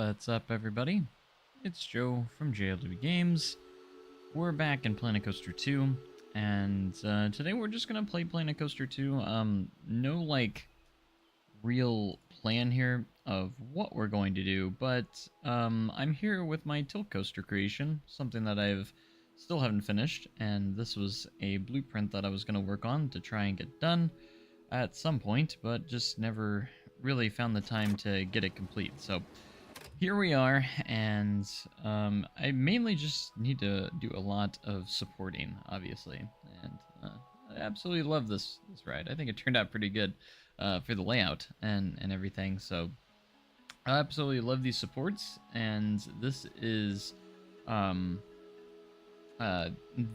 What's up, everybody? It's Joe from JLW Games. We're back in Planet Coaster 2, and today we're just gonna play Planet Coaster 2. No, like, real plan here of what we're going to do, but I'm here with my tilt coaster creation, something that I've still haven't finished, and this was a blueprint that I was gonna work on to try and get done at some point, but just never really found the time to get it complete. So here we are, and I mainly just need to do a lot of supporting, obviously, and I absolutely love this ride. I think it turned out pretty good for the layout and everything. So I absolutely love these supports, and this is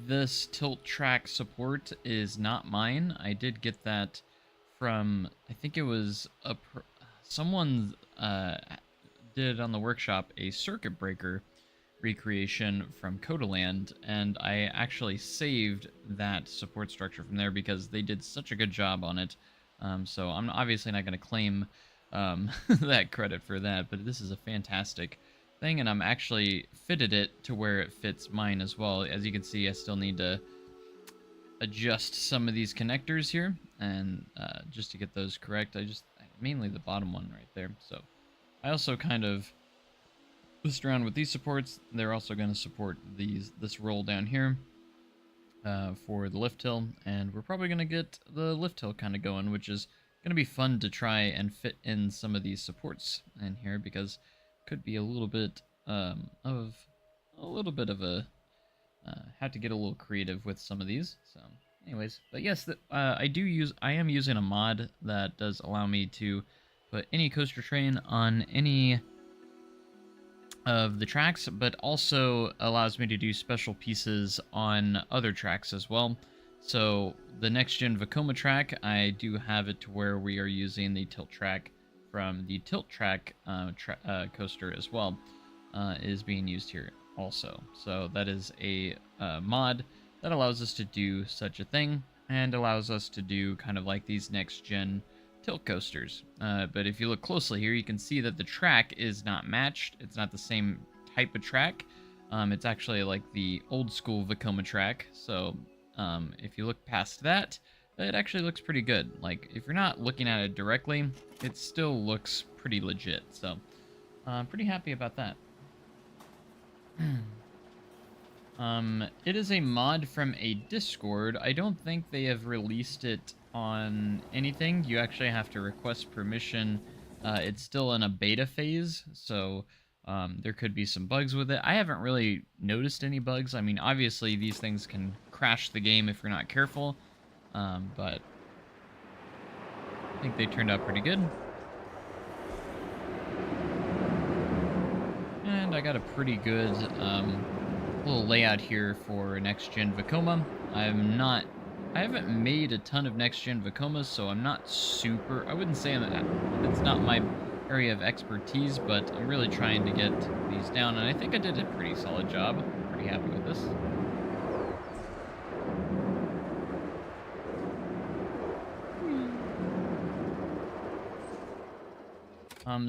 this tilt track support is not mine. I did get that from, I think it was someone did on the workshop a circuit breaker recreation from Codaland, and I actually saved that support structure from there because they did such a good job on it. So I'm obviously not going to claim that credit for that, but this is a fantastic thing, and I'm actually fitted it to where it fits mine as well. As you can see, I still need to adjust some of these connectors here, and just to get those correct, mainly the bottom one right there. So I also kind of twist around with these supports. They're also going to support this roll down here for the lift hill, and we're probably going to get the lift hill kind of going, which is going to be fun to try and fit in some of these supports in here, because it could be a little bit of a had to get a little creative with some of these. So anyways, but yes, I am using a mod that does allow me to put any coaster train on any of the tracks, but also allows me to do special pieces on other tracks as well. So the next gen Vekoma track, I do have it to where we are using the tilt track from the tilt track coaster as well, is being used here also. So that is a mod that allows us to do such a thing, and allows us to do kind of like these next gen tilt coasters. But if you look closely here, you can see that the track is not matched. It's not the same type of track. It's actually like the old school Vekoma track. So if you look past that, it actually looks pretty good. Like, if you're not looking at it directly, it still looks pretty legit. So I'm pretty happy about that. It is a mod from a Discord. I don't think they have released it on anything. You actually have to request permission. It's still in a beta phase, so there could be some bugs with it. I haven't really noticed any bugs. I mean, obviously these things can crash the game if you're not careful, but I think they turned out pretty good. And I got a pretty good little layout here for next gen Vekoma. I haven't made a ton of next gen Vekomas, so I'm not super, I wouldn't say it's not my area of expertise, but I'm really trying to get these down, and I think I did a pretty solid job. I'm pretty happy with this.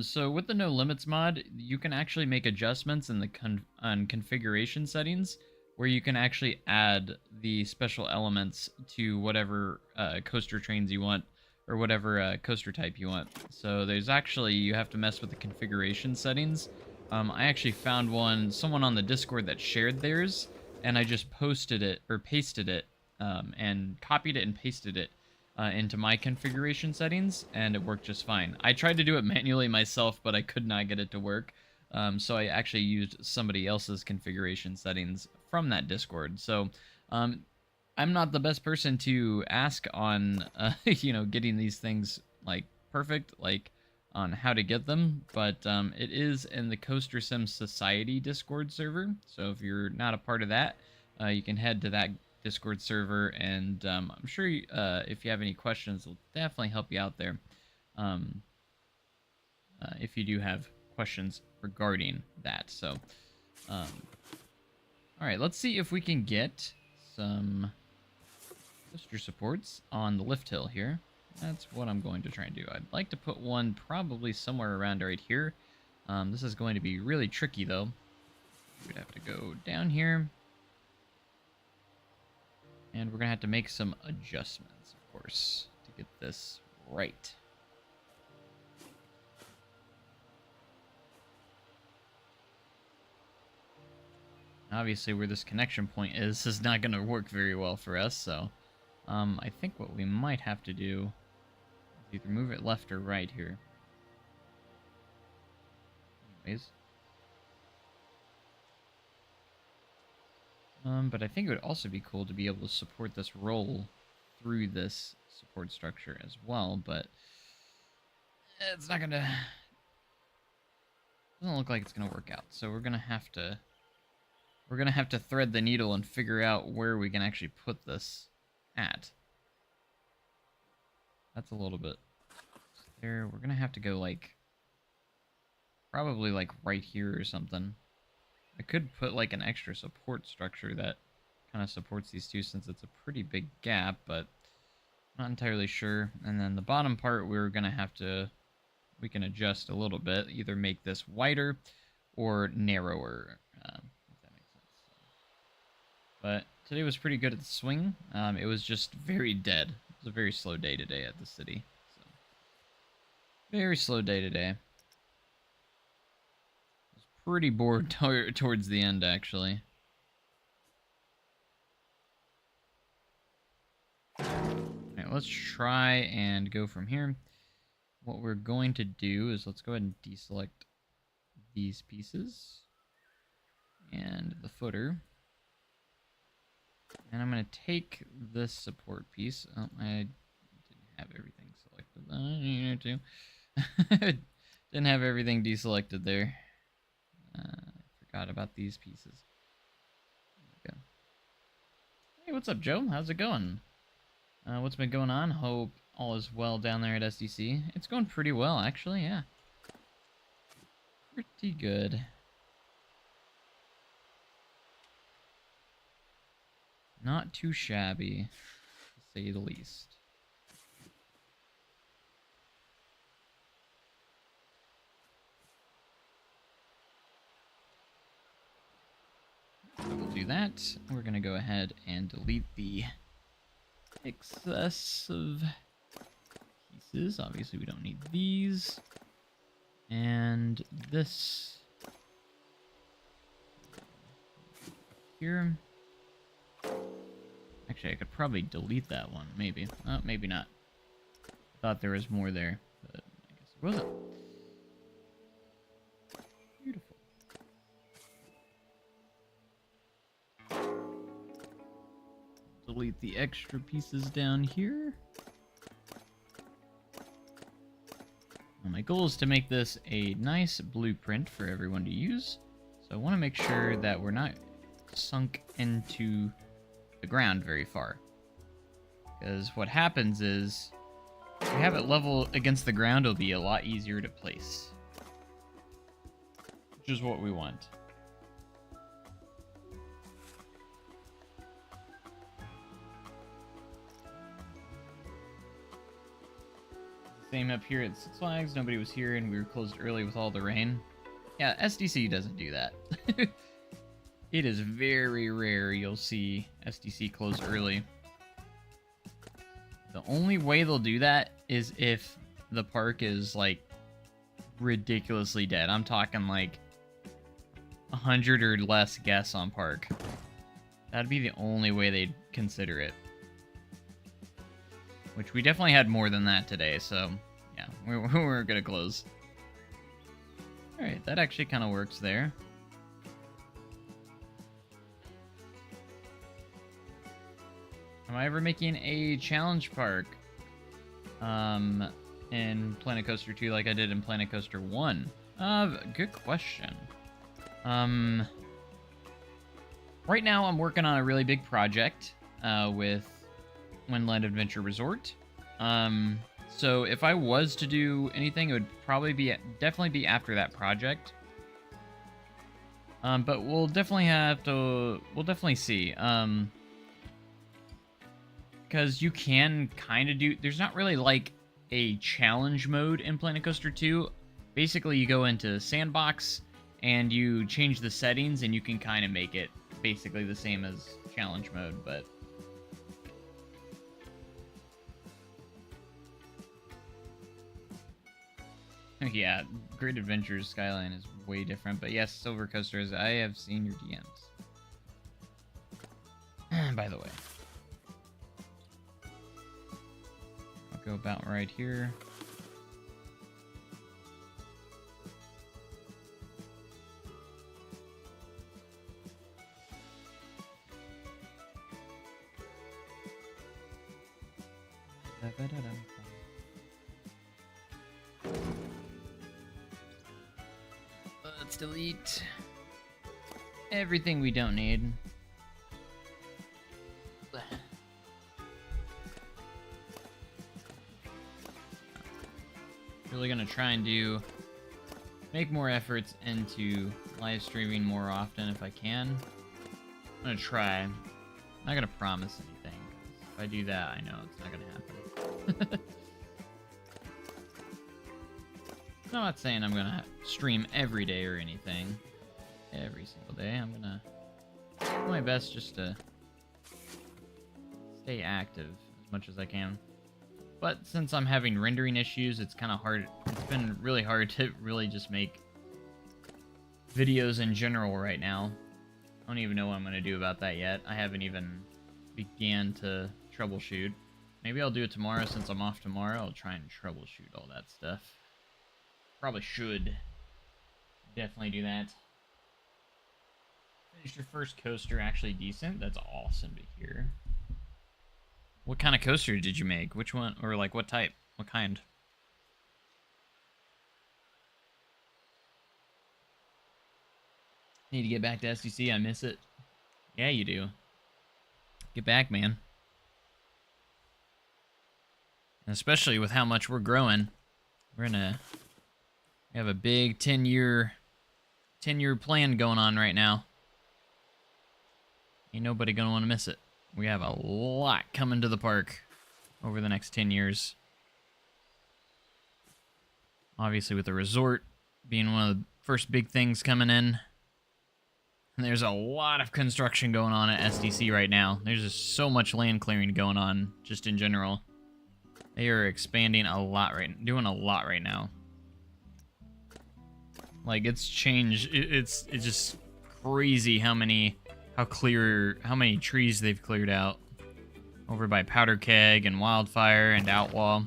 So with the No Limits mod, you can actually make adjustments in the configuration settings, where you can actually add the special elements to whatever coaster trains you want, or whatever coaster type you want. So you have to mess with the configuration settings. I actually found someone on the Discord that shared theirs, and I just pasted it, and copied it and pasted it into my configuration settings, and it worked just fine. I tried to do it manually myself, but I could not get it to work. So I actually used somebody else's configuration settings from that Discord. So I'm not the best person to ask on, getting these things like perfect, like on how to get them. But it is in the Coaster Sim Society Discord server. So if you're not a part of that, you can head to that Discord server, and I'm sure if you have any questions, it'll definitely help you out there. If you do have questions regarding that. So, all right, let's see if we can get some coaster supports on the lift hill here. That's what I'm going to try and do. I'd like to put one probably somewhere around right here, This is going to be really tricky, though. We'd have to go down here. And we're going to have to make some adjustments, of course, to get this right. Obviously, where this connection point is not going to work very well for us, so I think what we might have to do is either move it left or right here. Anyways. But I think it would also be cool to be able to support this roll through this support structure as well, but it's not gonna... doesn't look like it's gonna work out, so we're gonna have to thread the needle and figure out where we can actually put this at. That's a little bit there. We're gonna have to go like probably like right here or something. I could put like an extra support structure that kind of supports these two since it's a pretty big gap, but not entirely sure. And then the bottom part we're gonna have to, we can adjust a little bit, either make this wider or narrower, if that makes sense. But today was pretty good at the swing. It was just very dead. It was a very slow day today at the city. So, very slow day today. Pretty bored towards the end, actually. Alright, let's try and go from here. What we're going to do is let's go ahead and deselect these pieces and the footer. And I'm going to take this support piece. Oh, I didn't have everything selected. I needed to. Didn't have everything deselected there. Forgot about these pieces. There we go. Hey, what's up, Joe? How's it going? What's been going on? Hope all is well down there at SDC. It's going pretty well, actually, yeah. Pretty good. Not too shabby, to say the least. So we'll do that. We're going to go ahead and delete the excessive pieces. Obviously, we don't need these. And this here. Actually, I could probably delete that one, maybe. Oh, maybe not. I thought there was more there, but I guess there wasn't. Beautiful. Delete the extra pieces down here. Well, my goal is to make this a nice blueprint for everyone to use. So I want to make sure that we're not sunk into the ground very far. Because what happens is, if you have it level against the ground, it'll be a lot easier to place. Which is what we want. Same up here at Six Flags. Nobody was here and we were closed early with all the rain. Yeah, SDC doesn't do that. It is very rare you'll see SDC close early. The only way they'll do that is if the park is, like, ridiculously dead. I'm talking, like, 100 or less guests on park. That'd be the only way they'd consider it. Which we definitely had more than that today, so yeah, we're gonna close. Alright, that actually kind of works there. Am I ever making a challenge park in Planet Coaster 2 like I did in Planet Coaster 1? Good question. Right now I'm working on a really big project with Windland Adventure Resort. So if I was to do anything, it would probably be definitely be after that project. But we'll definitely see. Because you can kind of do, there's not really like a challenge mode in Planet Coaster 2 Basically, you go into Sandbox and you change the settings, and you can kind of make it basically the same as challenge mode, but yeah, Great Adventures Skyline is way different. But yes, Silver Coasters, I have seen your DMs. By the way, I'll go about right here. Let's delete everything we don't need. Really gonna try and make more efforts into live streaming more often if I can. I'm gonna try. I'm not gonna promise anything. If I do that, I know it's not gonna happen. I'm not saying I'm gonna stream every day or anything. Every single day. I'm gonna do my best just to stay active as much as I can. But since I'm having rendering issues, it's kind of hard. It's been really hard to really just make videos in general right now. I don't even know what I'm going to do about that yet. I haven't even began to troubleshoot. Maybe I'll do it tomorrow since I'm off tomorrow. I'll try and troubleshoot all that stuff. Probably should. Definitely do that. Finished your first coaster actually decent. That's awesome to hear. What kind of coaster did you make? Which one? Or like what type? What kind? Need to get back to SDC. I miss it. Yeah, you do. Get back, man. And especially with how much we're growing. We have a big 10-year plan going on right now. Ain't nobody gonna want to miss it. We have a lot coming to the park over the next 10 years. Obviously with the resort being one of the first big things coming in. And there's a lot of construction going on at SDC right now. There's just so much land clearing going on just in general. They are expanding a lot doing a lot right now. Like it's changed. It's just crazy how many trees they've cleared out over by Powder Keg and Wildfire and Outlaw.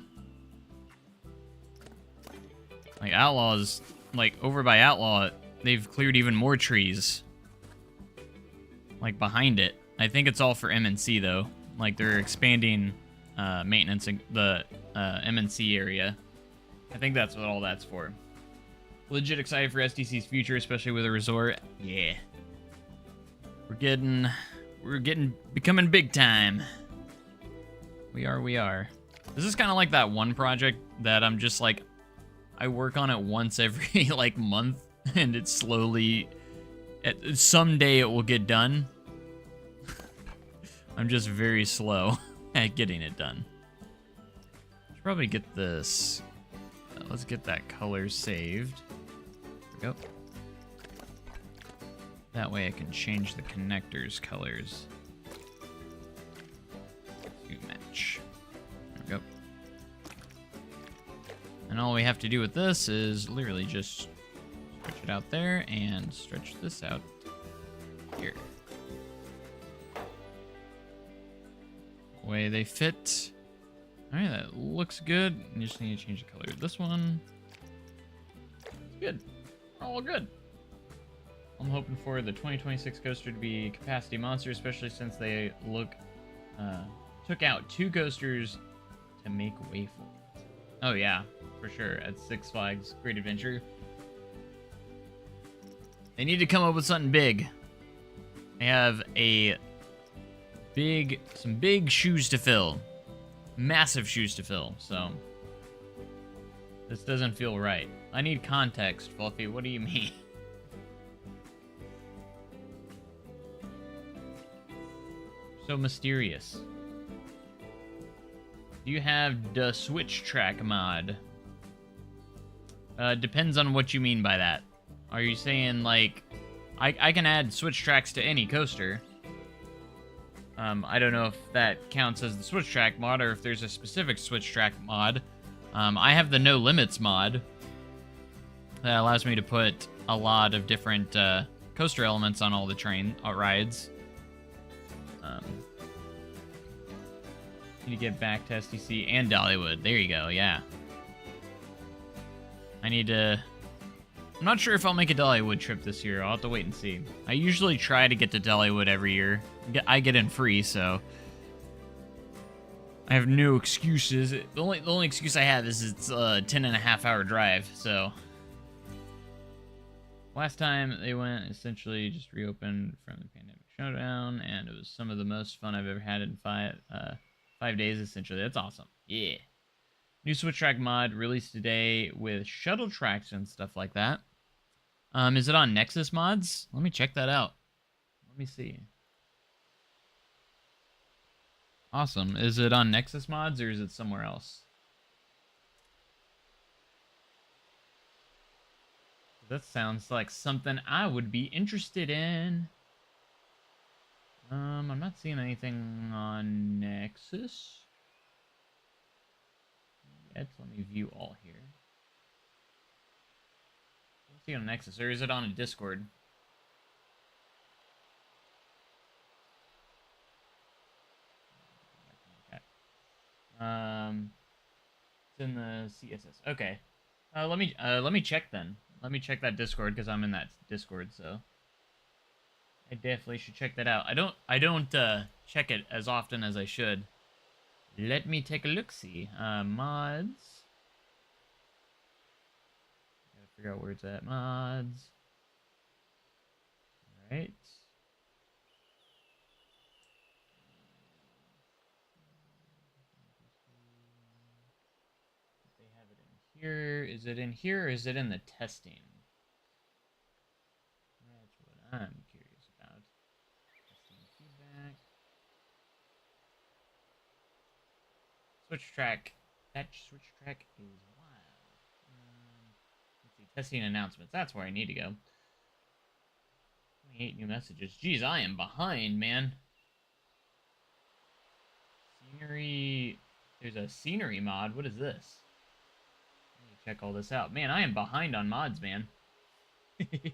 Like Outlaw's, like over by Outlaw, they've cleared even more trees. Like behind it. I think it's all for MNC though. Like they're expanding maintenance in the MNC area. I think that's what all that's for. Legit excited for SDC's future, especially with a resort. Yeah. We're becoming big time. We are. This is kind of like that one project that I'm just like, I work on it once every like month, and it's slowly, someday it will get done. I'm just very slow at getting it done. Should probably get this. Let's get that color saved. There we go. That way I can change the connectors colors to match. There we go. And all we have to do with this is literally just stretch it out there and stretch this out here. The way they fit. Alright, that looks good. You just need to change the color of this one. It's good. All good. I'm hoping for the 2026 coaster to be Capacity Monster, especially since they took out 2 coasters to make way for it. Oh yeah, for sure, at Six Flags Great Adventure. They need to come up with something big. They have some big shoes to fill. Massive shoes to fill, so this doesn't feel right. I need context, Fluffy. What do you mean? So mysterious. Do you have the Switch Track mod? Depends on what you mean by that. Are you saying, like, I can add switch tracks to any coaster? I don't know if that counts as the switch track mod or if there's a specific switch track mod. I have the no limits mod that allows me to put a lot of different coaster elements on all the rides. Need to get back to SDC and Dollywood. There you go, yeah. I need to... I'm not sure if I'll make a Dollywood trip this year. I'll have to wait and see. I usually try to get to Dollywood every year. I get in free, so... I have no excuses. The only excuse I have is it's a 10.5-hour drive, so... Last time they went, essentially just reopened from the pandemic showdown, and it was some of the most fun I've ever had in 5 days, essentially. That's awesome. Yeah. New Switch Track mod released today with shuttle tracks and stuff like that. Is it on Nexus mods? Let me check that out. Let me see. Awesome. Is it on Nexus mods or is it somewhere else? That sounds like something I would be interested in. I'm not seeing anything on Nexus. Let me view all here. Let's see on Nexus, or is it on a Discord? It's in the CSS. Okay. Let me check then. Let me check that Discord because I'm in that Discord, so I definitely should check that out. I don't check it as often as I should. Let me take a look-see. Mods. Gotta figure out where it's at. Mods. Alright. They have it in here. Is it in here or is it in the testing? That's what I'm curious about. Testing feedback. Switch track. That switch track is wild. Let's see. Testing announcements. That's where I need to go. 28 new messages. Jeez, I am behind, man. Scenery. There's a scenery mod. What is this? Let me check all this out. Man, I am behind on mods, man. You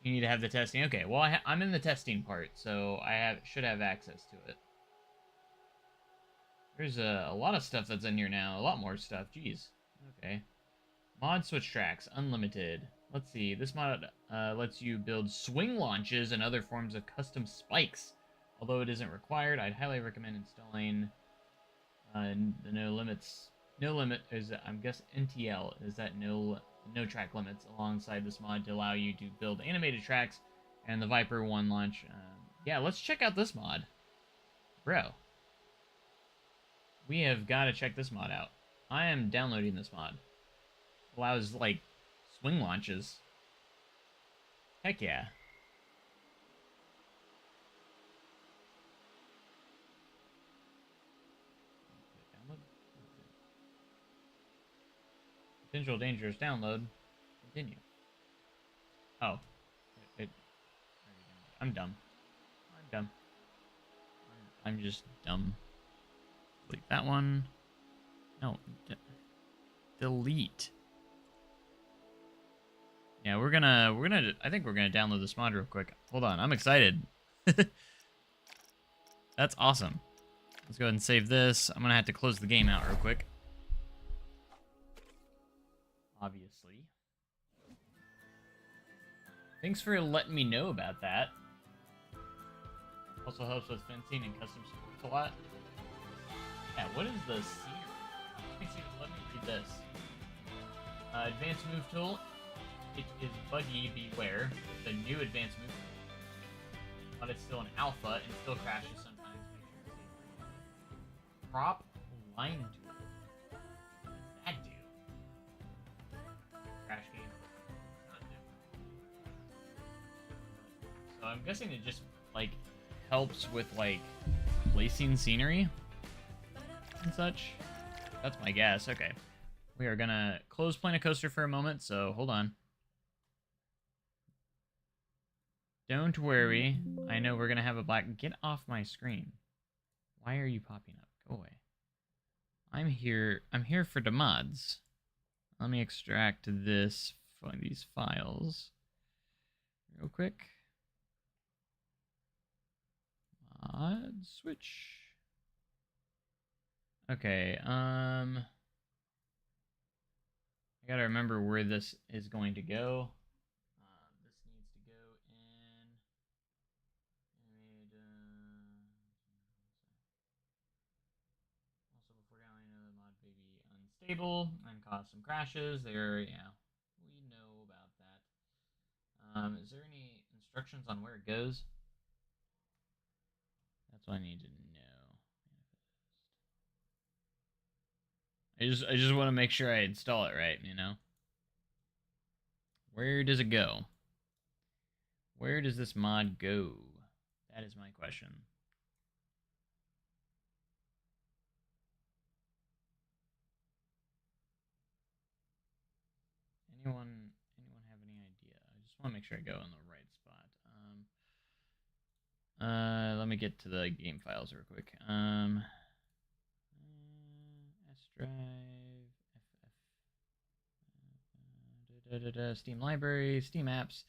need to have the testing. Okay, well, I'm in the testing part, so I should have access to it. There's a lot of stuff that's in here now. A lot more stuff. Jeez. Okay. Mod switch tracks. Unlimited. Let's see. This mod lets you build swing launches and other forms of custom spikes. Although it isn't required, I'd highly recommend installing the no limits. No limit is, I'm guessing, NTL is that no track limits alongside this mod to allow you to build animated tracks and the Viper 1 launch. Yeah, let's check out this mod. Bro. We have got to check this mod out. I am downloading this mod. Allows, like, swing launches. Heck yeah. Potential dangerous download. Continue. Oh. I'm dumb. I'm dumb. I'm just dumb. Delete that one. No. Delete. Yeah, I think we're gonna download this mod real quick. Hold on, I'm excited. That's awesome. Let's go ahead and save this. I'm gonna have to close the game out real quick. Obviously. Thanks for letting me know about that. Also helps with fencing and custom supports a lot. Yeah, what is the scenery? Let me read this. Advanced move tool. It is buggy, beware. It's a new advanced move tool. But it's still an alpha and still crashes sometimes. Make sure it's safe. Prop line tool. What does that do? Crash game. Not new. So I'm guessing it just, like, helps with, like, placing scenery and such. That's my guess. Okay. We are gonna close Planet Coaster for a moment, so hold on. Don't worry. I know we're going to have a black... Get off my screen. Why are you popping up? Go away. I'm here for the mods. Let me extract this from these files real quick. Mod switch. Okay, I gotta remember where this is going to go. This needs to go in. Also, before going into the mod baby unstable and cause some crashes. There, yeah, we know about that. Is there any instructions on where it goes? That's what I need to know. I just want to make sure I install it right, you know? Where does it go? Where does this mod go? That is my question. Anyone have any idea? I just want to make sure I go in the right spot. Let me get to the game files real quick. S drive, Steam library, Steam apps.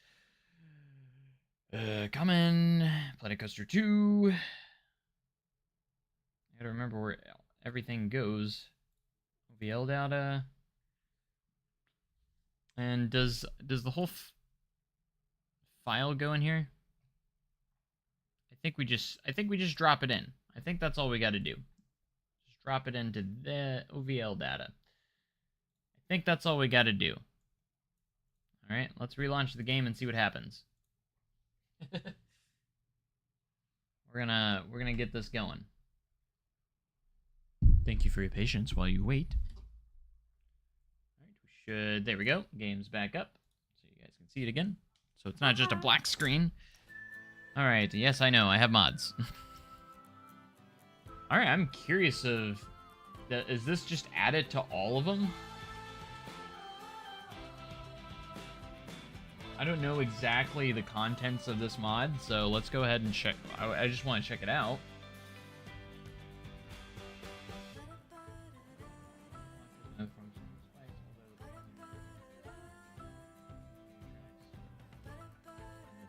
Common, Planet Coaster 2. I gotta remember where everything goes. OVL data. And does the whole file go in here? I think we just drop it in. I think that's all we got to do. Just drop it into the OVL data. I think that's all we got to do. All right, let's relaunch the game and see what happens. We're gonna get this going. Thank you for your patience while you wait. All right, we should. There we go. Game's back up, so you guys can see it again. So it's not just a black screen. All right. Yes, I know. I have mods. All right. I'm curious of. Is this just added to all of them? I don't know exactly the contents of this mod, so let's go ahead and check. I just want to check it out.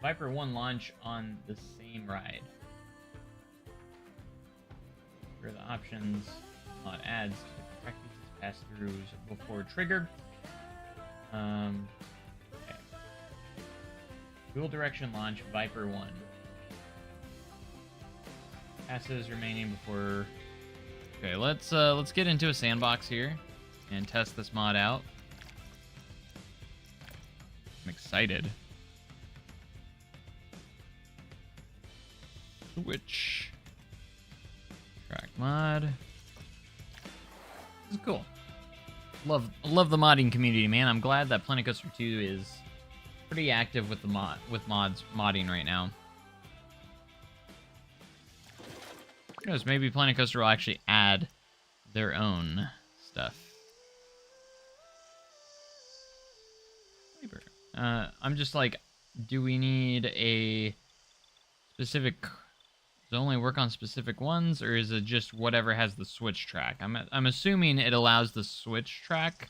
Viper 1 launch on the same ride. For the options, mod adds to practice pass-throughs before trigger. Okay. Dual direction launch Viper 1. Passes remaining before. Okay, let's get into a sandbox here and test this mod out. I'm excited. Switch. Track mod. This is cool. Love the modding community, man. I'm glad that Planet Coaster 2 is pretty active with the modding right now. Who knows, maybe Planet Coaster will actually add their own stuff. I'm just like, do we need a specific? Does it only work on specific ones, or is it just whatever has the switch track? I'm assuming it allows the switch track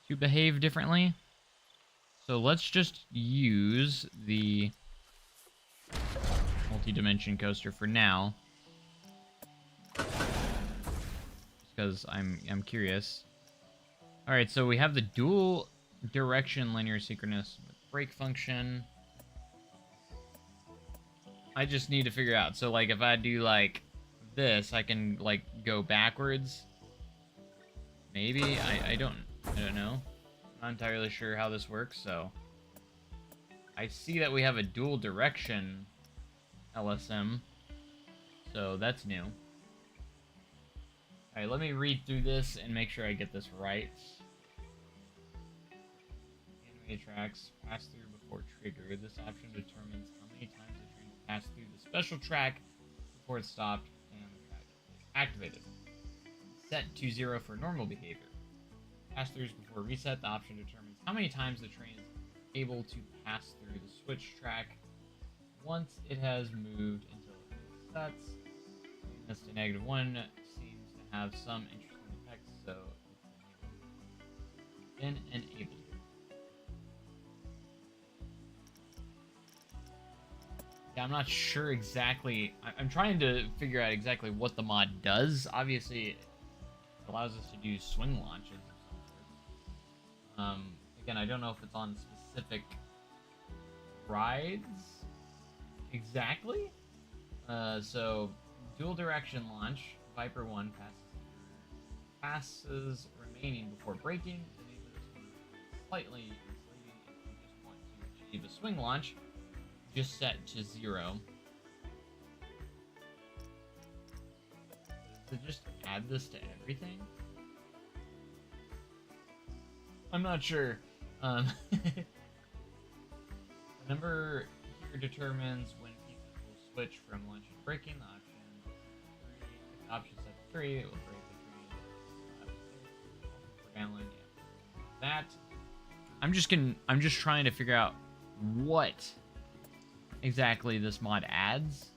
to behave differently. So let's just use the multi-dimension coaster for now, because I'm curious. All right, so we have the dual direction linear synchronous brake function. I just need to figure out. So, like, if I do, like, this, I can, like, go backwards. Maybe? I don't know. I'm not entirely sure how this works, so. I see that we have a dual direction LSM. So, that's new. Alright, let me read through this and make sure I get this right. Animated tracks pass through before trigger. This option determines how many times the train will pass through the special track before it's stopped and the track is activated. Set to 0 for normal behavior. pass-throughs before reset. The option determines how many times the train is able to pass through the switch track once it has moved until it resets. This to -1 seems to have some interesting effects, so it's been enabled. Yeah, I'm not sure exactly. I'm trying to figure out exactly what the mod does. Obviously, it allows us to do swing launches of some sort. Again, I don't know if it's on specific rides exactly. So, dual direction launch. Viper 1 passes remaining before braking. Slightly misleading if you just want to achieve a swing launch. Just set to 0. So just add this to everything? I'm not sure. The number here determines when pieces will switch from launch and braking. The option set to 3, it will break the 3. Gallon, yeah. That. I'm just trying to figure out what exactly this mod adds.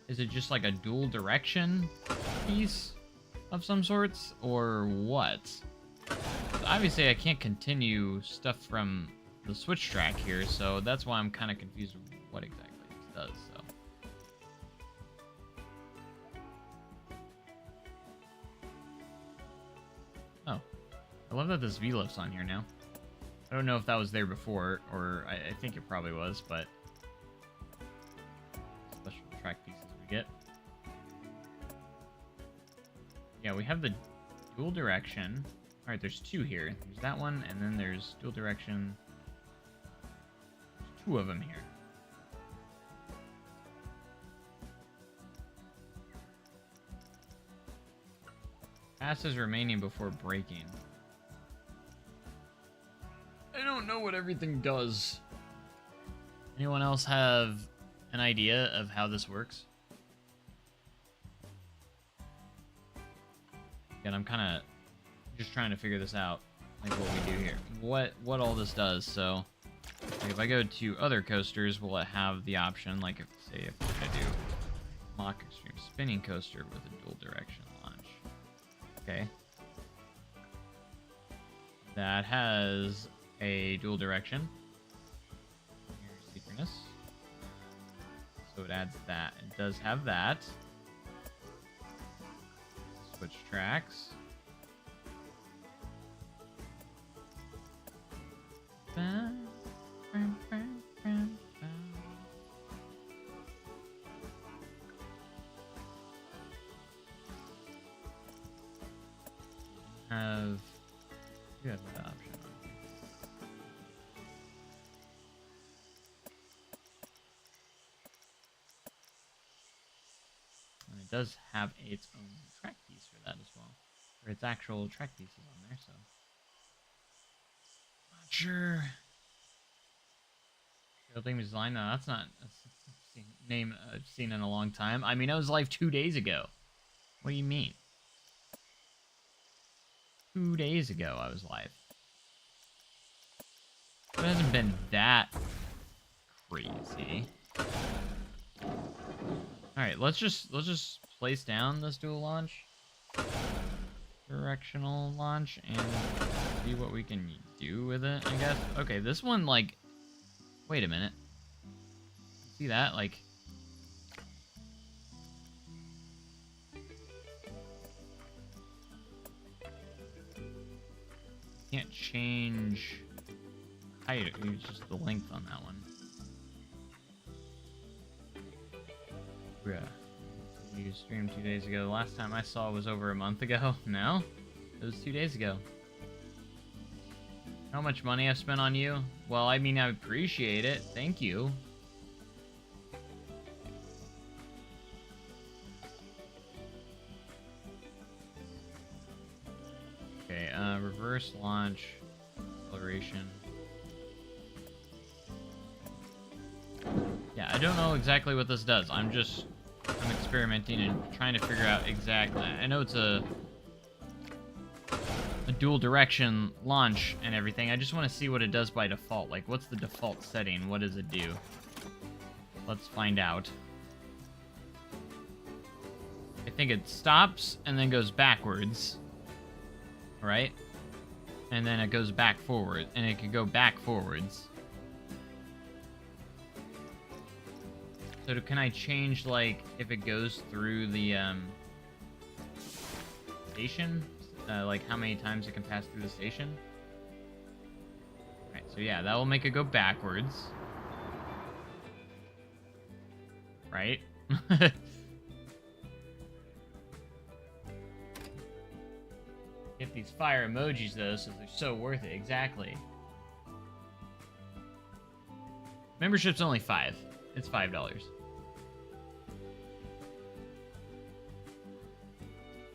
Is it just like a dual direction piece of some sorts, or what? Obviously I can't continue stuff from the switch track here, so that's why I'm kind of confused with what exactly this does. So oh, I love that this V-lift's on here now. I don't know if that was there before, or I think it probably was, but special track pieces we get. Yeah, we have the dual direction. Alright, there's 2 here. There's that one, and then there's dual direction. There's 2 of them here. Passes remaining before braking. I don't know what everything does. Anyone else have an idea of how this works? Again, I'm kind of just trying to figure this out, like what we do here, what all this does. So like if I go to other coasters, will it have the option, like if I do Mach Extreme spinning coaster with a dual direction launch? Okay, that has a dual direction. Here's synchronous, so it adds that. It does have that. Switch tracks. You have that option on here. And it does have its own track piece for that as well, or its actual track pieces on there. So not sure. Building design? No, that's not a name I've seen in a long time. I mean, I was live 2 days ago. What do you mean? 2 days ago I was live. It hasn't been that crazy. Alright, let's just place down this dual launch. Directional launch and see what we can do with it, I guess. Okay, this one, like, wait a minute. See that? Like, can't change height. It's just the length on that one. Yeah. You streamed 2 days ago. The last time I saw was over a month ago. No? It was 2 days ago. How much money I've spent on you? Well, I mean, I appreciate it. Thank you. Okay, reverse launch, acceleration. Yeah, I don't know exactly what this does. I'm experimenting and trying to figure out exactly. I know it's a a dual direction launch and everything. I just want to see what it does by default. Like, what's the default setting? What does it do? Let's find out. I think it stops and then goes backwards. Right? And then it goes back forward. And it could go back forwards. So can I change, like, if it goes through the, station? Like, how many times it can pass through the station? Alright, so yeah, that will make it go backwards. Right? Get these fire emojis, though, so they're so worth it. Exactly. Membership's only $5. It's $5.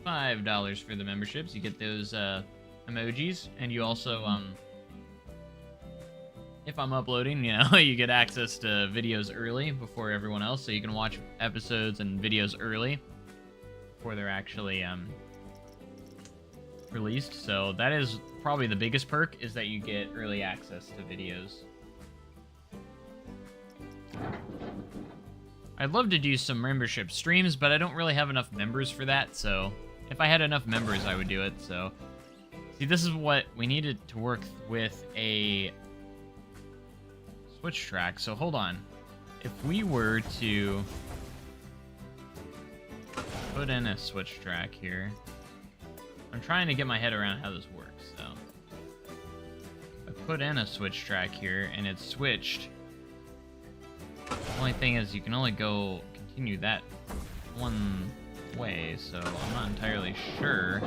$5 for the memberships. You get those emojis, and you also, if I'm uploading, you know, you get access to videos early before everyone else, so you can watch episodes and videos early before they're actually released. So that is probably the biggest perk, is that you get early access to videos. I'd love to do some membership streams, but I don't really have enough members for that, so if I had enough members, I would do it. So, see, this is what we needed to work with a switch track. So, hold on. If we were to put in a switch track here, I'm trying to get my head around how this works. So, I put in a switch track here, and it's switched. The only thing is, you can only continue that one way, so I'm not entirely sure.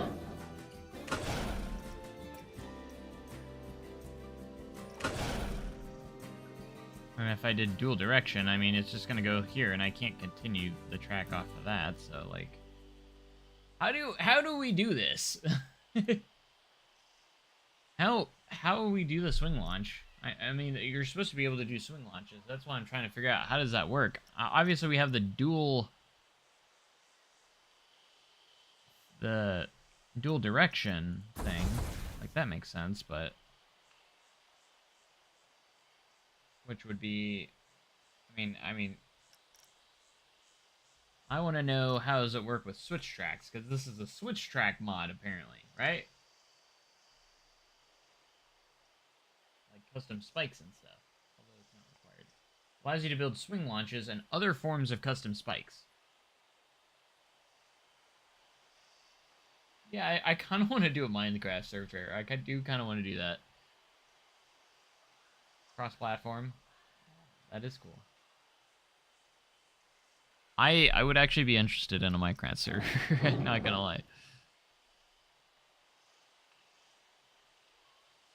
And if I did dual direction, I mean, it's just gonna go here, and I can't continue the track off of that. So, like, how do we do this? how do we do the swing launch? I mean, you're supposed to be able to do swing launches. That's why I'm trying to figure out, how does that work? Obviously, we have the dual direction thing. Like, that makes sense, but which would be, I mean, I want to know, how does it work with switch tracks? Because this is a switch track mod, apparently, right? Like custom spikes and stuff, although it's not required. Allows you to build swing launches and other forms of custom spikes. Yeah, I kind of want to do a Minecraft server. I do kind of want to do that. Cross-platform. That is cool. I would actually be interested in a Minecraft server. Not gonna lie.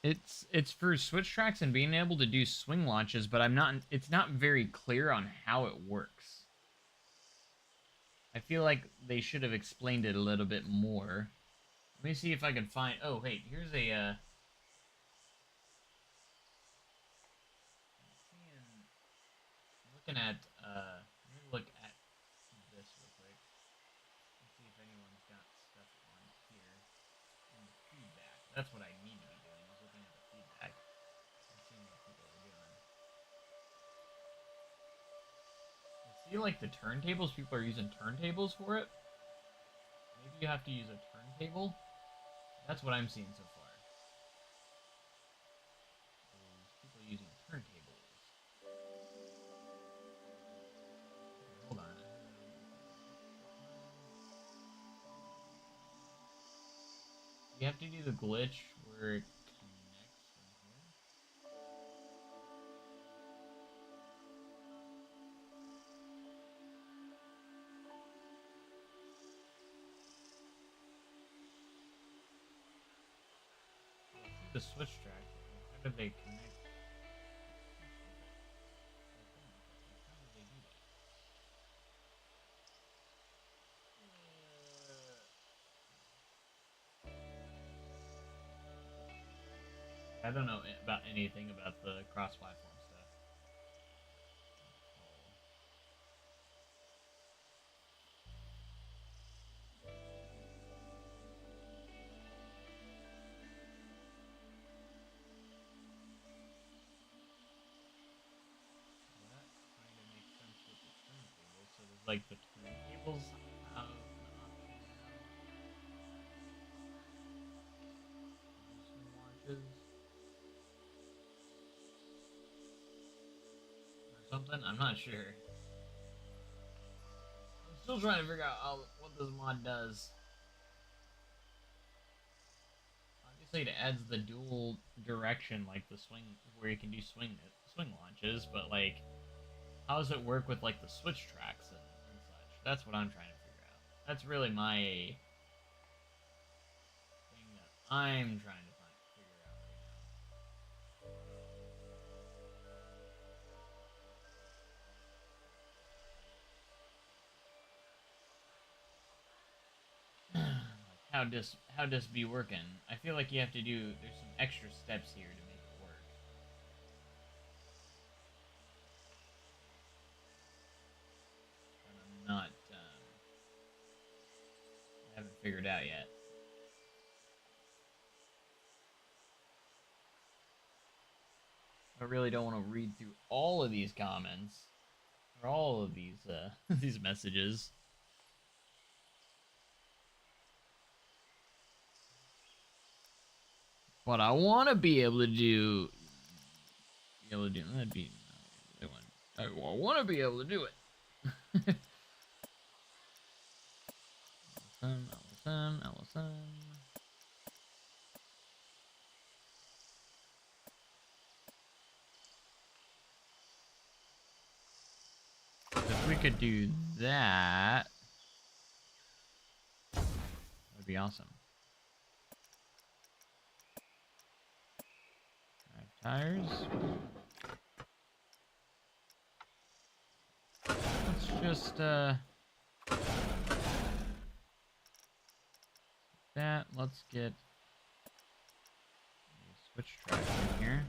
It's for switch tracks and being able to do swing launches, but it's not very clear on how it works. I feel like they should have explained it a little bit more. Let me see if I can find... Oh, wait, here's a... I'm looking at... let me look at this real quick. Let's see if anyone's got stuff on here. In the feedback. That's what I need to be doing, is looking at the feedback and seeing what people are doing. I see, like, the turntables. People are using turntables for it. Maybe you have to use a turntable. That's what I'm seeing so far. People using turntables. Hold on. You have to do the glitch where it connects from here. The switch track. How did they connect? How did they do that? I don't know about anything about the cross-platform stuff. like the turntables have an option now. Some launches. Or something? I'm not sure. I'm still trying to figure out what this mod does. Obviously, it adds the dual direction, like the swing, where you can do swing launches, but like, how does it work with like the switch tracks and such? That's what I'm trying to figure out. That's really my thing that I'm trying to figure out right now. How this be working? I feel like you have to do. There's some extra steps here to make it work. But I'm not. I haven't figured out yet. I really don't want to read through all of these comments or all of these these messages. What I want to be able to do, that'd be, I want to be able to do it. Allison. If we could do that, that'd be awesome. Tires. Let's just that. Let's get a switch track in here.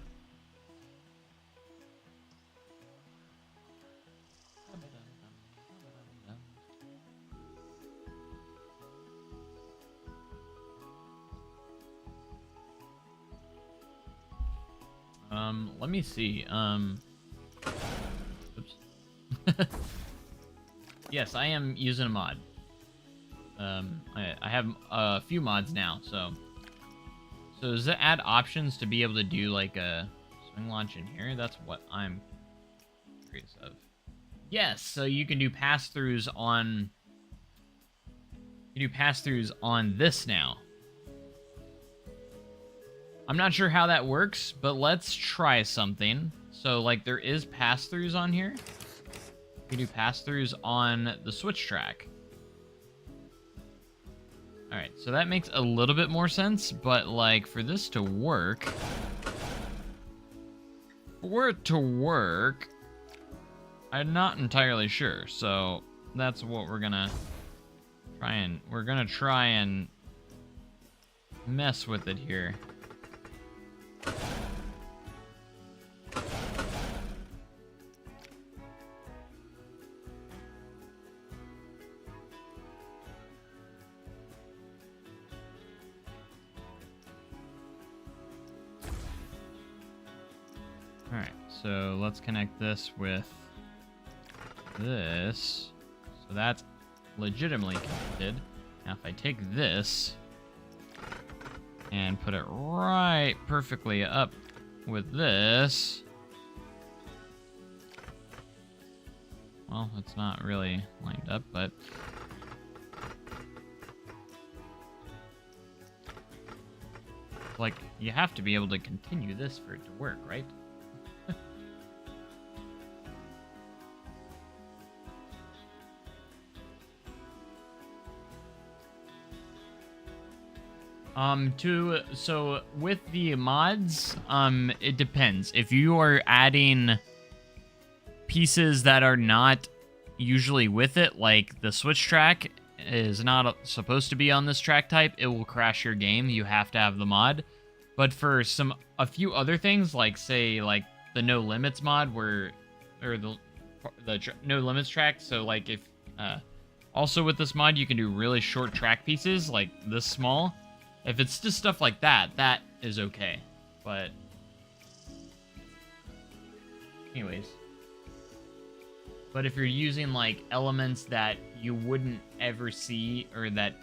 Let me see. Oops. Yes, I am using a mod. I have a few mods now, so does it add options to be able to do like a swing launch in here? That's what I'm curious of. Yes, so you can do pass-throughs on. You do pass-throughs on this now. I'm not sure how that works, but let's try something. So, like, there is pass-throughs on here. You can do pass-throughs on the switch track. Alright, so that makes a little bit more sense, but, like, for this to work... I'm not entirely sure, so that's what we're gonna try and... We're gonna try and mess with it here. Alright, so let's connect this with this. So that's legitimately connected. Now if I take this and put it right perfectly up with this, well, it's not really lined up, but like, you have to be able to continue this for it to work, right? So with the mods, it depends. If you are adding pieces that are not usually with it, like the switch track is not supposed to be on this track type, it will crash your game. You have to have the mod. But for a few other things, like say like the no limits mod, or the no limits track. So like if also with this mod, you can do really short track pieces like this small. If it's just stuff like that, that is okay. But anyways, But if you're using like elements that you wouldn't ever see or that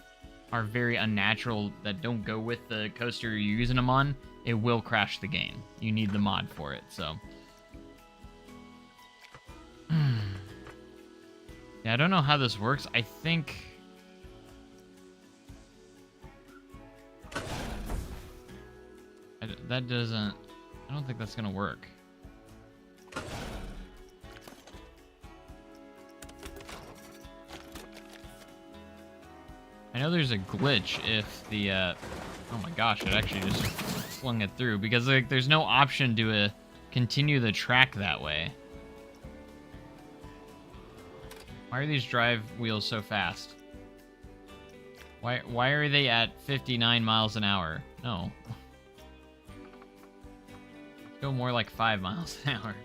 are very unnatural that don't go with the coaster you're using them on, it will crash the game. You need the mod for it, so. Yeah, I don't know how this works. I think... that doesn't... I don't think that's gonna work. I know there's a glitch if the, oh my gosh, it actually just flung it through, because like there's no option to continue the track that way. Why are these drive wheels so fast? Why are they at 59 miles an hour? No. Go more like 5 miles an hour.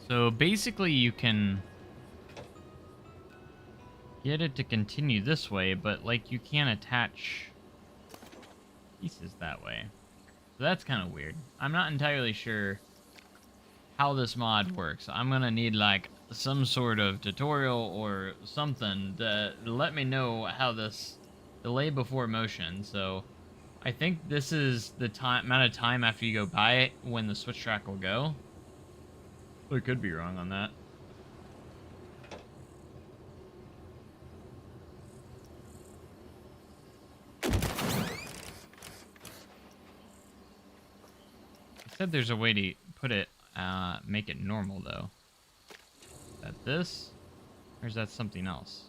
So basically you can get it to continue this way, but like you can't attach pieces that way. So that's kind of weird. I'm not entirely sure how this mod works. I'm gonna need like some sort of tutorial or something to let me know how this delay before motion. So I think this is the amount of time after you go by it when the switch track will go. I could be wrong on that. I said there's a way to put it, make it normal though. Is that this? Or is that something else?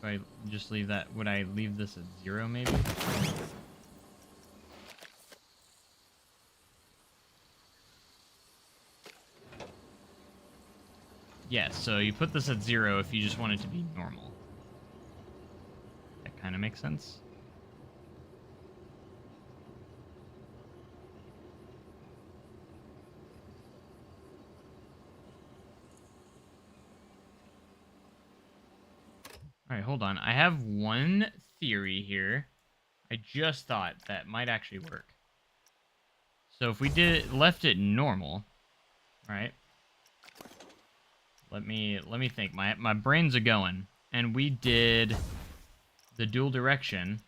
Do I just leave that? Would I leave this at 0 maybe? Yes, so you put this at 0 if you just want it to be normal. That kind of makes sense. Alright, hold on. I have one theory here. I just thought that might actually work. So if we left it normal, right? Let me think. My brains are going. And we did the dual direction,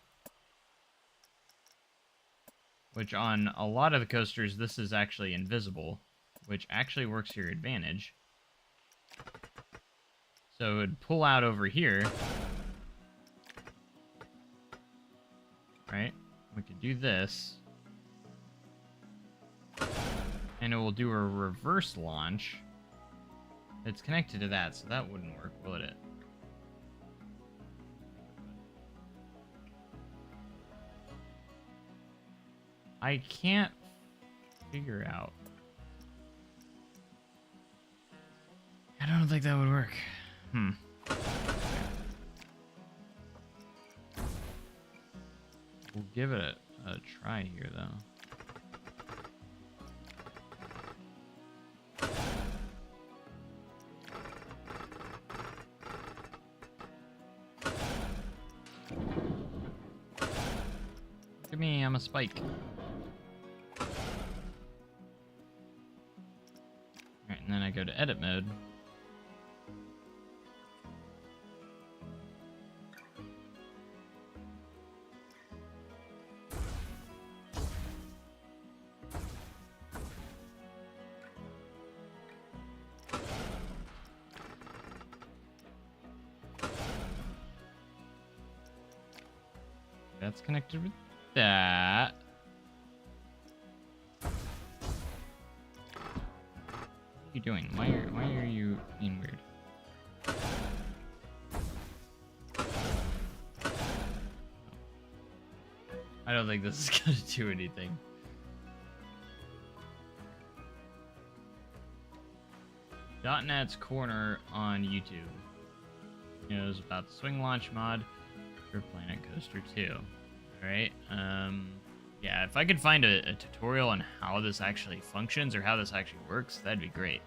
which on a lot of the coasters this is actually invisible, which actually works to your advantage. So it would pull out over here. Right? We could do this. And it will do a reverse launch. It's connected to that, so that wouldn't work, would it? I can't figure out. I don't think that would work. We'll give it a try here, though. Look at me, I'm a spike. Alright, and then I go to edit mode. That's connected with that. What are you doing? Why are you being weird? I don't think this is gonna do anything. .NET's Corner on YouTube knows about the Swing Launch mod for Planet Coaster 2. Alright, yeah, if I could find a tutorial on how this actually functions or how this actually works, that'd be great.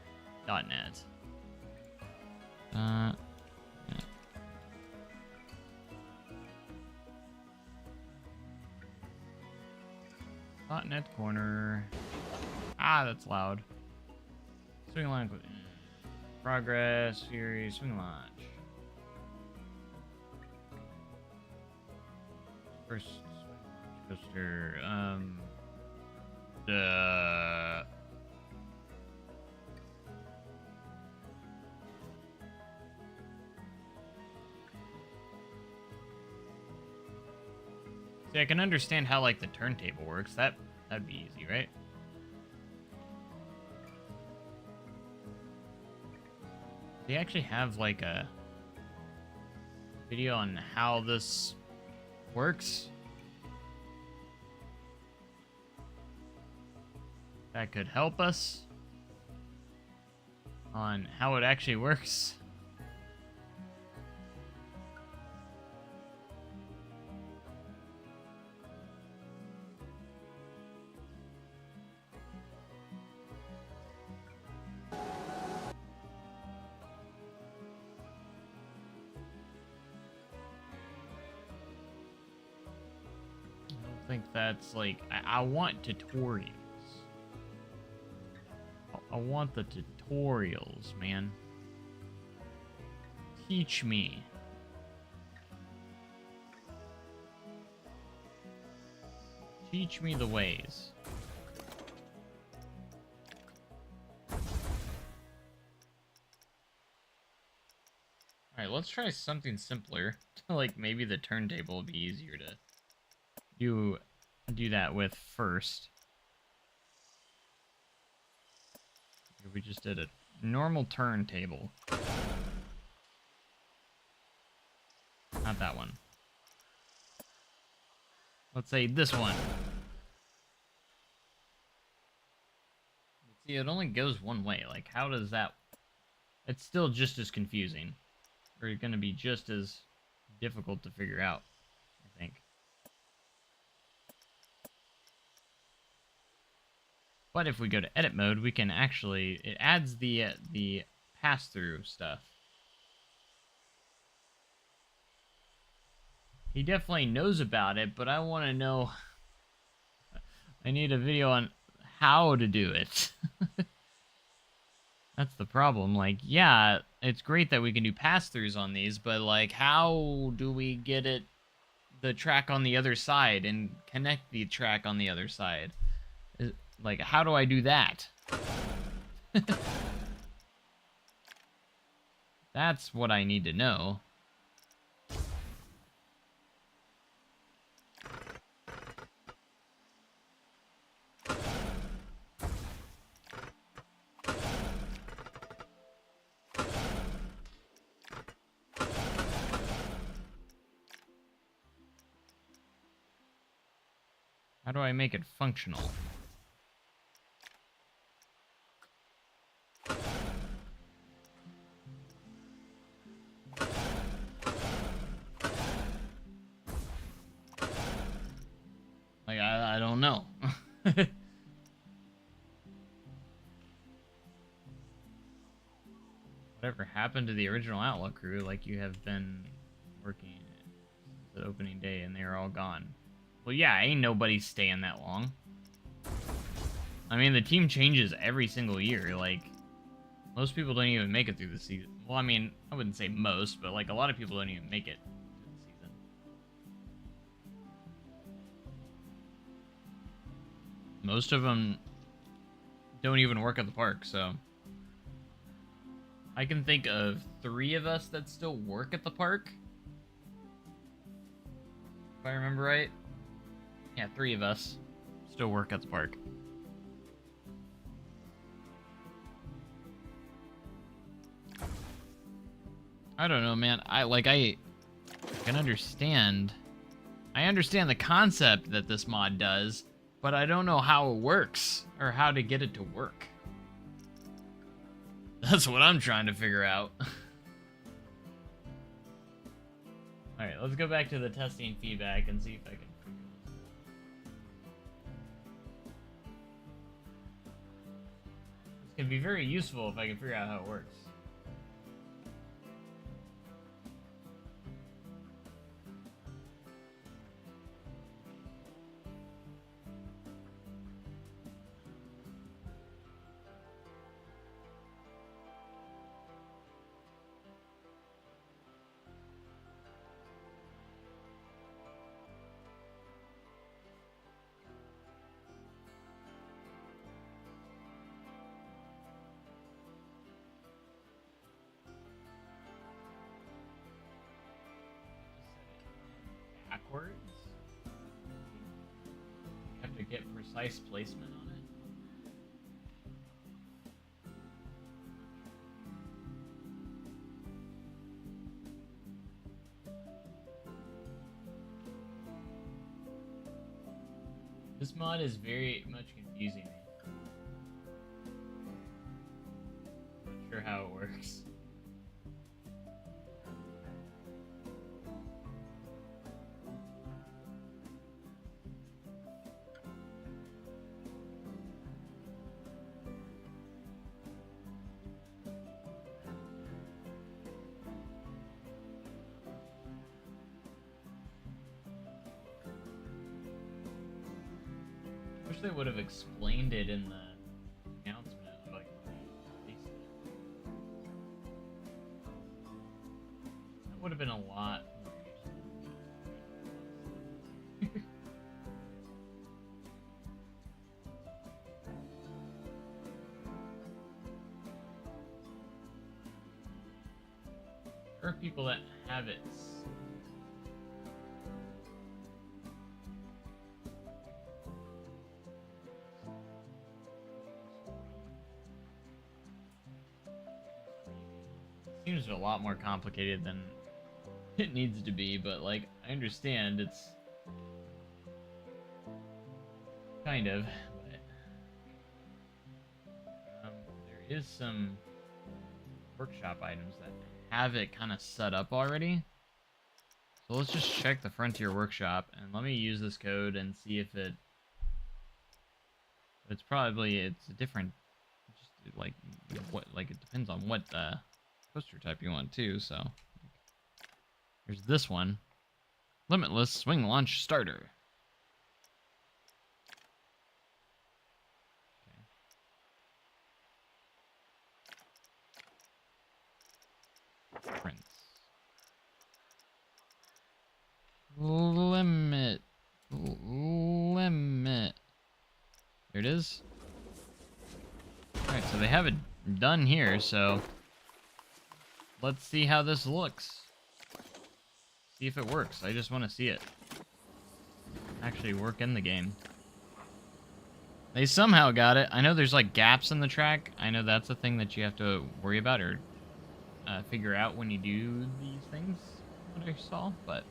.net. Yeah. .net corner. Ah, that's loud. Swing launch. Progress, series, swing launch. First coaster, See, I can understand how, like, the turntable works. That'd be easy, right? They actually have, like, a video on how this works. That could help us on how it actually works. I think that's like I want tutorials. I want the tutorials, man. Teach me. Teach me the ways. Alright, let's try something simpler. Like maybe the turntable will be easier to do that with first. We just did a normal turntable. Not that one. Let's say this one. See, it only goes one way. Like, how does that... It's still just as confusing. Or going to be just as difficult to figure out, I think. But if we go to edit mode, we can actually... It adds the pass-through stuff. He definitely knows about it, but I want to know... I need a video on how to do it. That's the problem. Like, yeah, it's great that we can do pass-throughs on these, but, like, how do we get it... the track on the other side and connect the track on the other side? Like, how do I do that? That's what I need to know. How do I make it functional? Like, I don't know. Whatever happened to the original Outlaw crew? Like, you have been working since the opening day and they're all gone. Well, yeah, ain't nobody staying that long. I mean, the team changes every single year. Like, most people don't even make it through the season. Well, I mean, I wouldn't say most, but, like, a lot of people don't even make it through the season. Most of them don't even work at the park, so... I can think of 3 of us that still work at the park. If I remember right. Yeah, 3 of us still work at the park. I don't know, man. I can understand. I understand the concept that this mod does, but I don't know how it works or how to get it to work. That's what I'm trying to figure out. Alright, let's go back to the testing feedback and see if I can figure can be very useful if I can figure out how it works. Backwards. You have to get precise placement on it. This mod is very much confusing me. Not sure how it works. Wish they would have explained it in the announcement, like that would have been a lot more useful. There are people that have it. Seems a lot more complicated than it needs to be, but like I understand it's kind of, but there is some workshop items that have it kind of set up already. So let's just check the Frontier Workshop and let me use this code and see if it's a different, just like what, like it depends on what poster type you want too. So here's this one, Limitless Swing Launch Starter. Okay. Prints. Limit. There it is. Alright, so they have it done here, so let's see how this looks. See if it works. I just want to see it actually work in the game. They somehow got it. I know there's like gaps in the track. I know that's a thing that you have to worry about or figure out when you do these things, what I saw, but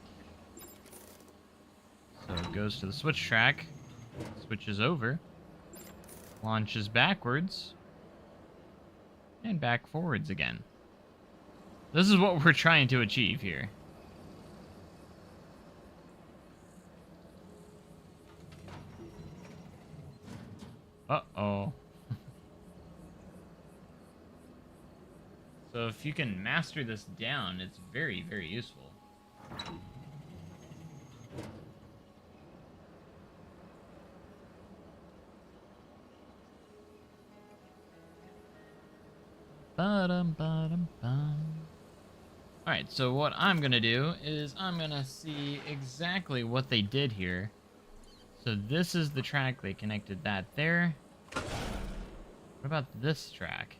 so it goes to the switch track, switches over, launches backwards, and back forwards again. This is what we're trying to achieve here. Uh-oh. So if you can master this down, it's very, very useful. Alright, so what I'm gonna do is I'm gonna see exactly what they did here. So this is the track, they connected that there. What about this track?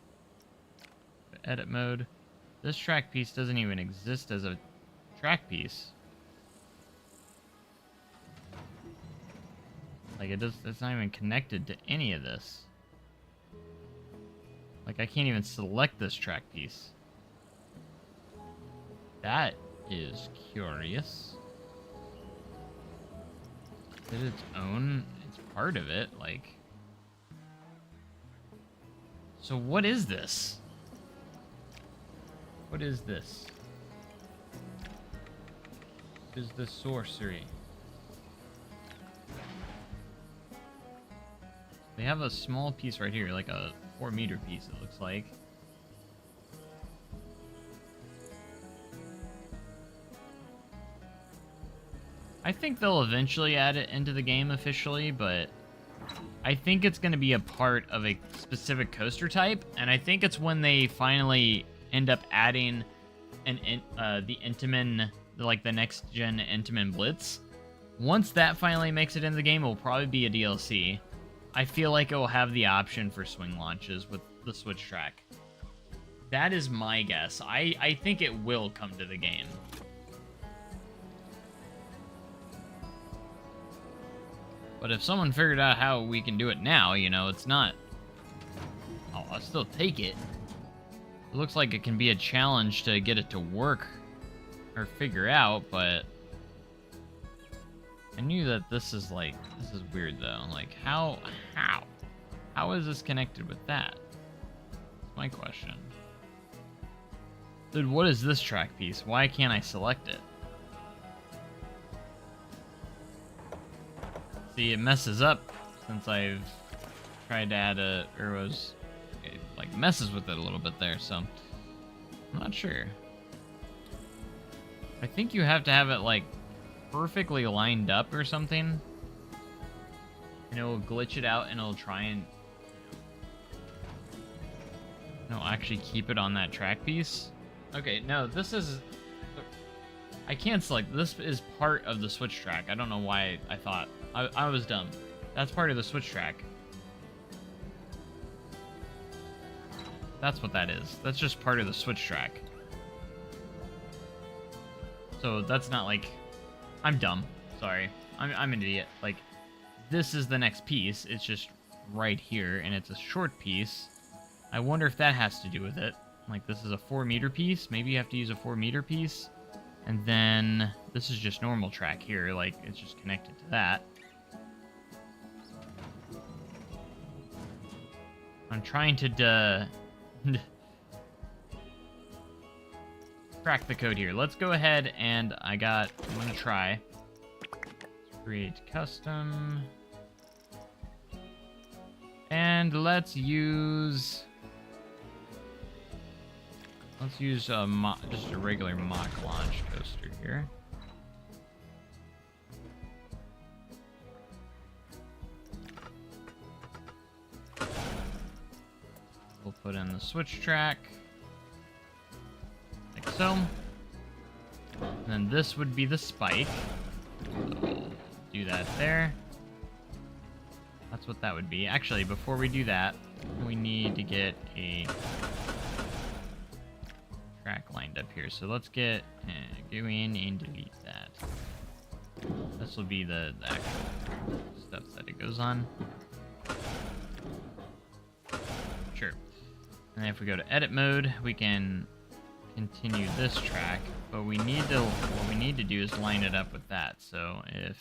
The edit mode. This track piece doesn't even exist as a track piece. Like it's not even connected to any of this. Like I can't even select this track piece. That is curious. Is it its own? It's part of it, like. So what is this? What is this? What is the sorcery? They have a small piece right here, like a 4-meter piece, it looks like. I think they'll eventually add it into the game officially, but I think it's going to be a part of a specific coaster type, and I think it's when they finally end up adding the Intamin, like the next gen Intamin Blitz. Once that finally makes it into the game, it will probably be a DLC. I feel like it will have the option for swing launches with the Switch track. That is my guess. I think it will come to the game. But if someone figured out how we can do it now, you know, it's not... Oh, I'll still take it. It looks like it can be a challenge to get it to work or figure out, but... I knew that this is weird though. Like, how is this connected with that? That's my question. Dude, what is this track piece? Why can't I select it? See, it messes up since I've tried to add it like messes with it a little bit there, so I'm not sure. I think you have to have it like perfectly lined up or something, and it will glitch it out, and it'll try and actually keep it on that track piece. Okay, no, this is... I can't select. This is part of the Switch track. I don't know why I thought... I was dumb. That's part of the Switch track. That's what that is. That's just part of the Switch track. So that's not like... I'm dumb. Sorry. I'm an idiot. Like, this is the next piece. It's just right here, and it's a short piece. I wonder if that has to do with it. Like, this is a 4-meter piece. Maybe you have to use a 4-meter piece. And then this is just normal track here. Like, it's just connected to that. I'm trying to crack the code here. Let's go ahead and I'm gonna try. Let's create custom. And let's use just a regular mock launch coaster here. We'll put in the Switch track, like so. And then this would be the spike. So we'll do that there. That's what that would be. Actually, before we do that, we need to get a track lined up here. So let's go in and delete that. This will be the actual stuff that it goes on. Sure. And if we go to edit mode, we can continue this track, but what we need to do is line it up with that. So if...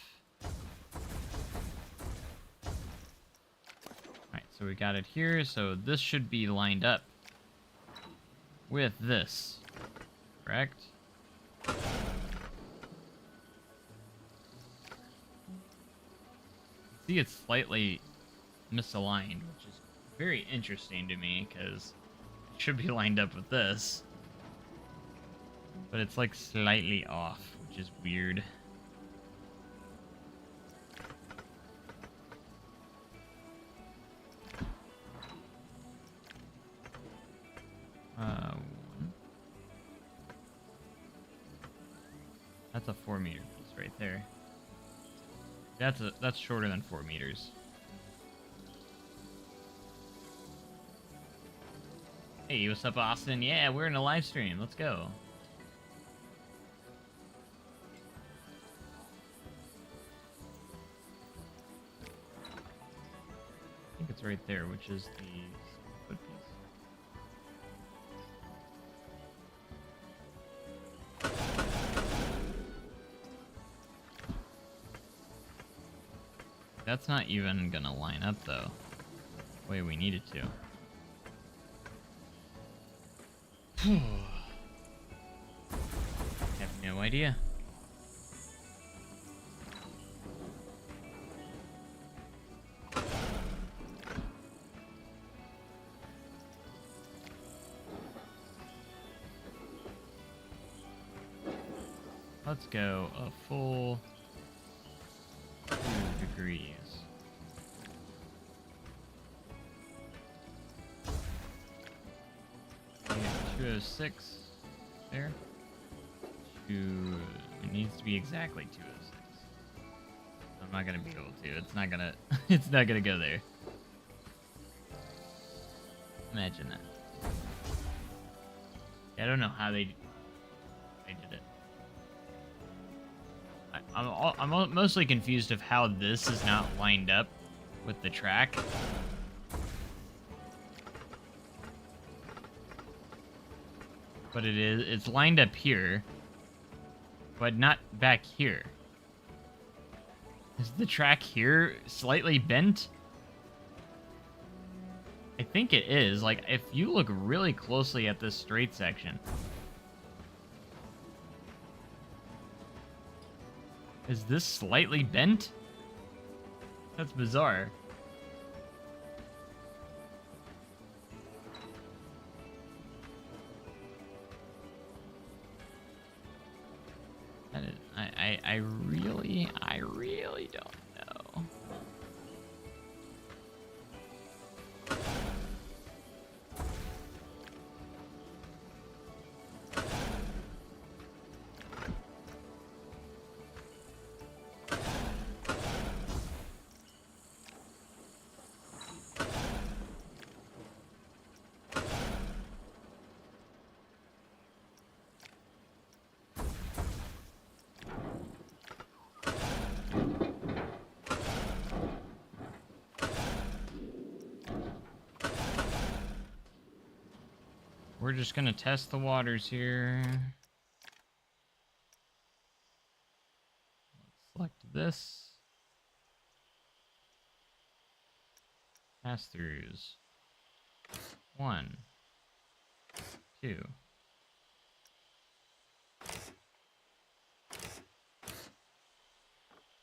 Alright, so we got it here, so this should be lined up with this, correct? See, it's slightly misaligned, which is very interesting to me, because it should be lined up with this. But it's like slightly off, which is weird. That's a 4-meter piece right there. That's shorter than 4 meters. Hey, what's up, Austin? Yeah, we're in a live stream. Let's go. I think it's right there, which is the foot piece. That's not even gonna line up, though, the way we need it to. I have no idea. Let's go a full 2 degrees. We have 206 there. It needs to be exactly 206. I'm not gonna be able to. It's not gonna. It's not gonna go there. Imagine that. I don't know how they did it. I'm mostly confused of how this is not lined up with the track. But it is. It's lined up here, but not back here. Is the track here slightly bent? I think it is. Like, if you look really closely at this straight section. Is this slightly bent? That's bizarre. That is, I really don't know. We're just gonna test the waters here. Let's select this. Pass-throughs. 1, 2.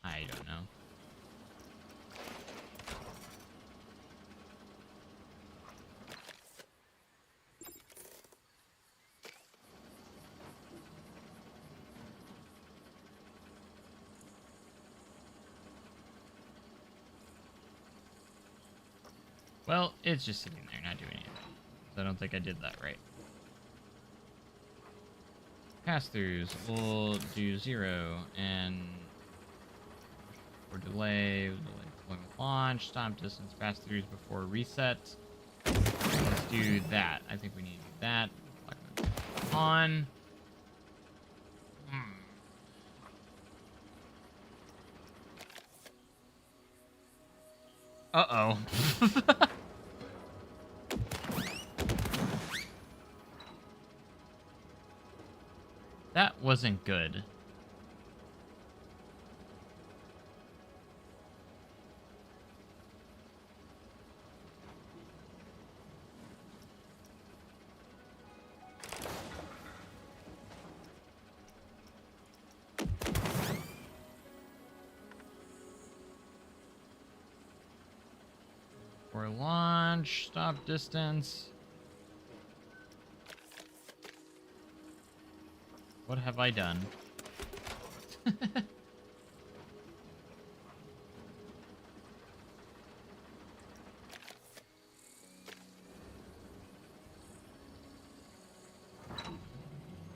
I don't know. Well, it's just sitting there, not doing anything. So I don't think I did that right. Pass-throughs, we'll do 0, and for delay launch, stop distance, pass-throughs before reset. Let's do that. I think we need to do that. On. Uh-oh. That wasn't good. For launch, stop distance. What have I done?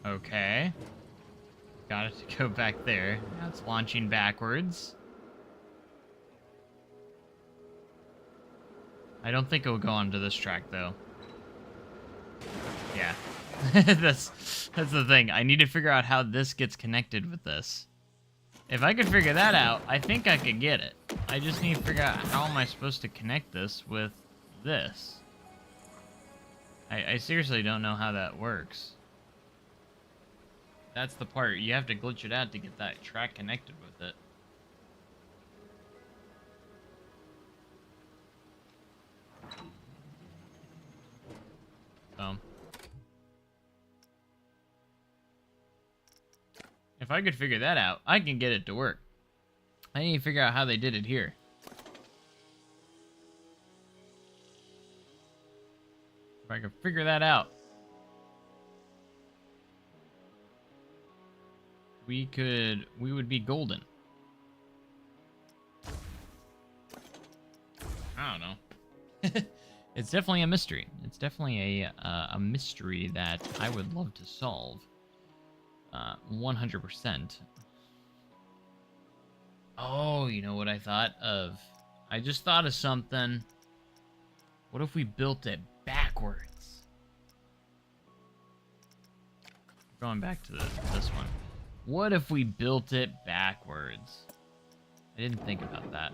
Okay. Got it to go back there. Now it's launching backwards. I don't think it will go onto this track, though. Yeah. That's the thing. I need to figure out how this gets connected with this. If I could figure that out, I think I could get it. I just need to figure out how am I supposed to connect this with this. I seriously don't know how that works. That's the part. You have to glitch it out to get that track connected with it. So, if I could figure that out, I can get it to work. I need to figure out how they did it here. If I could figure that out, we would be golden. I don't know. It's definitely a mystery. It's definitely a mystery that I would love to solve. 100%. Oh, you know what I thought of? I just thought of something. What if we built it backwards? Going back to this one. What if we built it backwards? I didn't think about that.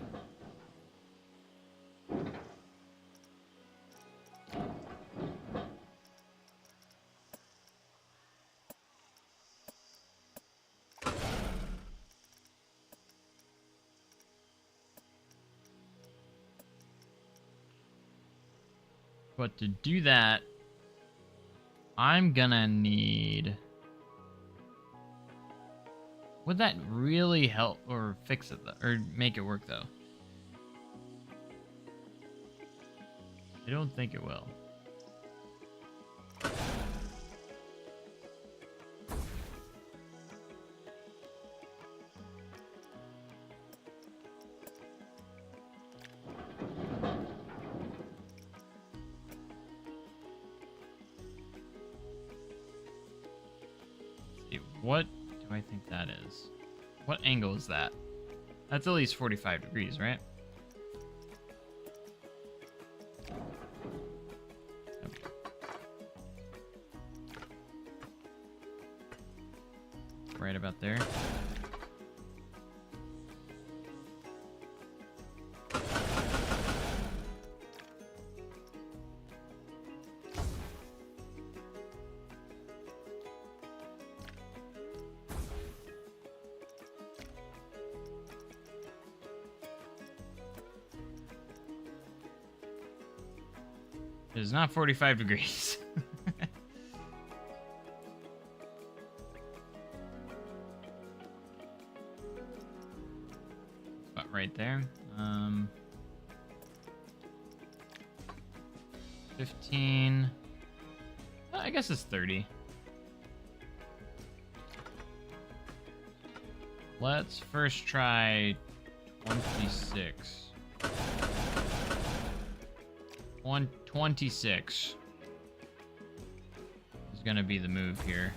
But to do that, I'm gonna need... Would that really help or fix it, or make it work, though? I don't think it will. What do I think that is? What angle is that? That's at least 45 degrees, right? Okay. Right about there. It is not 45 degrees. About right there. 15. I guess it's 30. Let's first try 26. 126 is gonna be the move here.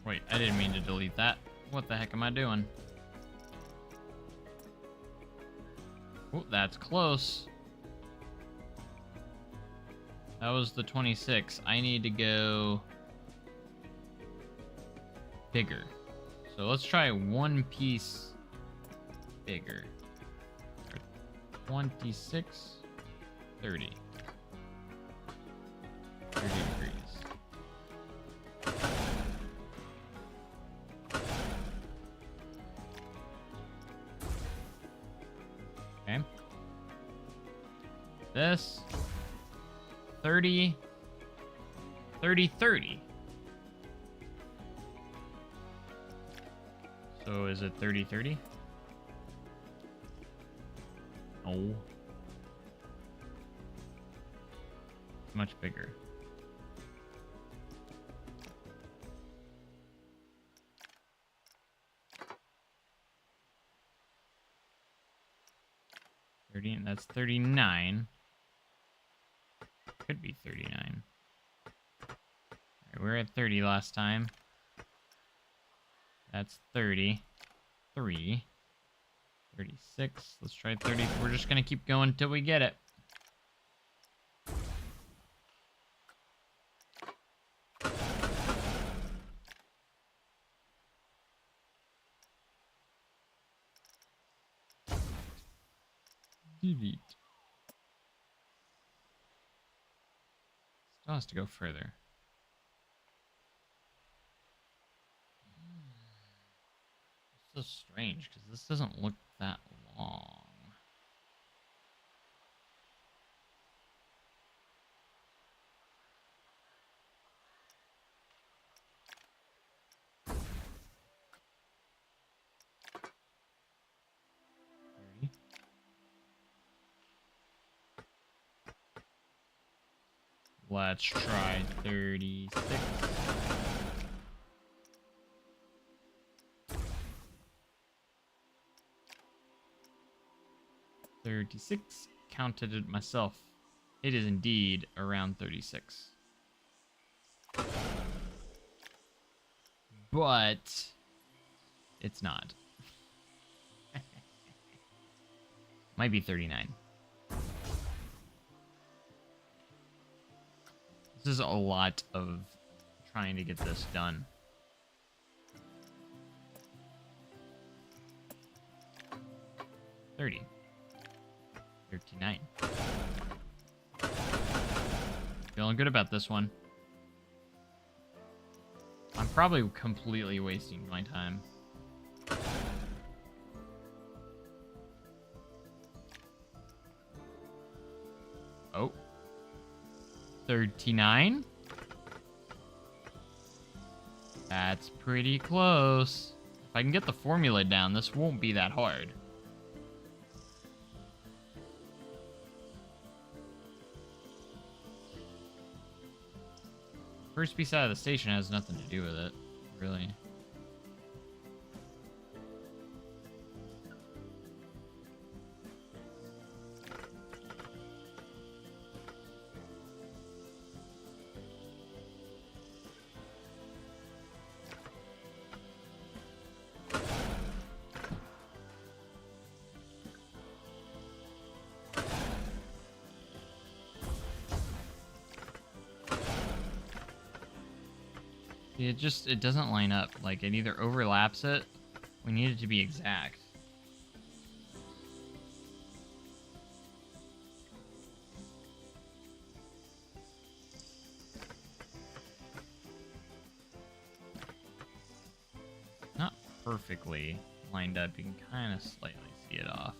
Wait, I didn't mean to delete that. What the heck am I doing? Oh, that's close. That was the 26. I need to go bigger. So let's try one piece bigger. 26, 30. 30 degrees. Okay. This 30, 30, 30. So is it 30, 30? No. It's much bigger. That's 39. Could be 39. Alright, we were at 30 last time. That's 30. 3. 36. Let's try 30. We're just gonna keep going until we get it. Delete. Still has to go further. It's so strange because this doesn't look that long. Let's try 36. 36. Counted it myself. It is indeed around 36. But it's not. Might be 39. This is a lot of trying to get this done. $30. 39. Feeling good about this one. I'm probably completely wasting my time. Oh. 39? That's pretty close. If I can get the formula down, this won't be that hard. First piece out of the station has nothing to do with it, really. It doesn't line up. Like, it either overlaps it. We need it to be exact. Not perfectly lined up. You can kind of slightly see it off.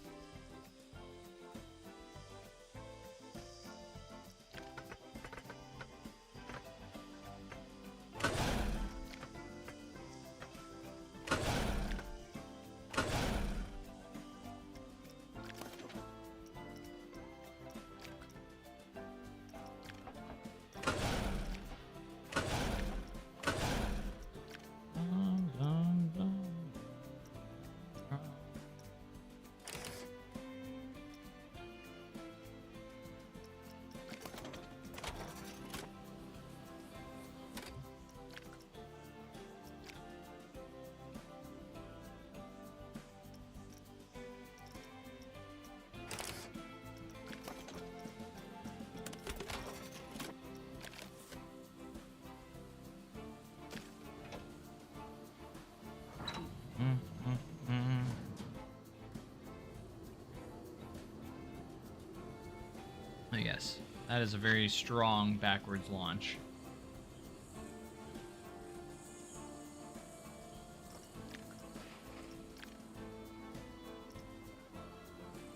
Yes, that is a very strong backwards launch.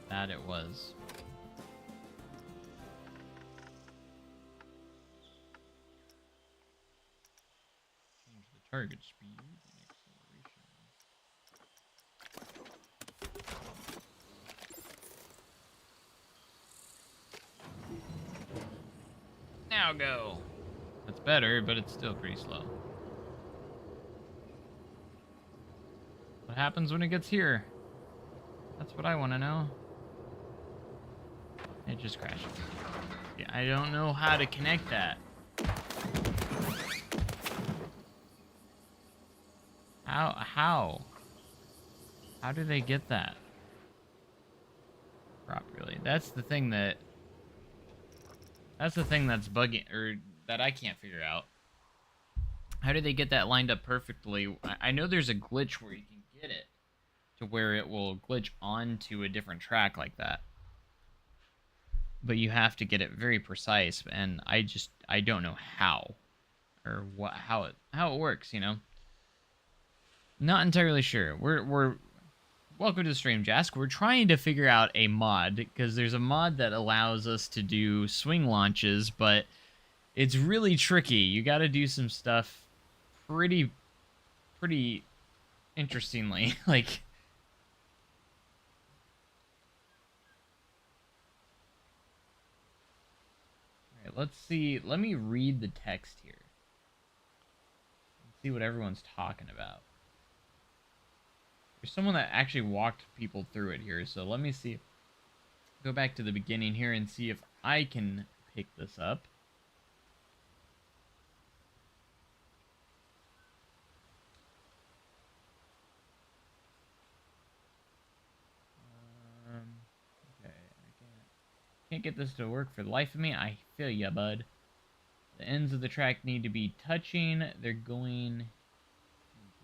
That it was. Change the target speed and acceleration. Now go. That's better, but it's still pretty slow. What happens when it gets here? That's what I want to know. It just crashes. Yeah, I don't know how to connect that. How? How do they get that properly? That's the thing that's bugging, or that I can't figure out. How do they get that lined up perfectly? I know there's a glitch where you can get it to where it will glitch onto a different track like that. But you have to get it very precise, and I don't know how, or how it works, you know. Not entirely sure. We're welcome to the stream, Jask. We're trying to figure out a mod, because there's a mod that allows us to do swing launches, but it's really tricky. You got to do some stuff pretty interestingly, like. let's see. Let me read the text here. Let's see what everyone's talking about. There's someone that actually walked people through it here, so let me see. Go back to the beginning here and see if I can pick this up. Okay, I can't get this to work for the life of me. I feel ya, bud. The ends of the track need to be touching. They're going into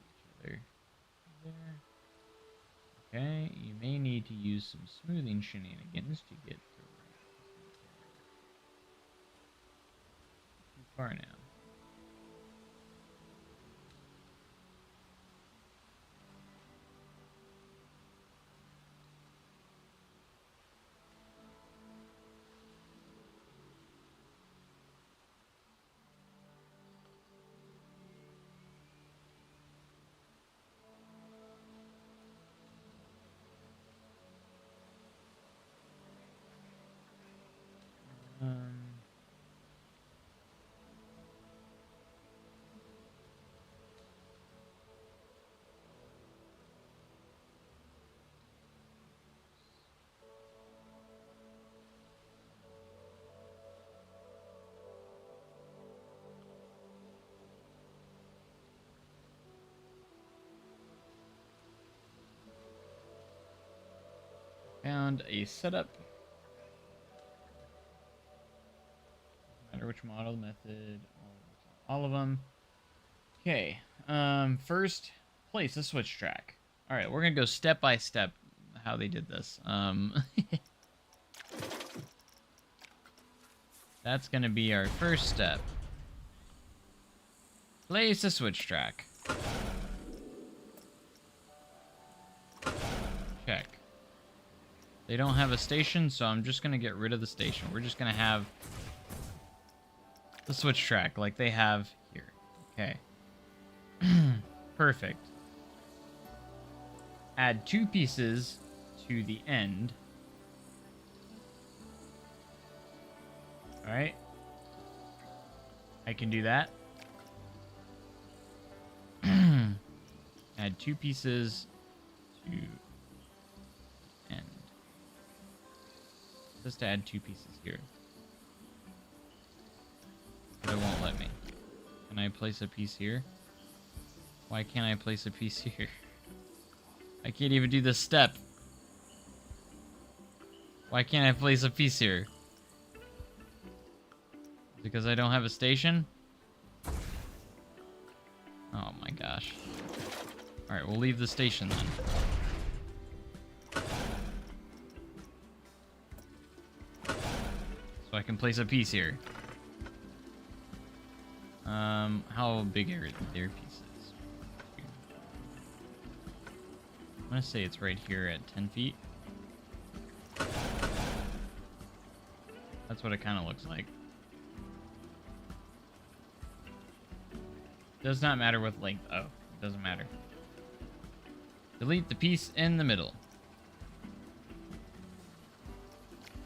each other. There. Okay, you may need to use some smoothing shenanigans to get the right there. Too far now. Found a setup. No matter which model, method, all of them. Okay. First, place a switch track. All right, we're gonna go step by step how they did this. That's gonna be our first step. Place a switch track. Check. They don't have a station, so I'm just gonna get rid of the station. We're just gonna have the switch track like they have here. Okay. Perfect. Add 2 pieces to the end. Alright. I can do that. Add 2 pieces to end. Just to add 2 pieces here. But it won't let me. Can I place a piece here? Why can't I place a piece here? I can't even do this step. Why can't I place a piece here? Because I don't have a station? Oh my gosh. Alright, we'll leave the station then. So I can place a piece here. How big are their pieces? I'm gonna say it's right here at 10 feet. That's what it kind of looks like. Does not matter what length. Oh, it doesn't matter. Delete the piece in the middle.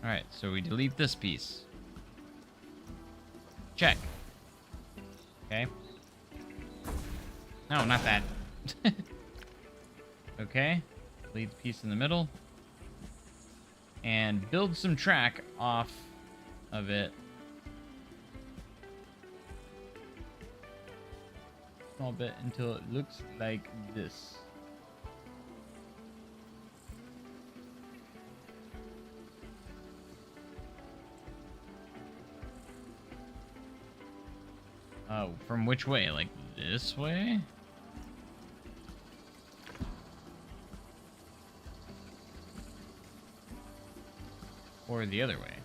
Alright, so we delete this piece. Check. Okay. No, not that. Okay. Delete the piece in the middle. And build some track off of it. Small bit until it looks like this. Oh, from which way? Like this way? Or the other way?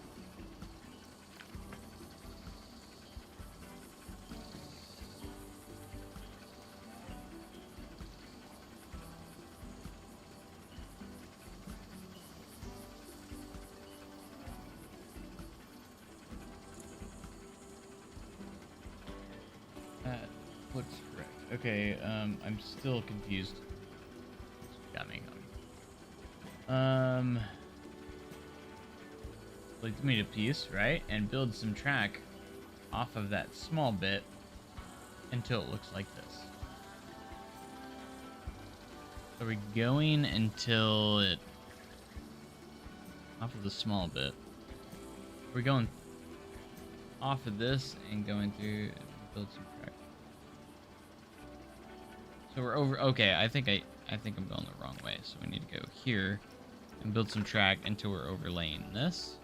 That looks correct. Okay, I'm still confused. Got me. Like, made a piece, right? And build some track off of that small bit until it looks like this. So we're going until it off of the small bit. We're going off of this and going through and build some track. So we're over. Okay, I think I'm going the wrong way. So we need to go here and build some track until we're overlaying this.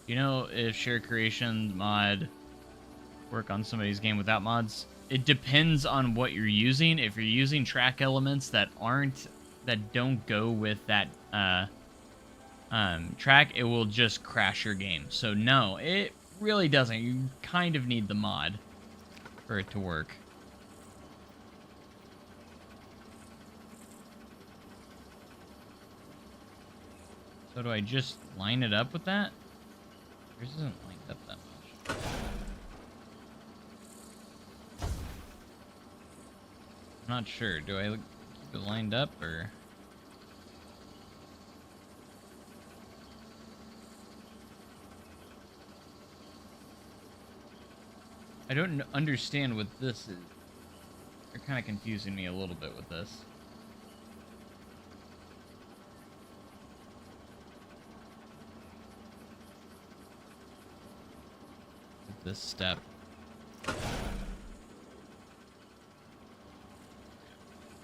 You know, if share creation mod work on somebody's game without mods, it depends on what you're using. If you're using track elements that don't go with that track, it will just crash your game. So no, it really doesn't. You kind of need the mod for it to work. So do I just line it up with that? Yours isn't lined up that much. I'm not sure. Do I keep it lined up or? I don't understand what this is. They're kind of confusing me a little bit with this. With this step.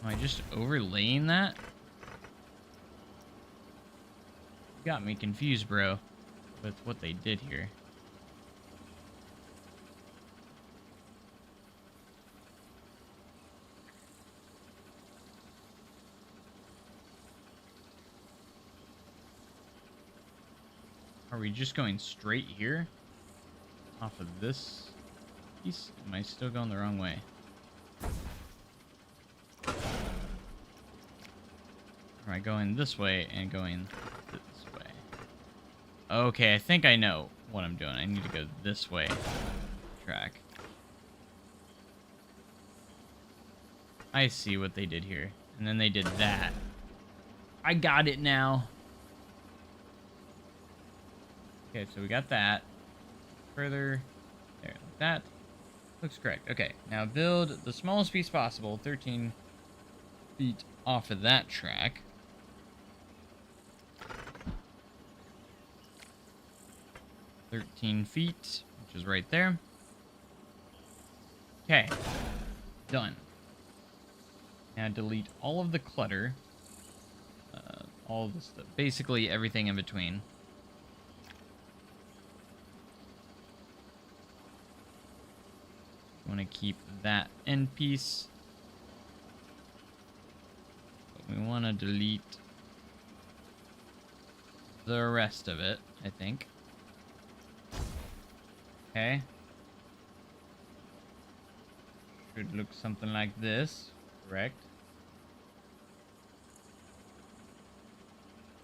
Am I just overlaying that? You got me confused, bro, with what they did here. Are we just going straight here? Off of this piece? Am I still going the wrong way? Or am I going this way and going this way? Okay, I think I know what I'm doing. I need to go this way. Track. I see what they did here. And then they did that. I got it now. Okay, so we got that. Further. There, like that. Looks correct. Okay, now build the smallest piece possible, 13 feet off of that track. $13 feet, which is right there. Okay, done. Now delete all of the clutter. All of the stuff, basically everything in between. Want to keep that end piece, but we want to delete the rest of it, I think. Okay. Should look something like this, correct?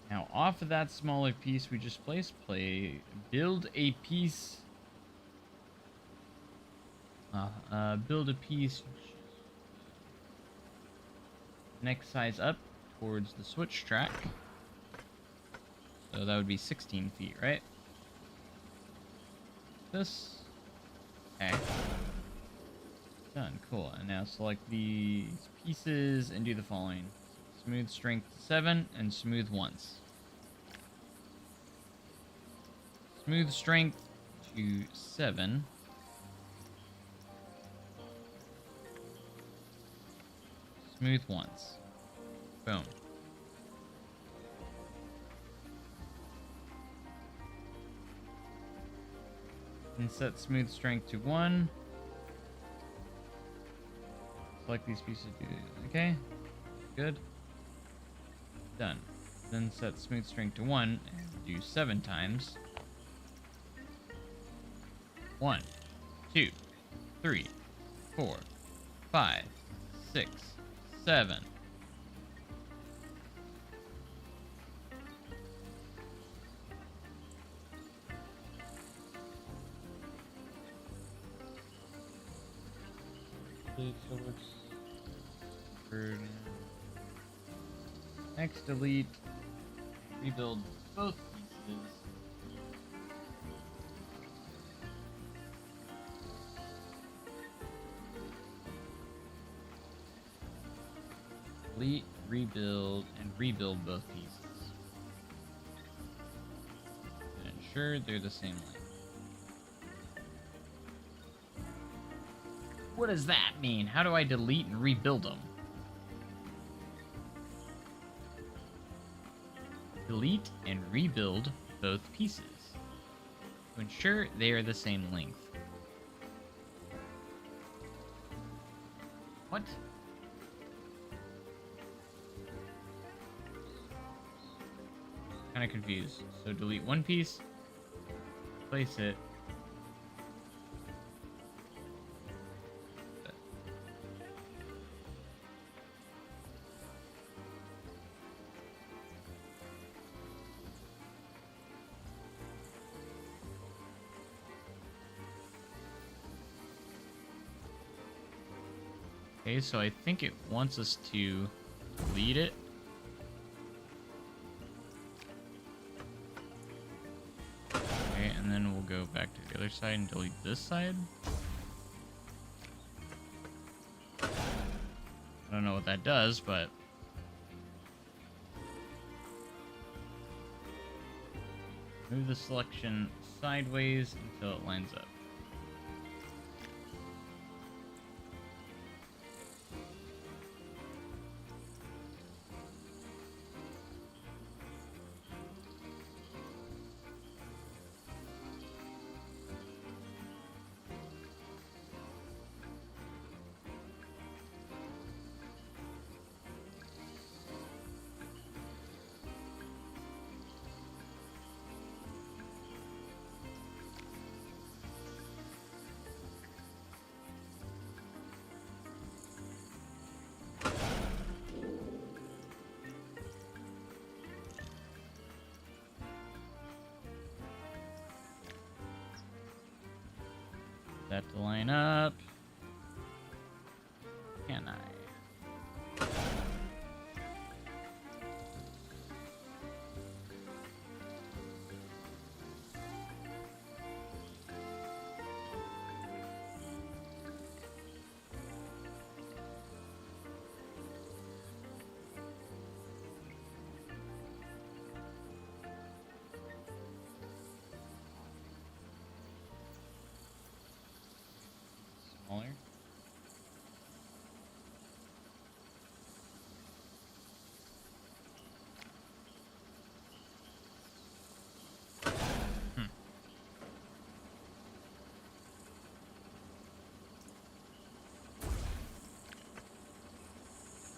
Now off of that smaller piece we just build a piece. Build a piece next size up towards the switch track. So that would be 16 feet, right? This. Okay. Done. Cool. And now select these pieces and do the following. Smooth strength 7 and smooth once. Smooth strength to 7. Smooth once. Boom. And set smooth strength to 1. Select these pieces. Okay. Good. Done. Then set smooth strength to 1 and do 7 times. 1, 2, 3, 4, 5, 6, 7. Next, delete, rebuild both pieces. delete, rebuild, and rebuild both pieces. And ensure they're the same length. What does that mean? How do I delete and rebuild them? Delete and rebuild both pieces to ensure they are the same length. What? Kind of confused. So delete one piece, place it. Okay, so I think it wants us to delete it. Okay, and then we'll go back to the other side and delete this side. I don't know what that does, but... move the selection sideways until it lines up. That to line up. Can I? Smaller.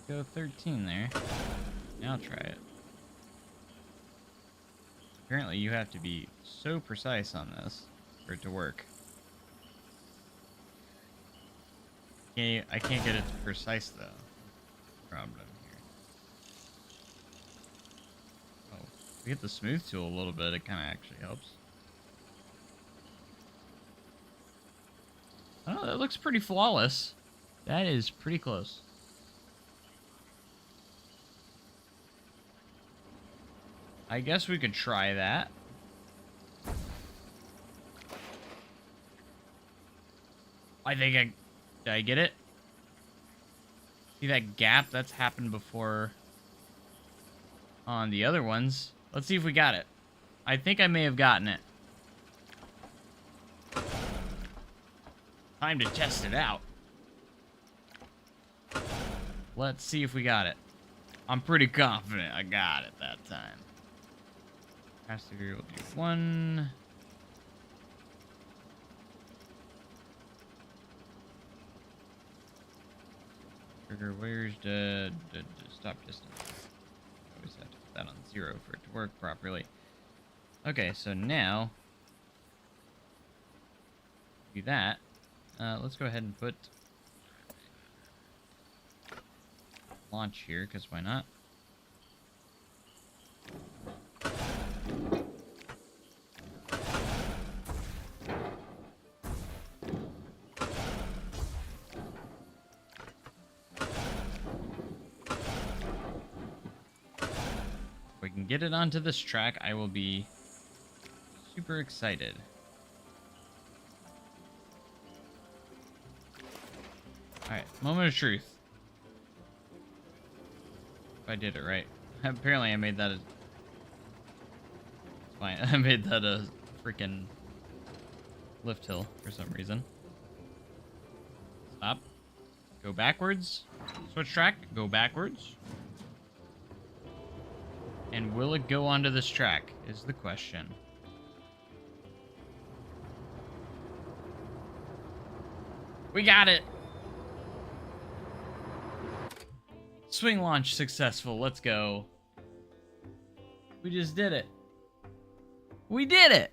Go 13 there. Now try it. Apparently you have to be so precise on this for it to work. Okay, I can't get it precise though. Problem here. Oh, if we hit the smooth tool a little bit, it kind of actually helps. Oh, that looks pretty flawless. That is pretty close. I guess we could try that. Did I get it? See that gap? That's happened before on the other ones. Let's see if we got it. I think I may have gotten it. Time to test it out. Let's see if we got it. I'm pretty confident I got it that time. Pass through, we'll do one. Trigger, where's the stop distance? Always have to put that on 0 for it to work properly. Okay, so now do that. Let's go ahead and put launch here, because why not? If we can get it onto this track, I will be super excited. Alright, moment of truth. I did it right. Apparently I made that it's fine. I made that a freaking lift hill for some reason. Stop. Go backwards. Switch track. Go backwards. And will it go onto this track is the question. We got it! Swing launch successful. Let's go. We just did it. We did it!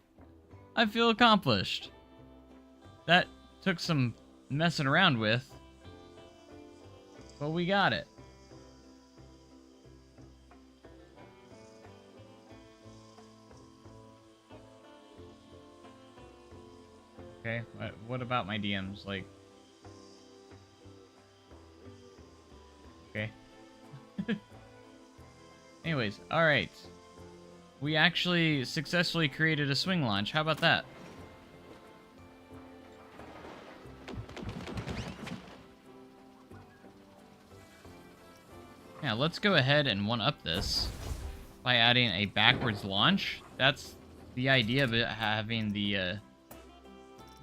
I feel accomplished. That took some messing around with, but we got it. Okay, what about my DMs? Like, okay. Anyways, alright. We actually successfully created a swing launch. How about that? Yeah, let's go ahead and one-up this by adding a backwards launch. That's the idea of it having the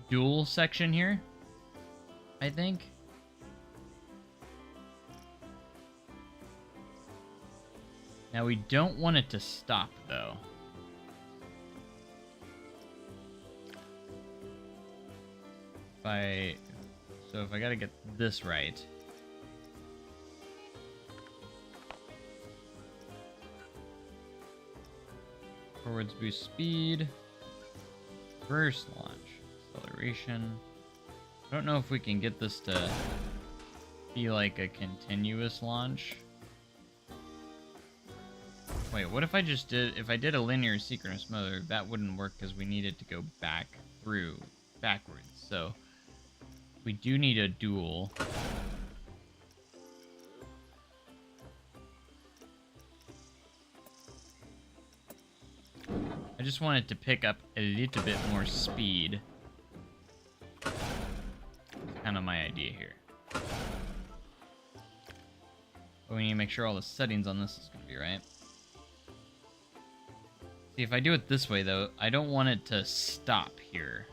dual section here, I think. Now we don't want it to stop though. So if I gotta get this right. Forwards boost speed. Reverse launch. Acceleration. I don't know if we can get this to be like a continuous launch. Wait, what if I just did, if I did a linear synchronous motor, that wouldn't work because we need it to go backwards. So we do need a dual. I just want it to pick up a little bit more speed. That's kind of my idea here. But we need to make sure all the settings on this is going to be right. See, if I do it this way, though, I don't want it to stop here.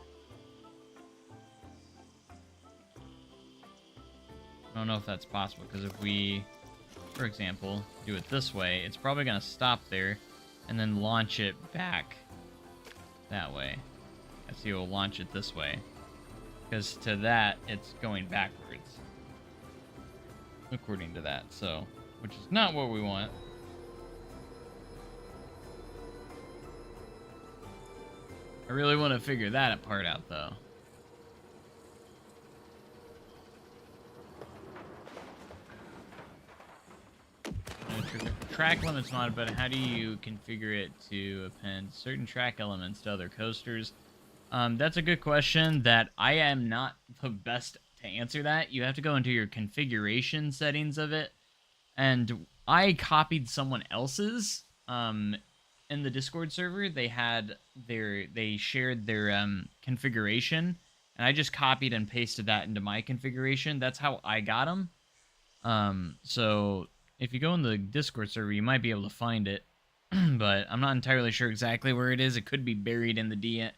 I don't know if that's possible, because if we, for example, do it this way, it's probably going to stop there, and then launch it back that way. I see we'll launch it this way, because to that, it's going backwards, according to that, so, which is not what we want. I really want to figure that part out, though. Track limits mod, but how do you configure it to append certain track elements to other coasters? That's a good question that I am not the best to answer that. You have to go into your configuration settings of it, and I copied someone else's. In the Discord server, they shared their configuration, and I just copied and pasted that into my configuration. That's how I got them. So if you go in the Discord server, you might be able to find it, but I'm not entirely sure exactly where it is. It could be buried in the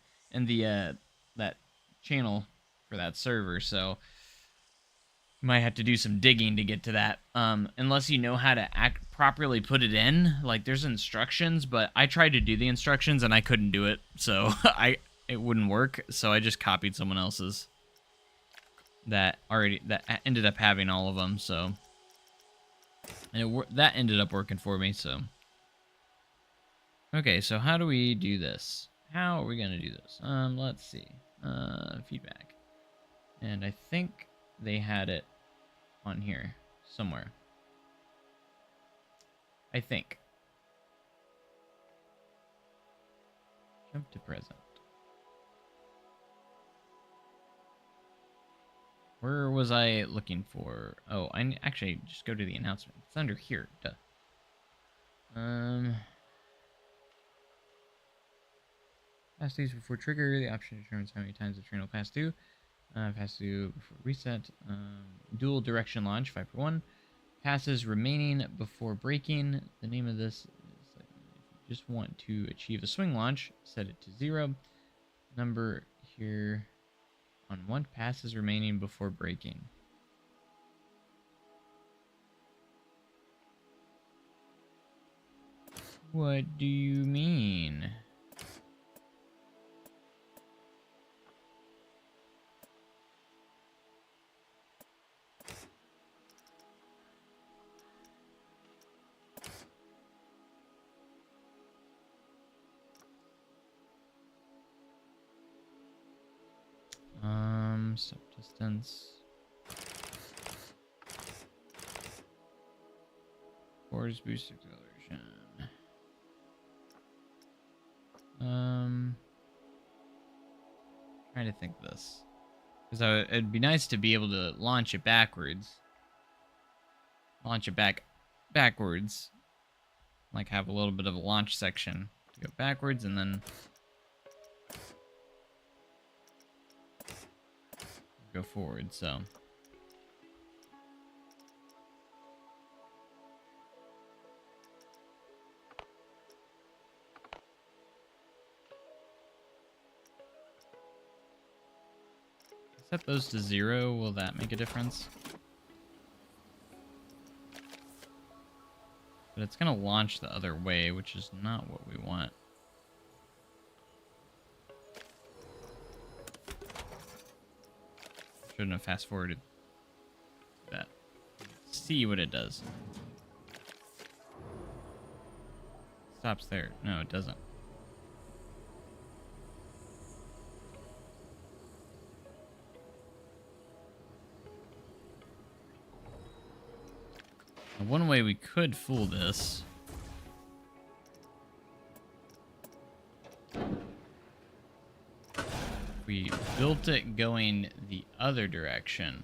that channel for that server, so you might have to do some digging to get to that. Unless you know how to properly put it in. Like, there's instructions, but I tried to do the instructions and I couldn't do it, so it wouldn't work. So I just copied someone else's that ended up having all of them. So and that ended up working for me. So okay, so how do we do this? How are we gonna do this? Let's see. Feedback, and I think they had it on here somewhere. I think. Jump to present. Where was I looking for? Oh, I actually just go to the announcement. It's under here. Duh. Pass these before trigger. The option determines how many times the train will pass through. Pass through before reset. Dual direction launch, 5 for 1. passes remaining before braking. The name of this is if you just want to achieve a swing launch, set it to 0. Number here on 1 passes remaining before braking. What do you mean? Subdistance. Force boost acceleration. Trying to think this. Because it'd be nice to be able to launch it backwards. Launch it backwards. Like have a little bit of a launch section to go backwards and then go forward, so. Set those to 0, will that make a difference? But it's gonna launch the other way, which is not what we want. Shouldn't have fast forwarded that. See what it does. Stops there. No, it doesn't. Now, one way we could fool this we built it going the other direction.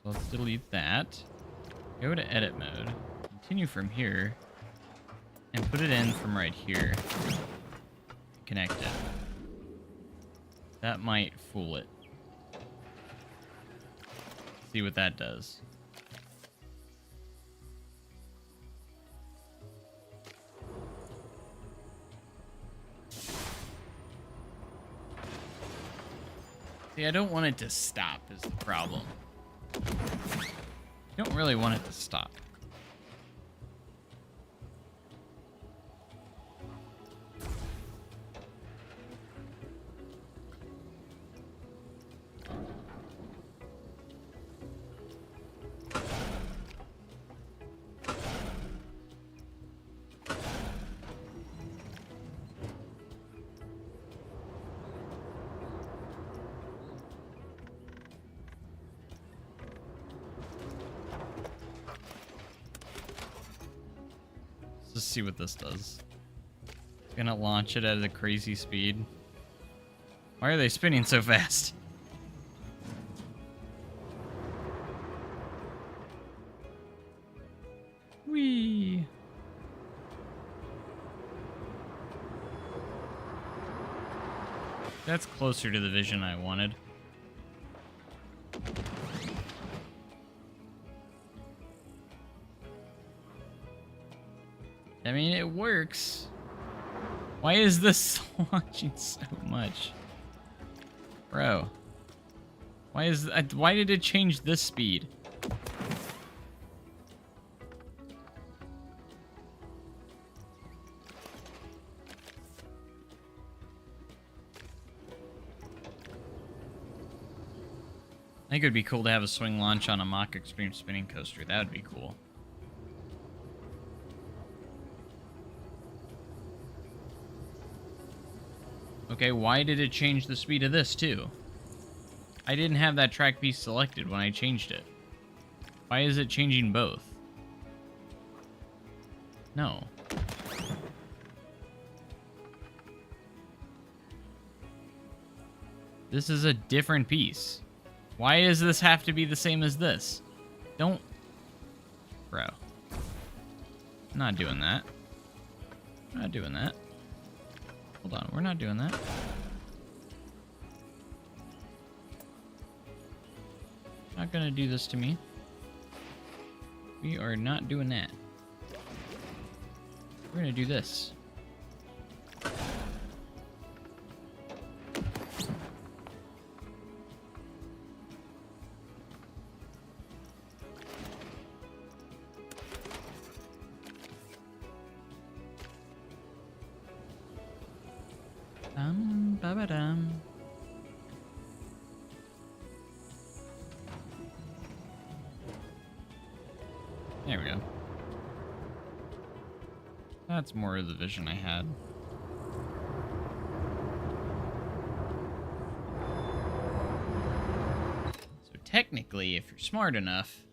So let's delete that. Go to edit mode. Continue from here. And put it in from right here. Connect it. That might fool it. See what that does. See, I don't want it to stop is the problem. I don't really want it to stop. Let's see what this does. It's gonna launch it at a crazy speed. Why are they spinning so fast? Whee! That's closer to the vision I wanted. I mean, it works. Why is this launching so much? Bro. Why did it change this speed? I think it would be cool to have a swing launch on a Mach Extreme spinning coaster. That would be cool. Okay, why did it change the speed of this, too? I didn't have that track piece selected when I changed it. Why is it changing both? No. This is a different piece. Why does this have to be the same as this? Don't... Bro. I'm not doing that. I'm not doing that. Hold on, we're not doing that. Not gonna do this to me. We are not doing that. We're gonna do this. Ba-ba-dum. There we go. That's more of the vision I had. So technically, if you're smart enough,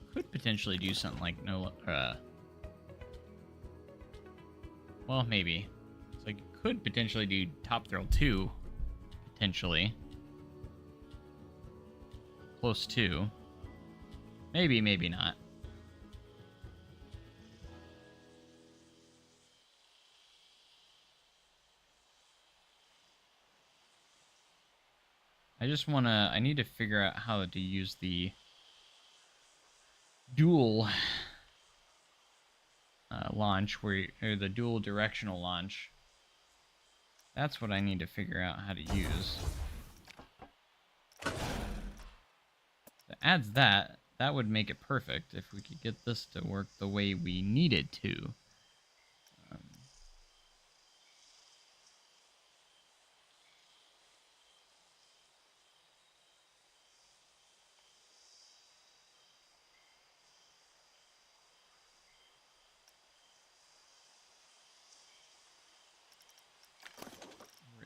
you could potentially do something like well, maybe. It's like you could potentially do Top Thrill 2, potentially. Close to. Maybe, maybe not. I need to figure out how to use the dual launch, or the dual directional launch. That's what I need to figure out how to use. If it adds that, that would make it perfect if we could get this to work the way we need it to.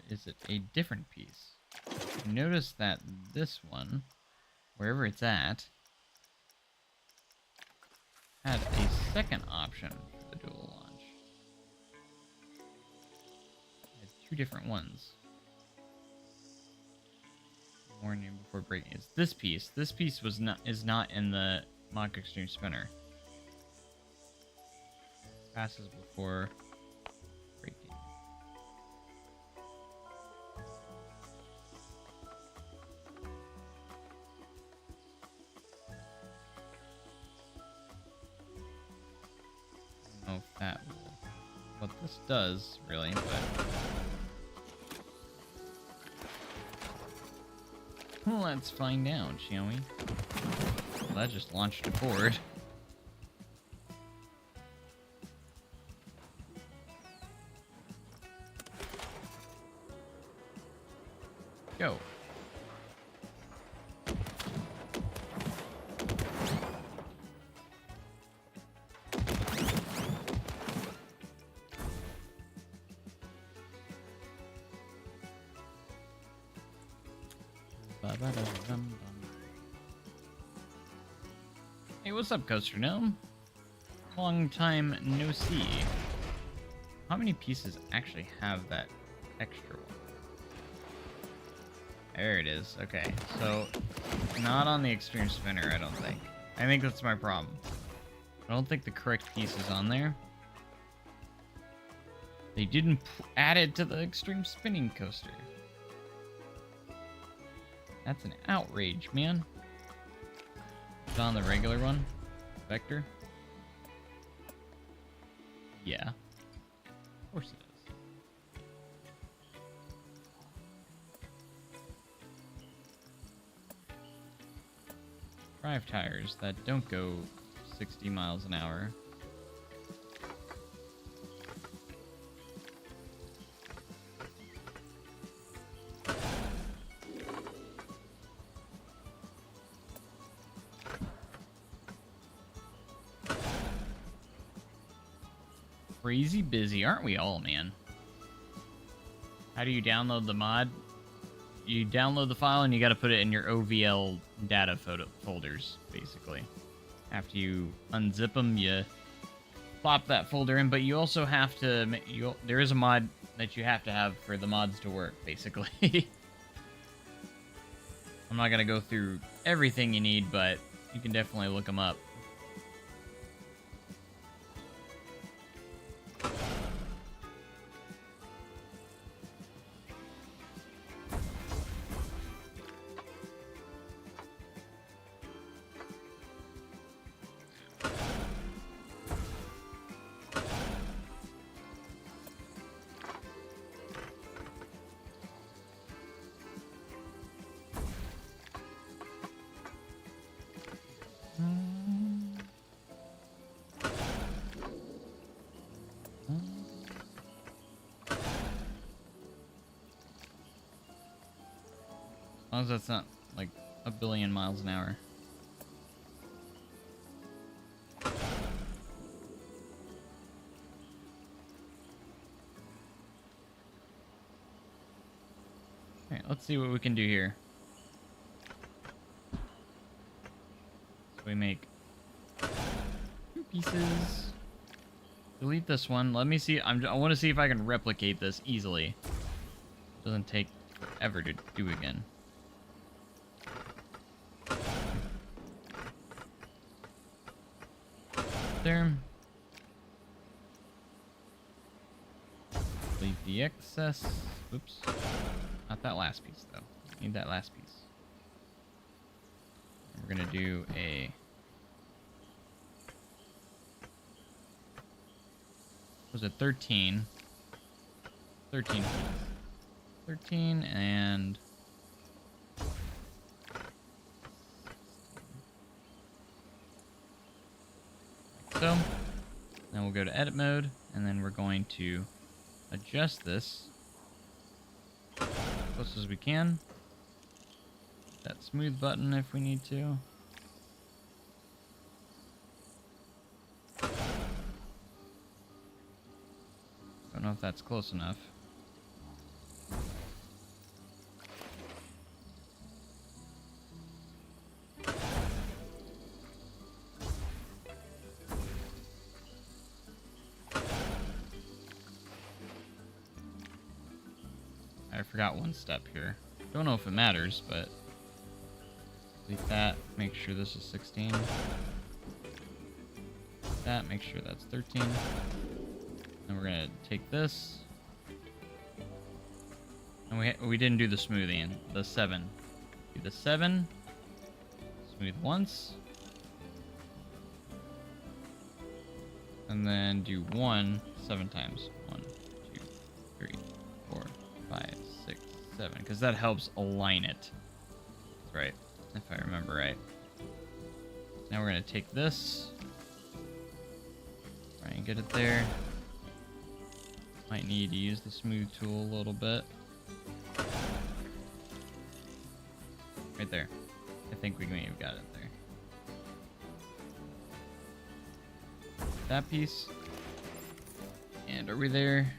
Is it a different piece? Notice that this one, wherever it's at, had a second option for the dual launch. It had two different ones. Warning before breaking. It's this piece. This piece is not in the Mock Extreme Spinner. Passes before breaking. I don't know if that will, what this does really, but let's find out, shall we? Well, that just launched it forward. Go. Hey, what's up, Coaster Gnome? Long time no see. How many pieces actually have that extra one? There it is. Okay, so not on the Extreme Spinner, I don't think. I think that's my problem. I don't think the correct piece is on there. They didn't add it to the Extreme Spinning Coaster. That's an outrage, man. Is it on the regular one? Vector? Yeah. Of course it is. Drive tires that don't go 60 miles an hour. Crazy busy, aren't we all, man? How do you download the mod? You download the file and you got to put it in your OVL data folders, basically. After you unzip them, you plop that folder in, but you also have to... there is a mod that you have to have for the mods to work, basically. I'm not going to go through everything you need, but you can definitely look them up. long as that's not like a billion miles an hour. Alright, let's see what we can do here. So we make 2 pieces. Delete this one. Let me see. I want to see if I can replicate this easily. Doesn't take forever to do again. There. Delete the excess. Oops. Not that last piece, though. Need that last piece. We're going to do a... Was it 13? 13 pieces. 13 and... like so. Then we'll go to edit mode, and then we're going to adjust this as close as we can. That smooth button if we need to. Don't know if that's close enough. I forgot one step here. Don't know if it matters, but delete that. Make sure this is 16. That. Make sure that's 13. And we're gonna take this. And we didn't do the smoothing. The 7. Do the 7. Smooth once. And then do 1 7 times. 1, 2, 3, 4, 5, 6, 7. Because that helps align it. That's right. If I remember right. Now we're going to take this. Try and get it there. Might need to use the smooth tool a little bit. Right there. I think we may have got it there. That piece. And are we there?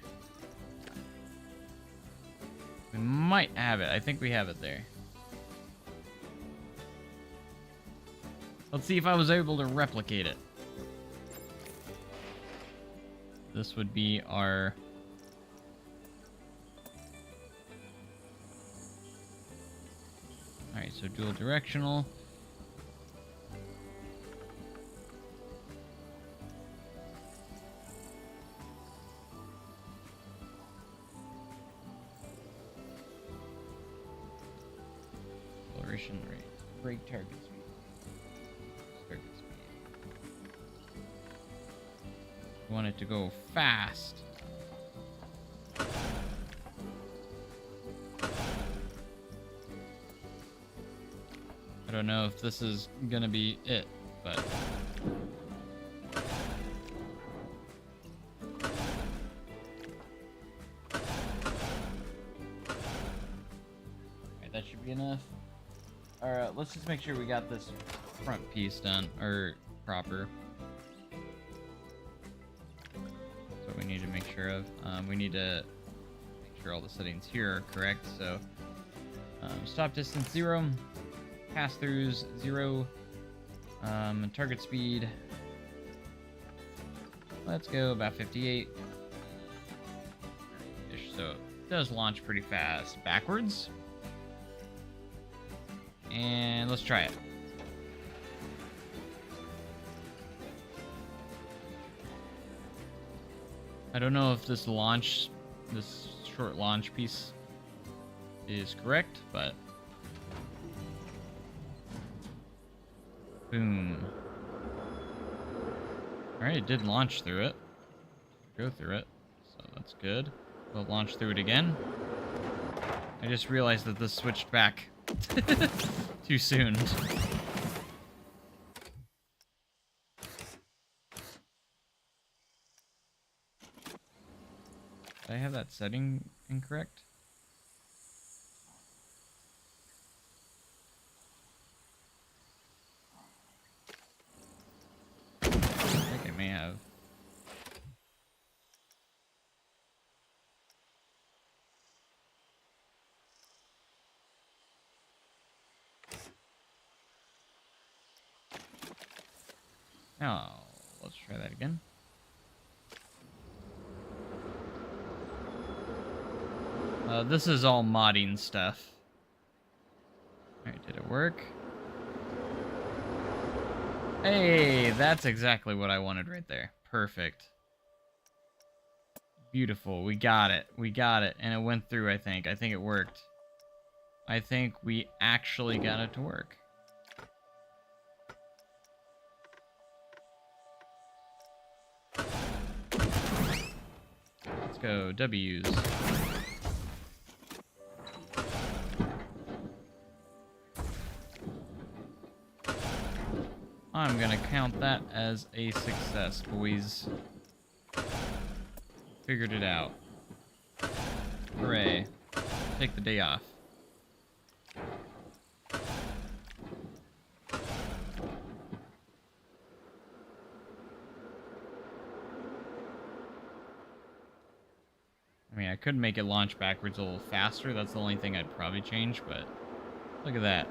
We might have it. I think we have it there. Let's see if I was able to replicate it. This would be our... Alright, so dual directional. Acceleration rate. Brake target speed. Target speed. We want it to go fast. I don't know if this is gonna be it, but... Alright, that should be enough. Alright, let's just make sure we got this front piece done, or proper. That's what we need to make sure of. We need to make sure all the settings here are correct, so... stop distance 0. Pass-throughs 0, target speed, let's go about 58, so it does launch pretty fast. Backwards, and let's try it. I don't know if this short launch piece is correct, but boom. Alright, it did launch through it. Go through it. So that's good. We'll launch through it again. I just realized that this switched back too soon. Did I have that setting incorrect? Oh, let's try that again. This is all modding stuff. Alright, did it work? Hey, that's exactly what I wanted right there. Perfect. Beautiful. We got it. We got it. And it went through, I think. I think it worked. I think we actually got it to work. Let's go. W's. I'm gonna count that as a success, boys. Figured it out. Hooray. Take the day off. I mean, I could make it launch backwards a little faster. That's the only thing I'd probably change, but look at that.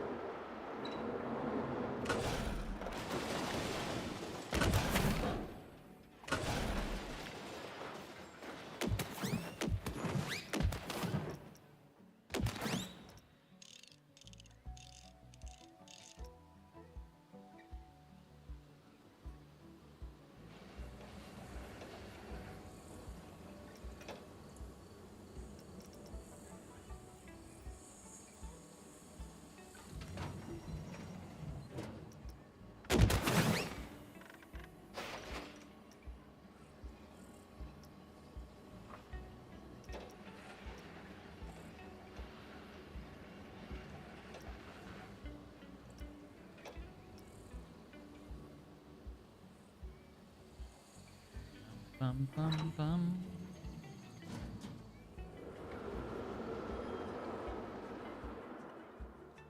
Bum, bum, bum.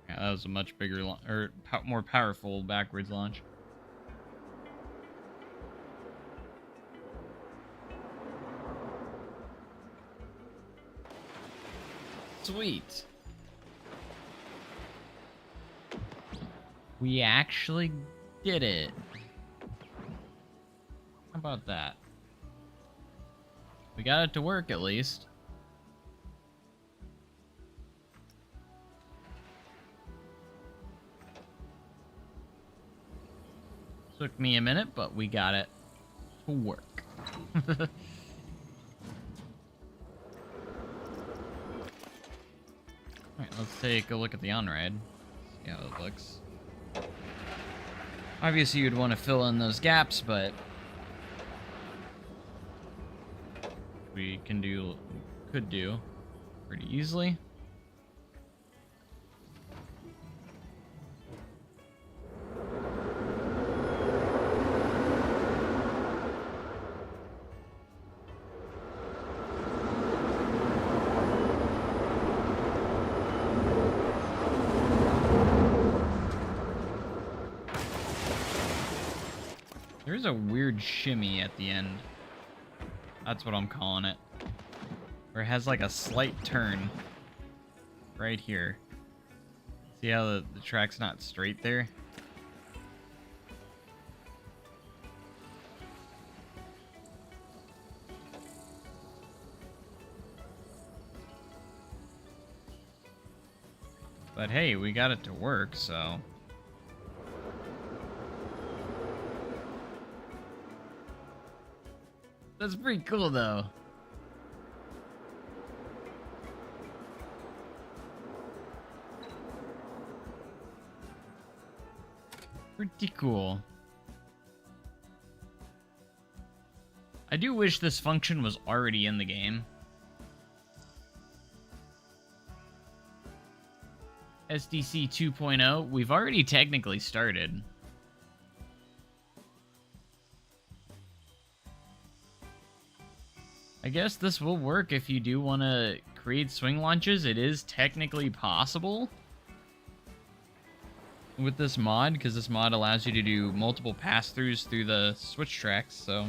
Yeah, that was a much bigger, more powerful backwards launch. Sweet. We actually did it. How about that? We got it to work, at least. Took me a minute, but we got it to work. Alright, let's take a look at the on-ride. See how it looks. Obviously, you'd want to fill in those gaps, but we could do pretty easily. There's a weird shimmy at the end. That's what I'm calling it. Where it has like a slight turn. Right here. See how the track's not straight there? But hey, we got it to work, so... That's pretty cool, though. Pretty cool. I do wish this function was already in the game. SDC 2.0, we've already technically started. I guess this will work if you do want to create swing launches. It is technically possible with this mod, because this mod allows you to do multiple pass-throughs through the switch tracks, so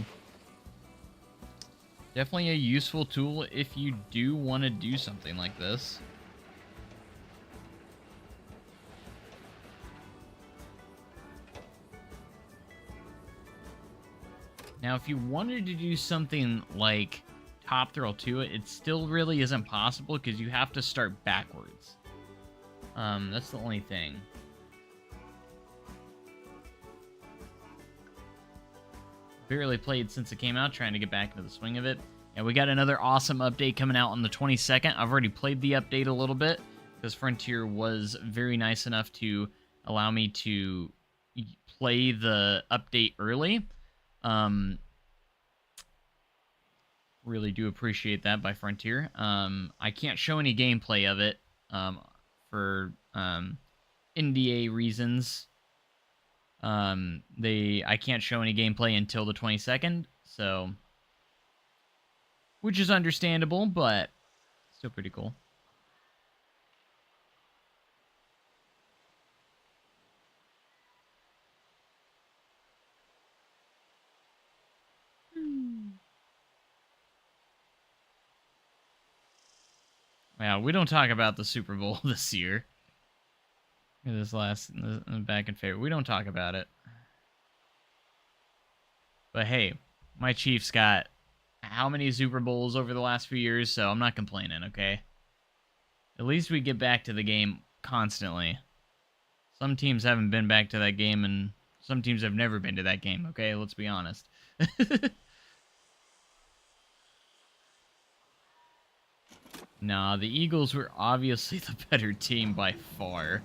definitely a useful tool if you do want to do something like this. Now, if you wanted to do something like Top Thrill 2, it still really isn't possible because you have to start backwards. That's the only thing. Barely played since it came out, trying to get back into the swing of it. And we got another awesome update coming out on the 22nd. I've already played the update a little bit because Frontier was very nice enough to allow me to play the update early. Really do appreciate that by Frontier. I can't show any gameplay of it for NDA reasons. I can't show any gameplay until the 22nd, so which is understandable, but still pretty cool. Yeah, we don't talk about the Super Bowl this year. This back in favor. We don't talk about it. But hey, my Chiefs got how many Super Bowls over the last few years, so I'm not complaining, okay? At least we get back to the game constantly. Some teams haven't been back to that game, and some teams have never been to that game, okay? Let's be honest. Nah, the Eagles were obviously the better team by far.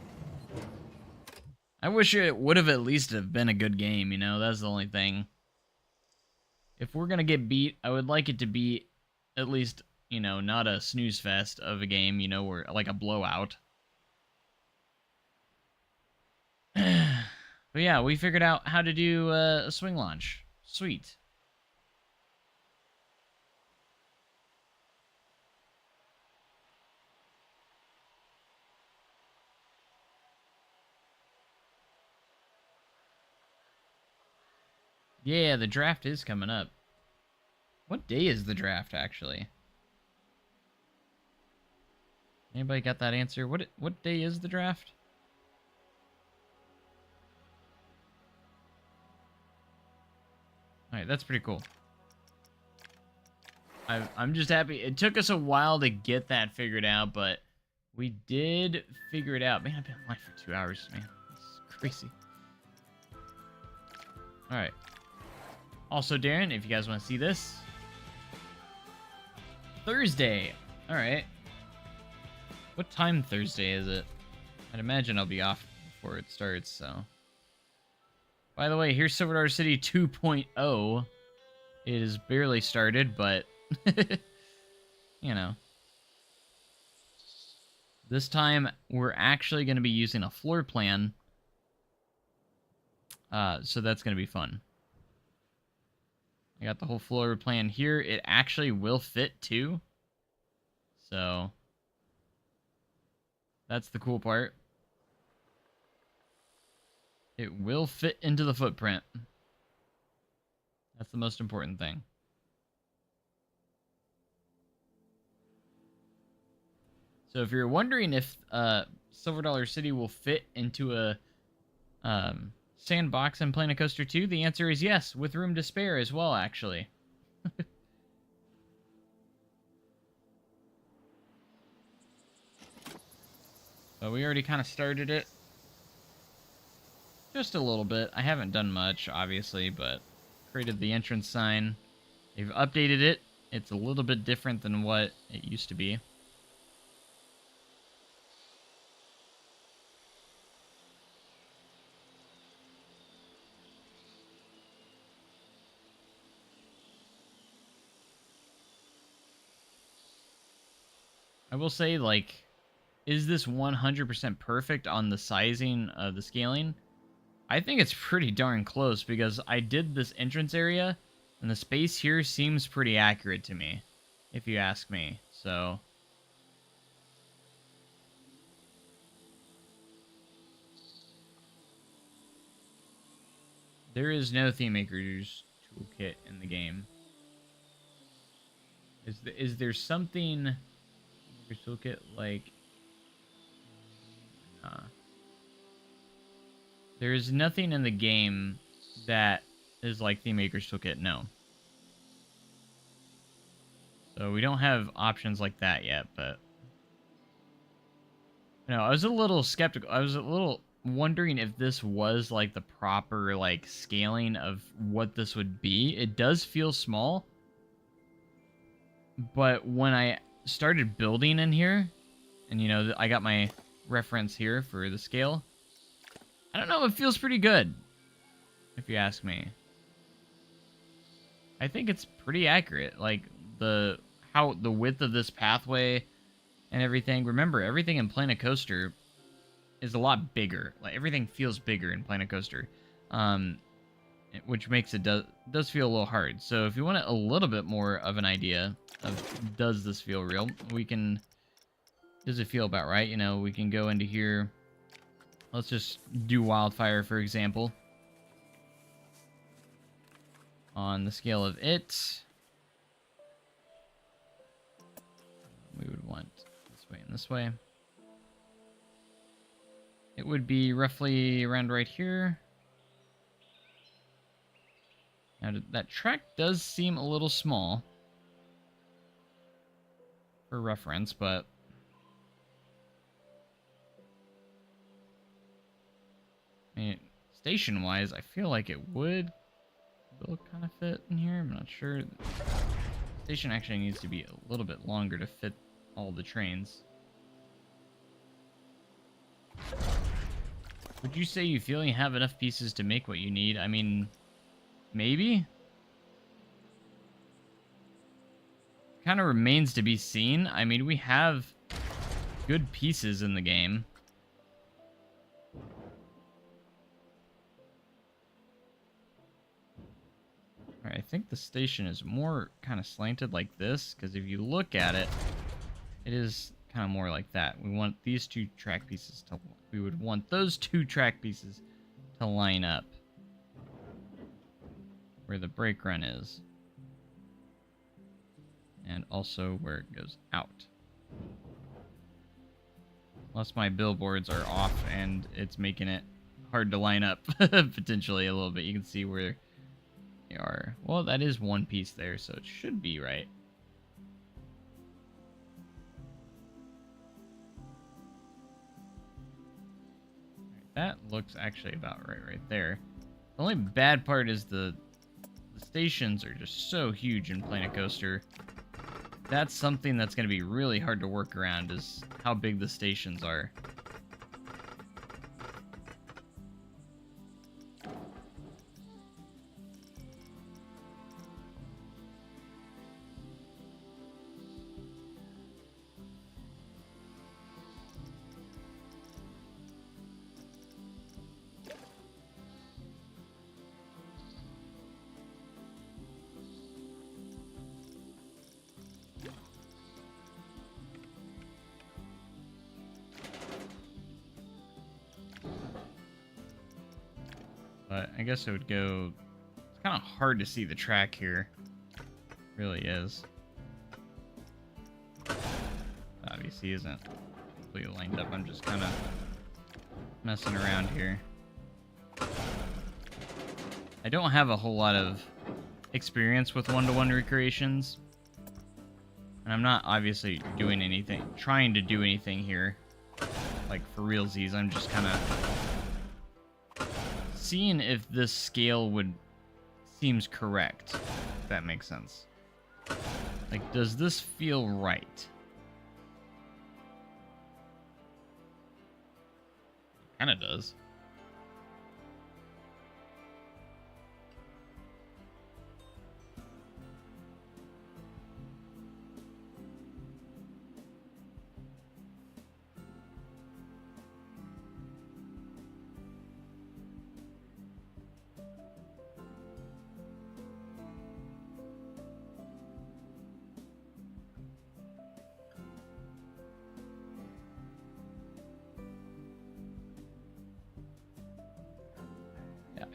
I wish it would have at least have been a good game, you know? That's the only thing. If we're gonna get beat, I would like it to be at least, you know, not a snooze fest of a game, you know, or like a blowout. But yeah, we figured out how to do a swing launch. Sweet. Yeah, the draft is coming up. What day is the draft, actually? Anybody got that answer? What day is the draft? Alright, that's pretty cool. I'm just happy. It took us a while to get that figured out, but we did figure it out. Man, I've been online for 2 hours, man. It's crazy. Alright. Also, Darren, if you guys want to see this. Thursday. Alright. What time Thursday is it? I'd imagine I'll be off before it starts, so. By the way, here's Silver Dollar City 2.0. It is barely started, but, you know. This time, we're actually going to be using a floor plan. So that's going to be fun. I got the whole floor plan here. It actually will fit, too. So, that's the cool part. It will fit into the footprint. That's the most important thing. So if you're wondering if Silver Dollar City will fit into a sandbox in Planet Coaster 2, the answer is yes, with room to spare as well, actually. But we already kind of started it. Just a little bit. I haven't done much, obviously, but created the entrance sign. They've updated it. It's a little bit different than what it used to be. I will say, like, is this 100% perfect on the sizing of the scaling? I think it's pretty darn close because I did this entrance area and the space here seems pretty accurate to me, if you ask me. So there is no theme maker's toolkit in the game. Is there something toolkit like there is nothing in the game that is like Theme Maker's Toolkit? No. So we don't have options like that yet, but... No, I was a little skeptical. I was a little wondering if this was like the proper like scaling of what this would be. It does feel small, but when I started building in here, and you know, I got my reference here for the scale, I don't know, it feels pretty good, if you ask me. I think it's pretty accurate. Like the width of this pathway and everything. Remember, everything in Planet Coaster is a lot bigger. Like everything feels bigger in Planet Coaster, which makes it does feel a little hard. So if you want a little bit more of an idea of does this feel real, we can. Does it feel about right? You know, we can go into here. Let's just do Wildfire, for example. On the scale of it, we would want this way and this way. It would be roughly around right here. Now, that track does seem a little small for reference, but I mean, station-wise, I feel like it would kind of fit in here. I'm not sure. Station actually needs to be a little bit longer to fit all the trains. Would you say you feel you have enough pieces to make what you need? I mean, maybe? Kind of remains to be seen. I mean, we have good pieces in the game. Alright, I think the station is more kind of slanted like this, because if you look at it, it is kind of more like that. We want these two track pieces to... We would want those two track pieces to line up where the brake run is. And also where it goes out. Unless my billboards are off and it's making it hard to line up, potentially a little bit. You can see where they are. Well, that is one piece there, so it should be right. That looks actually about right there. The only bad part is the stations are just so huge in Planet Coaster. That's something that's going to be really hard to work around, is how big the stations are. But I guess it would go... It's kind of hard to see the track here. It really is. Obviously isn't completely lined up. I'm just kind of messing around here. I don't have a whole lot of experience with one-to-one recreations. And I'm not obviously doing anything, trying to do anything here. Like for realsies, I'm just kind of seeing if this scale seems correct, if that makes sense. Like, does this feel right? Kinda does.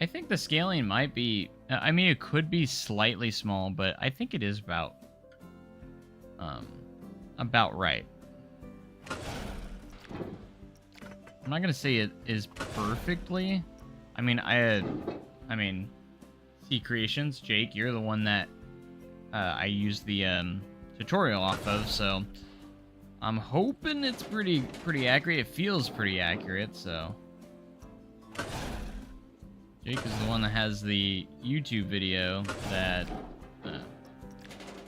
I think the scaling might be... I mean, it could be slightly small, but I think it is about right. I'm not gonna say it is perfectly. I mean, C Creations. Jake, you're the one that I used the tutorial off of, so I'm hoping it's pretty accurate. It feels pretty accurate, so. Jake is the one that has the YouTube video that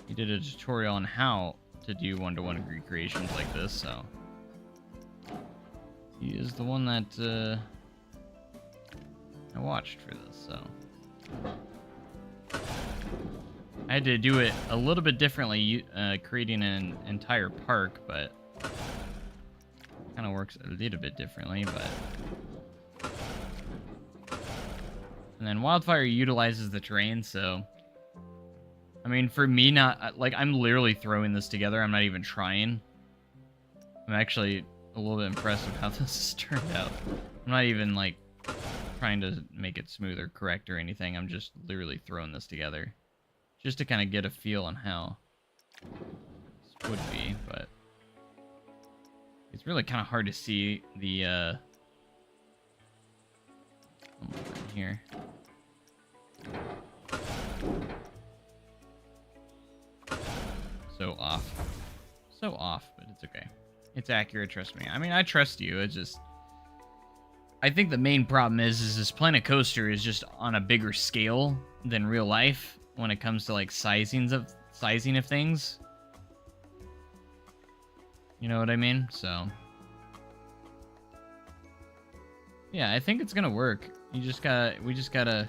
he did a tutorial on how to do one-to-one recreations like this, so. He is the one that I watched for this, so. I had to do it a little bit differently, creating an entire park, but kind of works a little bit differently, but. And then Wildfire utilizes the terrain, so. I mean, for me, not like I'm literally throwing this together. I'm not even trying. I'm actually a little bit impressed with how this has turned out. I'm not even like trying to make it smooth or correct or anything. I'm just literally throwing this together just to kind of get a feel on how this would be, but it's really kind of hard to see the here. So off, but it's okay. It's accurate, trust me. I mean, I trust you. It's just, I think the main problem is this Planet Coaster is just on a bigger scale than real life when it comes to like sizing of things. You know what I mean? So yeah, I think it's gonna work. We just gotta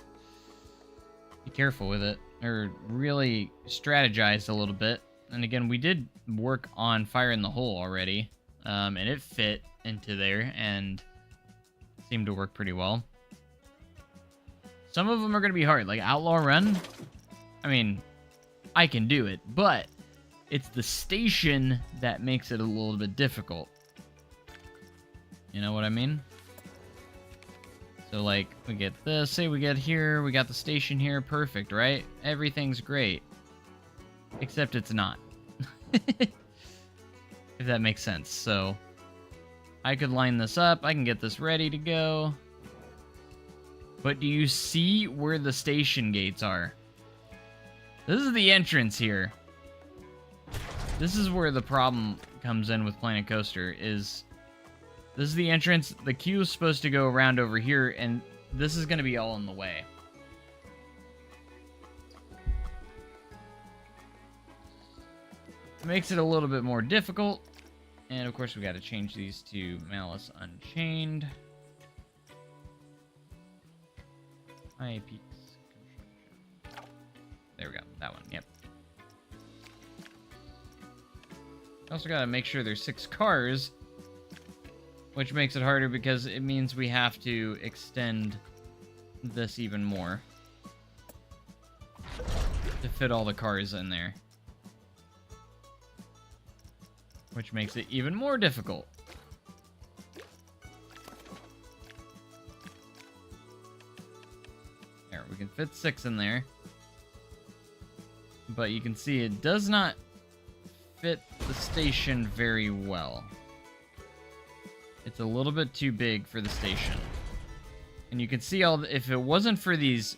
be careful with it, or really strategize a little bit. And again, we did work on Fire in the Hole already, and it fit into there and seemed to work pretty well. Some of them are going to be hard, like Outlaw Run. I mean, I can do it, but it's the station that makes it a little bit difficult. You know what I mean? So, like, we get this, say we get here, we got the station here, perfect, right? Everything's great. Except it's not. If that makes sense. So, I could line this up, I can get this ready to go. But do you see where the station gates are? This is the entrance here. This is where the problem comes in with Planet Coaster, is this is the entrance. The queue is supposed to go around over here, and this is going to be all in the way. It makes it a little bit more difficult. And of course, we got to change these to Malice Unchained. High Peaks. There we go. That one. Yep. Also got to make sure there's 6 cars, which makes it harder because it means we have to extend this even more to fit all the cars in there, which makes it even more difficult. There, we can fit 6 in there, but you can see it does not fit the station very well. It's a little bit too big for the station. And you can see if it wasn't for these,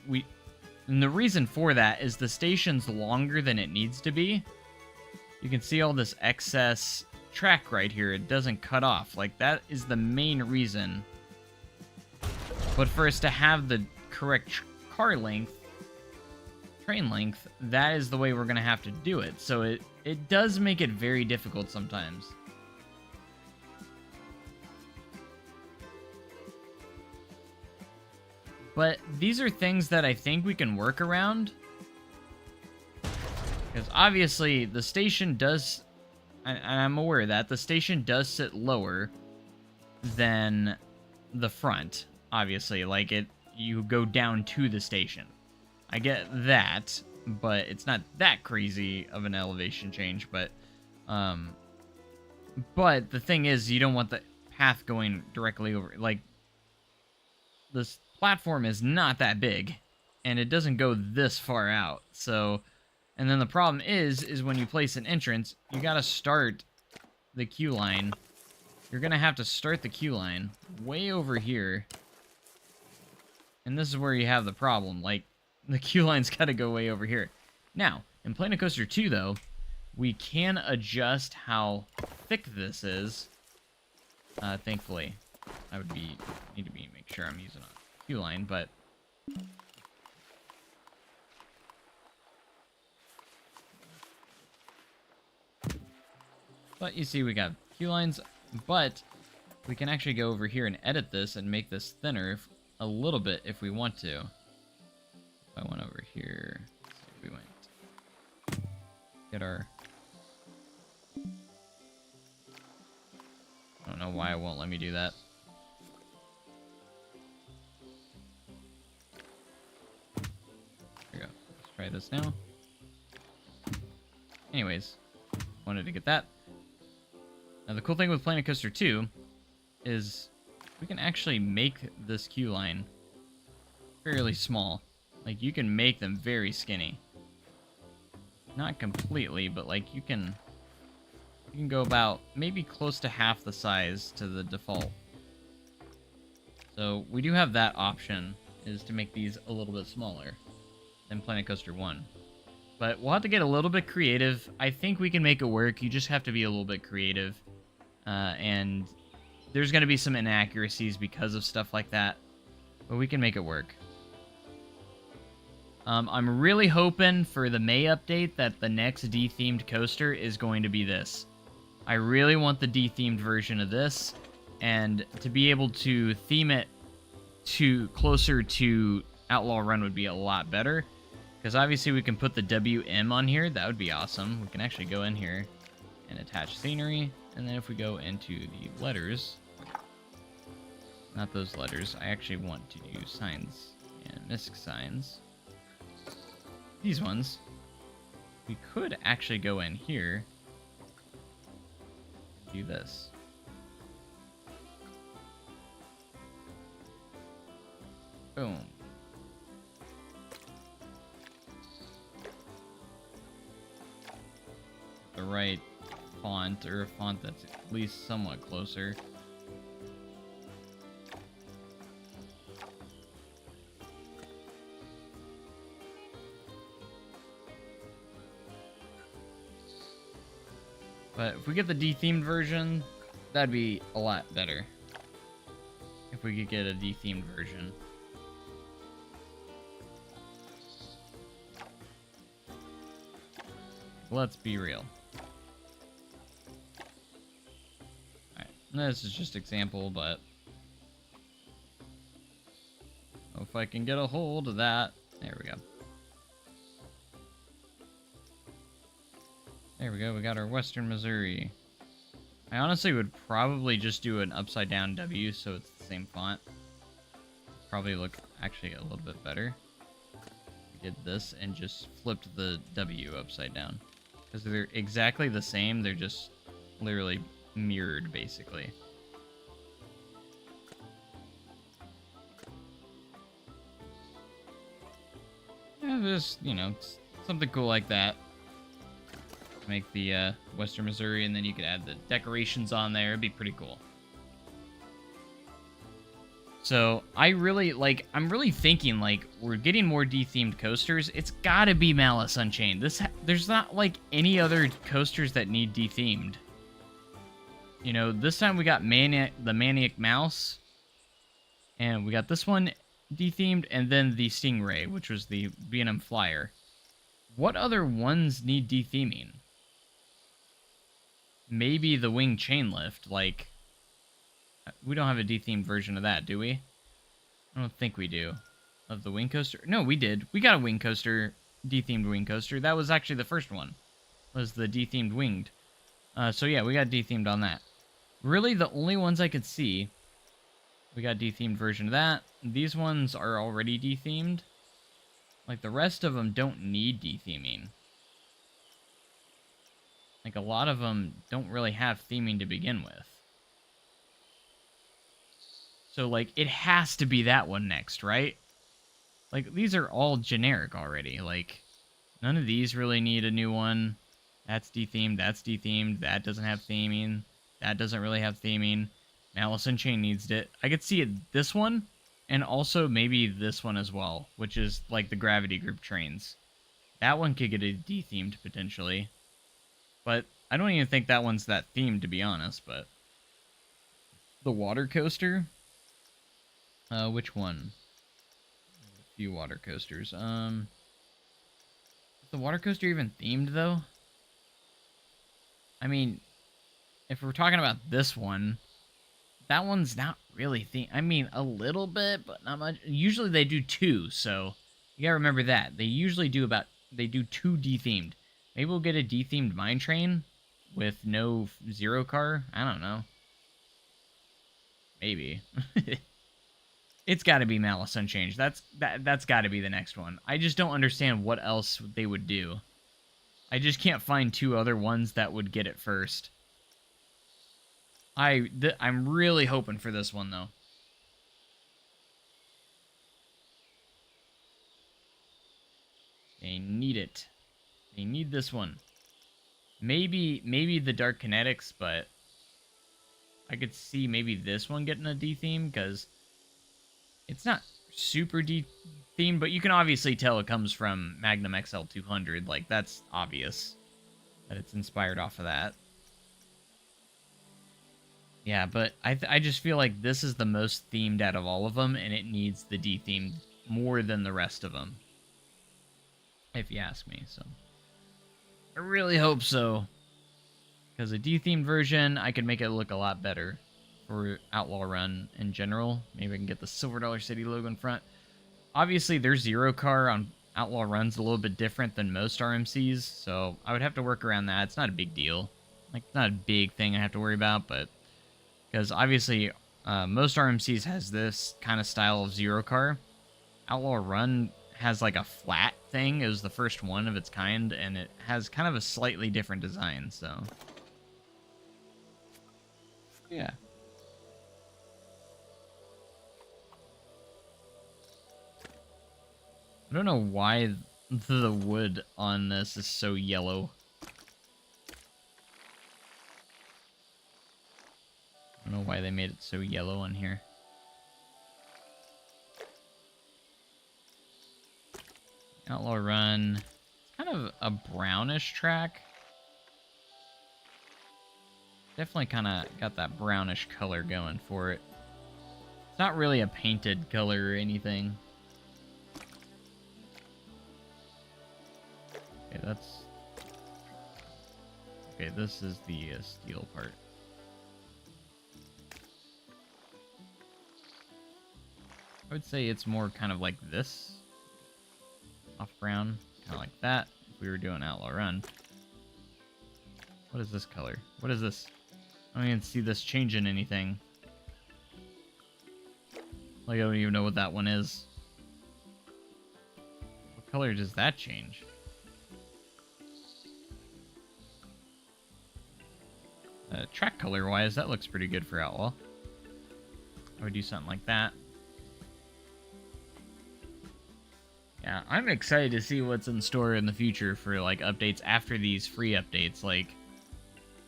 and the reason for that is the station's longer than it needs to be. You can see all this excess track right here. It doesn't cut off. Like, that is the main reason. But for us to have the correct train length, that is the way we're going to have to do it. So it does make it very difficult sometimes. But these are things that I think we can work around. Because obviously the station does, and I'm aware of that, the station does sit lower than the front. Obviously, like you go down to the station. I get that, but it's not that crazy of an elevation change. But the thing is, you don't want the path going directly over. Like, this platform is not that big, and it doesn't go this far out. So, and then the problem is when you place an entrance, you gotta start the queue line. You're gonna have to start the queue line way over here. And this is where you have the problem. Like, The queue line's got to go way over here. Now, in Planet Coaster 2, though, we can adjust how thick this is. Thankfully, I would need to make sure I'm using a queue line, but you see, we got queue lines, but we can actually go over here and edit this and make this thinner a little bit if we want to. If I went over here, let's see if we went, get our, I don't know why it won't let me do that. There we go. Let's try this now. Anyways, wanted to get that. Now the cool thing with Planet Coaster 2 is we can actually make this queue line fairly small. Like, you can make them very skinny. Not completely, but like you can go about maybe close to half the size to the default. So we do have that option, is to make these a little bit smaller than Planet Coaster 1. But we'll have to get a little bit creative. I think we can make it work. You just have to be a little bit creative. And there's going to be some inaccuracies because of stuff like that. But we can make it work. I'm really hoping for the May update that the next D-themed coaster is going to be this. I really want the D-themed version of this. And to be able to theme it to closer to Outlaw Run would be a lot better. Because obviously we can put the WM on here. That would be awesome. We can actually go in here and attach scenery. And then if we go into the letters, not those letters, I actually want to do signs and misc signs. These ones, we could actually go in here and do this. Boom. The right font, or a font that's at least somewhat closer. But if we get the D-themed version, that'd be a lot better. If we could get a D-themed version. Let's be real. Alright, this is just example, but if I can get a hold of that. There we go. There we go, we got our Western Missouri. I honestly would probably just do an upside down W so it's the same font. Probably look actually a little bit better. We did this and just flipped the W upside down. Because they're exactly the same, they're just literally mirrored, basically. Yeah, just, you know, something cool like that. Make the Western Missouri, and then you could add the decorations on there. It'd be pretty cool. So I'm really thinking, like, we're getting more D-themed coasters. It's gotta be Malice Unchained. There's not, like, any other coasters that need D-themed. You know, this time we got the Maniac Mouse, and we got this one D-themed, and then the Stingray, which was the B&M Flyer. What other ones need D-theming? Maybe the Wing Chain Lift, like, we don't have a D-themed version of that, do we? I don't think we do. Of the Wing Coaster? No, we did. We got a Wing Coaster, D-themed Wing Coaster. That was actually the first one, was the D-themed Winged. So yeah, we got D-themed on that. Really, the only ones I could see, we got D-themed version of that. These ones are already D-themed. Like, the rest of them don't need D-theming. Like, a lot of them don't really have theming to begin with. So, like, it has to be that one next, right? Like, these are all generic already. Like, none of these really need a new one. That's D-themed, that's D-themed, that doesn't have theming, that doesn't really have theming. Malice Unchained needs it. I could see it, this one, And also maybe this one as well, which is like the Gravity Group trains. That one could get a de-themed potentially. But I don't even think that one's that themed, to be honest, but... The water coaster? Which one? A few water coasters. Is the water coaster even themed, though? I mean, if we're talking about this one, that one's not really themed. I mean, a little bit, but not much. Usually they do two, so you gotta remember that. They usually do they do two de-themed. Maybe we'll get a de-themed mine train with no zero car. I don't know. Maybe. It's got to be Malice Unchanged. That's got to be the next one. I just don't understand what else they would do. I just can't find two other ones that would get it first. I'm really hoping for this one, though. They need it. They need this one. Maybe the Dark Kinetics, but I could see maybe this one getting a D-theme, because it's not super D-themed, but you can obviously tell it comes from Magnum XL200. Like, that's obvious that it's inspired off of that. Yeah, but I just feel like this is the most themed out of all of them, and it needs the D-theme more than the rest of them, if you ask me. So I really hope so, because a D-themed version, I could make it look a lot better for Outlaw Run in general. Maybe I can get the Silver Dollar City logo in front. Obviously, their zero car on Outlaw Run's a little bit different than most RMCs, so I would have to work around that. It's not a big deal. Like, it's not a big thing I have to worry about, but... Because obviously, most RMCs has this kind of style of zero car. Outlaw Run has like a flat thing. It was the first one of its kind, and it has kind of a slightly different design, so... Yeah. I don't know why the wood on this is so yellow. I don't know why they made it so yellow on here. Outlaw Run. It's kind of a brownish track. Definitely kind of got that brownish color going for it. It's not really a painted color or anything. Okay, that's... Okay, this is the steel part. I would say it's more kind of like this. Off brown. Kind of like that. If we were doing Outlaw Run. What is this color? What is this? I don't even see this changing anything. Like, I don't even know what that one is. What color does that change? Track color-wise, that looks pretty good for Outlaw. I would do something like that. Yeah, I'm excited to see what's in store in the future for, like, updates after these free updates. Like,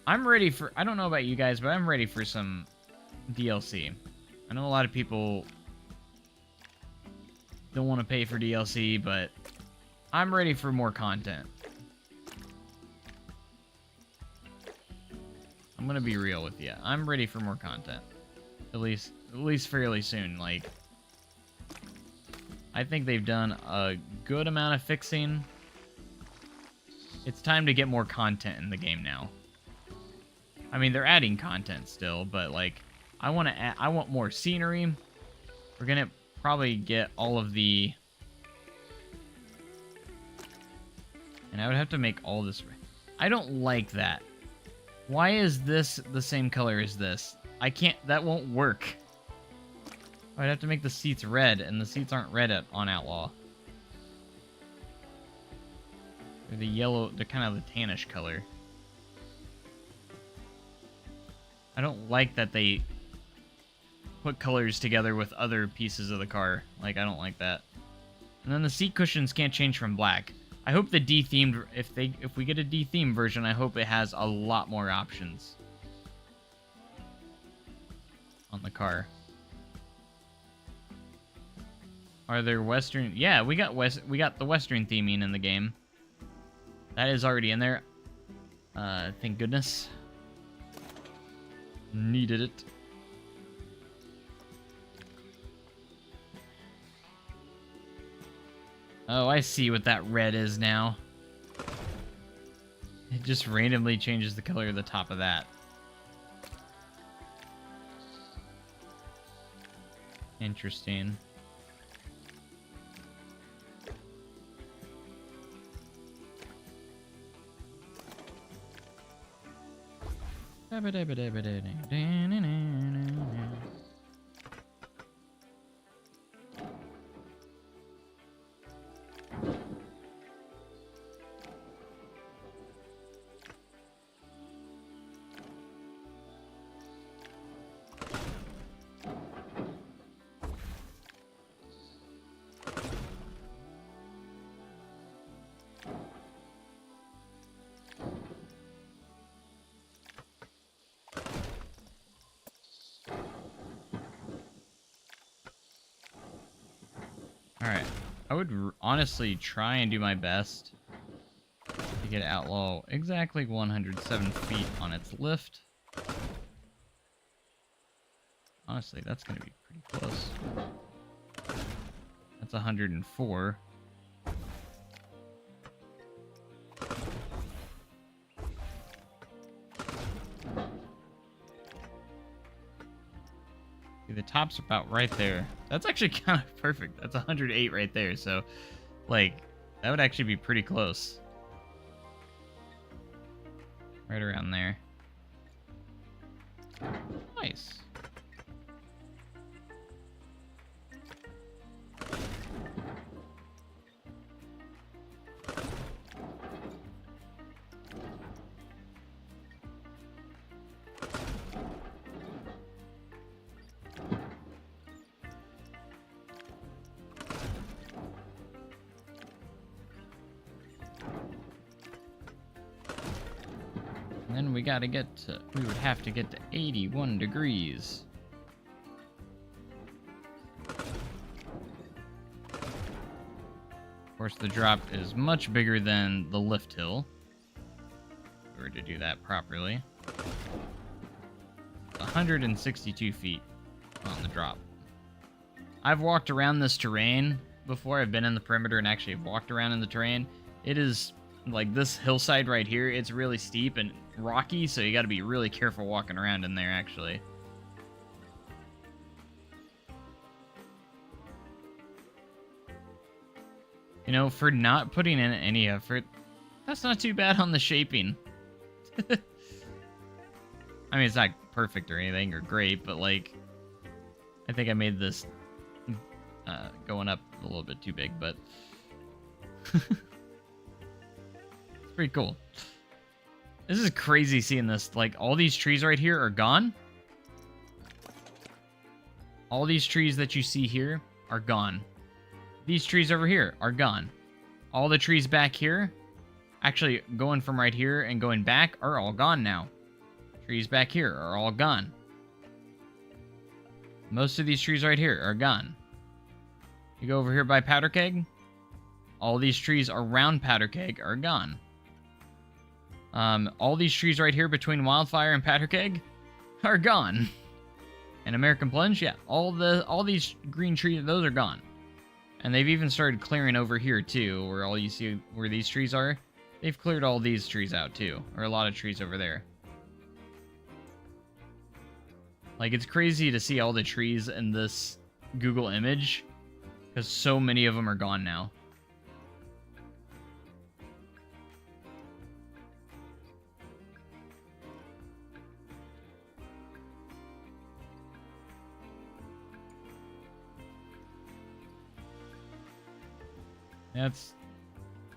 I'm ready for... I don't know about you guys, but I'm ready for some DLC. I know a lot of people don't want to pay for DLC, but I'm ready for more content. I'm gonna be real with you. I'm ready for more content. At least fairly soon. Like, I think they've done a good amount of fixing. It's time to get more content in the game now. I mean, they're adding content still, but like, I want more scenery. We're gonna probably get all of the... And I would have to make all this... I don't like that. Why is this the same color as this? I can't... That won't work. I'd have to make the seats red, and the seats aren't red on Outlaw. They're the yellow... They're kind of the tannish color. I don't like that they put colors together with other pieces of the car. Like, I don't like that. And then the seat cushions can't change from black. I hope the D-themed, if we get a D-themed version, I hope it has a lot more options on the car. Are there Western? Yeah, we got the Western theming in the game. That is already in there. Thank goodness. Needed it. Oh, I see what that red is now. It just randomly changes the color of the top of that. Interesting. Alright, I would honestly try and do my best to get Outlaw exactly 107 feet on its lift. Honestly, that's going to be pretty close. That's 104. The top's about right there. That's actually kind of perfect. That's 108 right there. So, like, that would actually be pretty close. Right around there. Nice. And then we gotta get to, we would have to get to 81 degrees. Of course, the drop is much bigger than the lift hill. If we were to do that properly. 162 feet on the drop. I've walked around this terrain before. I've been in the perimeter and actually walked around in the terrain. It is like this hillside right here. It's really steep and rocky, so you got to be really careful walking around in there, actually. You know, for not putting in any effort, that's not too bad on the shaping. I mean, it's not perfect or anything or great, but like, I think I made this going up a little bit too big, but it's pretty cool. This is crazy seeing this. Like, all these trees right here are gone. All these trees that you see here are gone. These trees over here are gone. All the trees back here, actually going from right here and going back, are all gone now. Trees back here are all gone. Most of these trees right here are gone. You go over here by Powder Keg, all these trees around Powder Keg are gone. All these trees right here between Wildfire and Powder Keg are gone. And American Plunge, yeah, all these green trees, those are gone. And they've even started clearing over here too, where all you see where these trees are. They've cleared all these trees out too, or a lot of trees over there. Like, it's crazy to see all the trees in this Google image, because so many of them are gone now.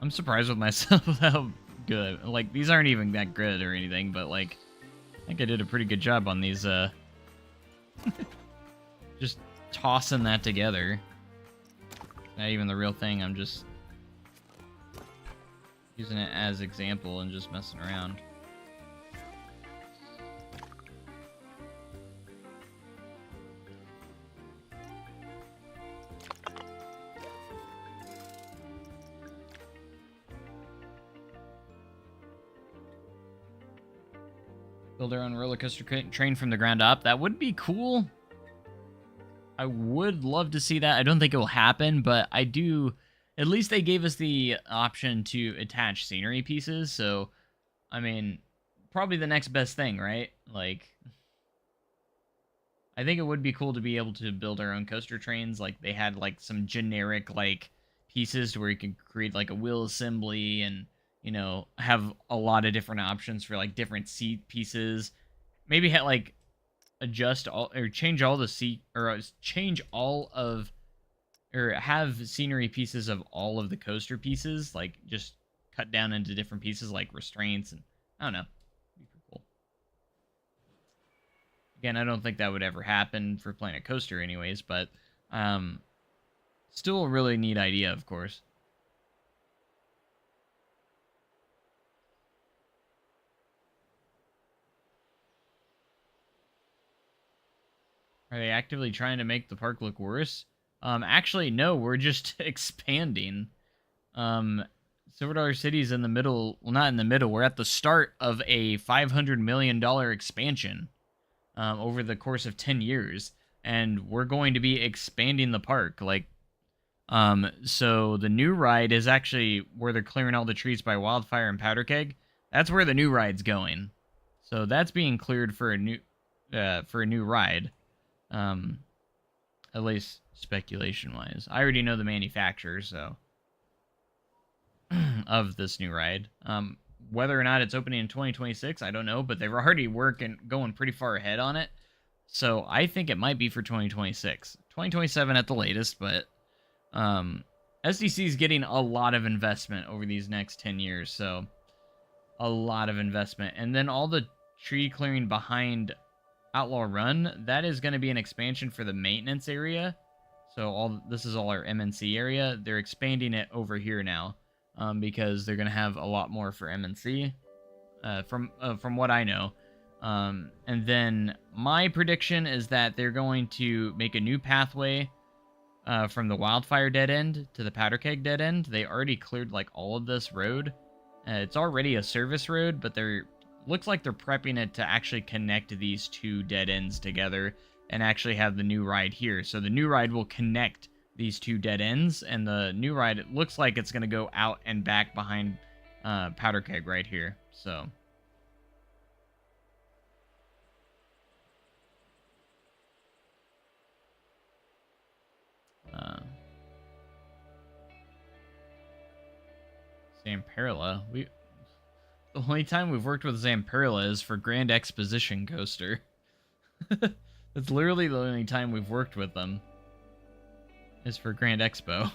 I'm surprised with myself how good. Like, these aren't even that good or anything, but like, I think I did a pretty good job on these, just tossing that together. Not even the real thing, I'm just using it as example and just messing around. Build our own roller coaster train from the ground up. That would be cool. I would love to see that. I don't think it will happen, but I do. At least they gave us the option to attach scenery pieces. So, I mean, probably the next best thing, right? Like, I think it would be cool to be able to build our own coaster trains. Like, they had like some generic like pieces to where you could create like a wheel assembly and, you know, have a lot of different options for like different seat pieces. Maybe have like adjust all or change all the seat or change all of or have scenery pieces of all of the coaster pieces, like just cut down into different pieces like restraints and I don't know. Be pretty cool. Again, I don't think that would ever happen for Planet Coaster anyways, but still a really neat idea, of course. Are they actively trying to make the park look worse? Actually, no, we're just expanding. Silver Dollar City's in the middle. Well, not in the middle. We're at the start of a $500 million expansion over the course of 10 years. And we're going to be expanding the park. Like, so the new ride is actually where they're clearing all the trees by Wildfire and Powder Keg. That's where the new ride's going. So that's being cleared for a new ride. At least speculation-wise. I already know the manufacturer, so of this new ride. Whether or not it's opening in 2026, I don't know, but they're already going pretty far ahead on it. So I think it might be for 2026. 2027 at the latest, but SDC is getting a lot of investment over these next 10 years, so a lot of investment. And then all the tree clearing behind Outlaw Run, that is going to be an expansion for the maintenance area. So this is all our MNC area. They're expanding it over here now because they're going to have a lot more for MNC from what I know. And then my prediction is that they're going to make a new pathway from the Wildfire dead end to the Powder Keg dead end. They already cleared like all of this road. It's already a service road, but looks like they're prepping it to actually connect these two dead ends together and actually have the new ride here. So the new ride will connect these two dead ends, and the new ride, it looks like it's going to go out and back behind Powder Keg right here. So Zamperla. The only time we've worked with Zamperla is for Grand Exposition Coaster. That's literally the only time we've worked with them. Is for Grand Expo.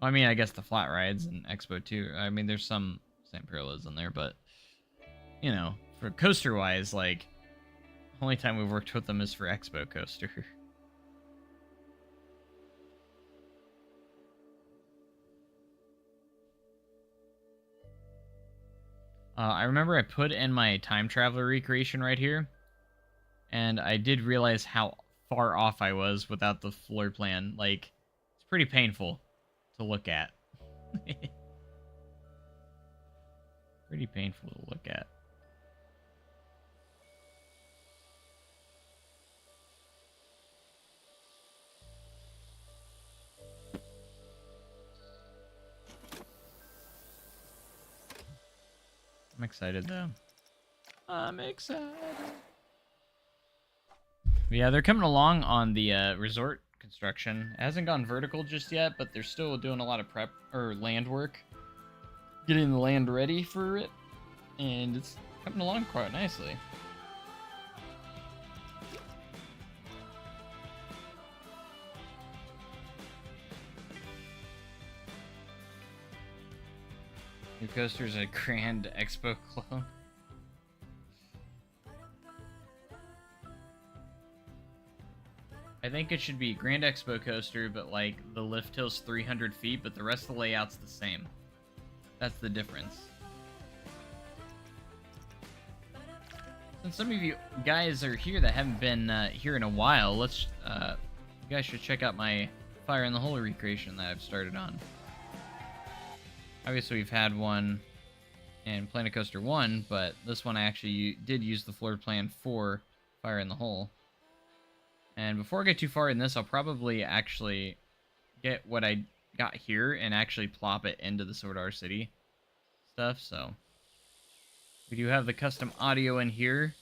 I mean, I guess the flat rides and Expo too. I mean, there's some Zamperlas in there, but you know, for coaster-wise, like, only time we've worked with them is for Expo Coaster. I remember I put in my time traveler recreation right here, and I did realize how far off I was without the floor plan. Like, it's pretty painful to look at. Pretty painful to look at. I'm excited, though. I'm excited. Yeah, they're coming along on the resort construction. It hasn't gone vertical just yet, but they're still doing a lot of prep or land work. Getting the land ready for it. And it's coming along quite nicely. New coaster's a Grand Expo clone. I think it should be Grand Expo coaster, but like the lift hill's 300 feet, but the rest of the layout's the same. That's the difference. Since some of you guys are here that haven't been here in a while, you guys should check out my Fire in the Hole recreation that I've started on. Obviously, we've had one in Planet Coaster 1, but this one I actually did use the floor plan for Fire in the Hole. And before I get too far in this, I'll probably actually get what I got here and actually plop it into the Sword Art City stuff. So we do have the custom audio in here.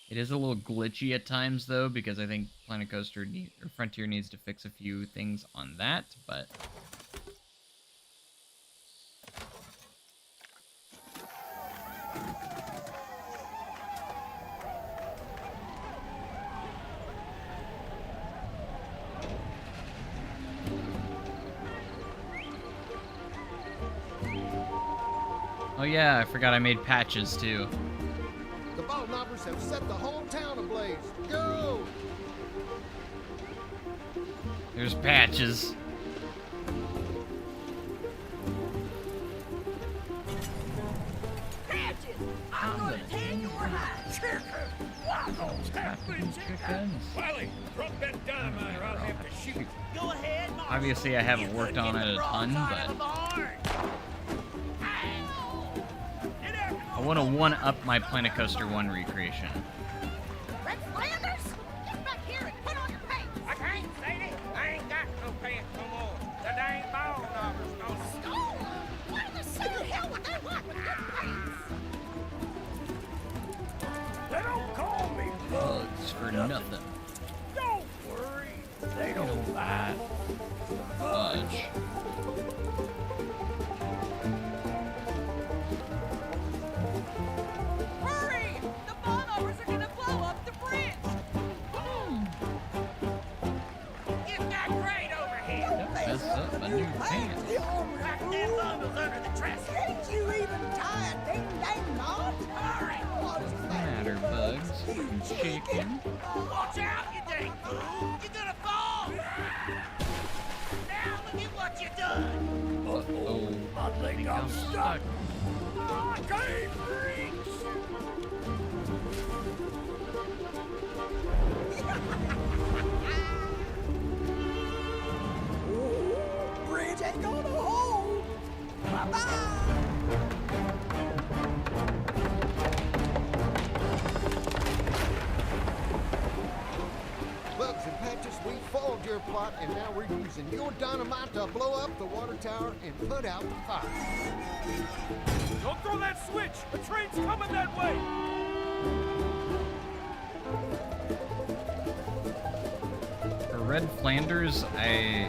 It is a little glitchy at times though, because I think Planet Coaster or Frontier needs to fix a few things on that, but oh yeah, I forgot I made patches too. The ball knobbers have set the whole town ablaze. Go! There's patches. Patches! I'm gonna tan your hide. Wiley, drop that dynamite or I'll have to shoot. Go ahead, Marshall. Obviously, I haven't worked on it a ton, but I want to one-up my Planet Coaster 1 recreation. Red Flanders, get back here and put on your pants. I can't, Sadie. I ain't got no pants no more. The dang ball knobbers don't. Oh, what in the city hell would they want with good pants? They don't call me Bugs for nothing. Don't worry. They don't bite. Fudge. Hurry! The bombers are gonna blow up the bridge. Get that crate over here. Don't mess up my new pants. Pack them bundles under the dresser. Can't you even tie a ding-dang knot? Hurry. What's the matter, Bugs? Chicken? Watch out, you dang fool. You're gonna fall. Now look at what you done. Uh-oh. I think I'm stuck. I can't reach. Bridge ain't gonna hold. Bye-bye. Bugs and Patches, we foiled your plot, and now we're using your dynamite to blow up the water tower and put out the fire. Don't throw that switch. The train's coming that way. For Red Flanders, I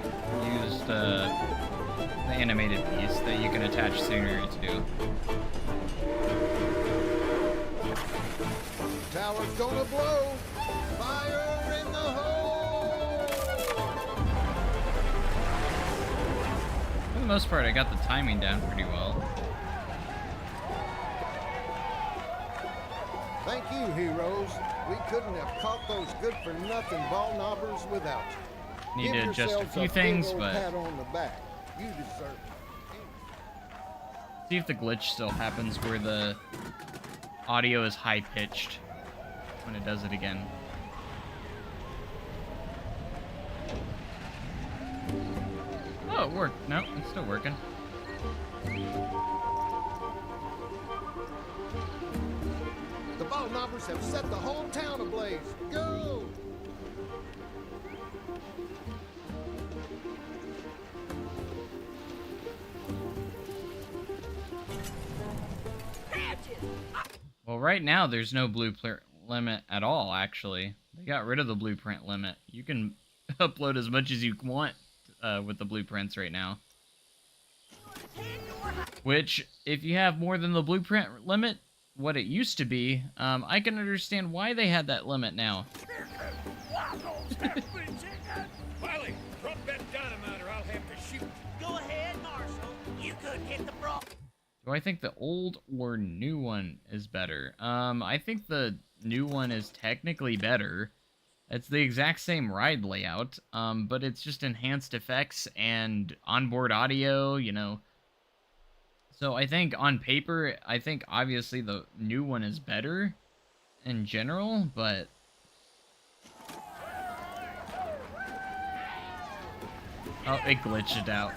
used the animated piece that you can attach scenery to. Tower's gonna blow. Fire in the hole! For the most part, I got the timing down pretty well. Thank you, heroes. We couldn't have caught those good-for-nothing ball knobbers without you. Need to Give adjust a yourselves few big things, old but pat on the back. You deserve it. see if the glitch still happens where the audio is high-pitched when it does it again. Oh, it worked. No, it's still working. The ball knobbers have set the whole town ablaze. Go! Well, right now there's no blueprint limit at all, actually. They got rid of the blueprint limit. You can upload as much as you want with the blueprints right now. Which, if you have more than the blueprint limit, what it used to be, I can understand why they had that limit now. Wiley, drop that dynamite or I'll have to shoot. Go ahead, Marshall. You could hit the bra. Do I think the old or new one is better? I think the new one is technically better. It's the exact same ride layout, but it's just enhanced effects and onboard audio, you know. So I think on paper, I think obviously the new one is better in general, but oh, it glitched it out.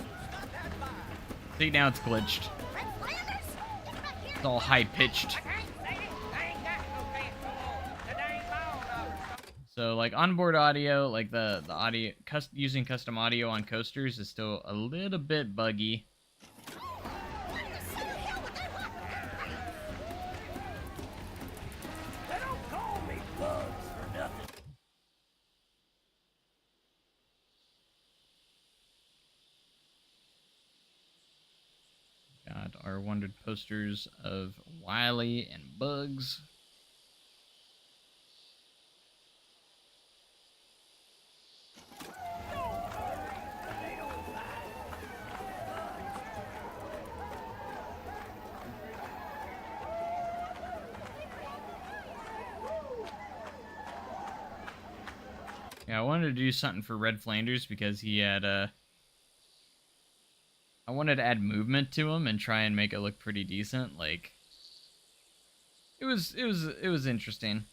See, now it's glitched. Red Flanders, get back here It's all high pitched. I can't say it. I ain't got no pants no more. The dang ball knows. So like onboard audio, like the audio using custom audio on coasters is still a little bit buggy. They don't call me bugs for nothing. Got our wondered posters of Wily and Bugs. Yeah, I wanted to do something for Red Flanders because he had I wanted to add movement to him and try and make it look pretty decent. Like it was interesting.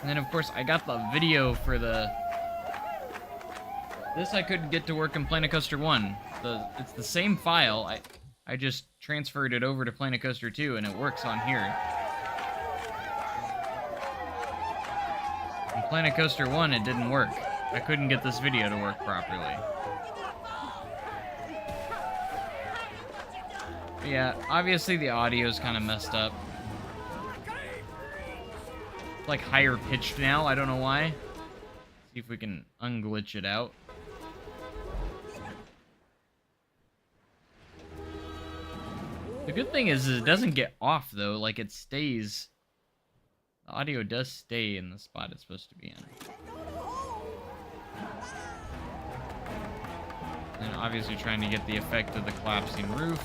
And then of course I got the video for this I couldn't get to work in Planet Coaster 1. It's the same file. I just transferred it over to Planet Coaster 2 and it works on here. In Planet Coaster 1 it didn't work. I couldn't get this video to work properly. But yeah, obviously the audio is kind of messed up. It's like higher pitched now, I don't know why. See if we can unglitch it out. The good thing is it doesn't get off though, like it stays. The audio does stay in the spot it's supposed to be in. And obviously trying to get the effect of the collapsing roof.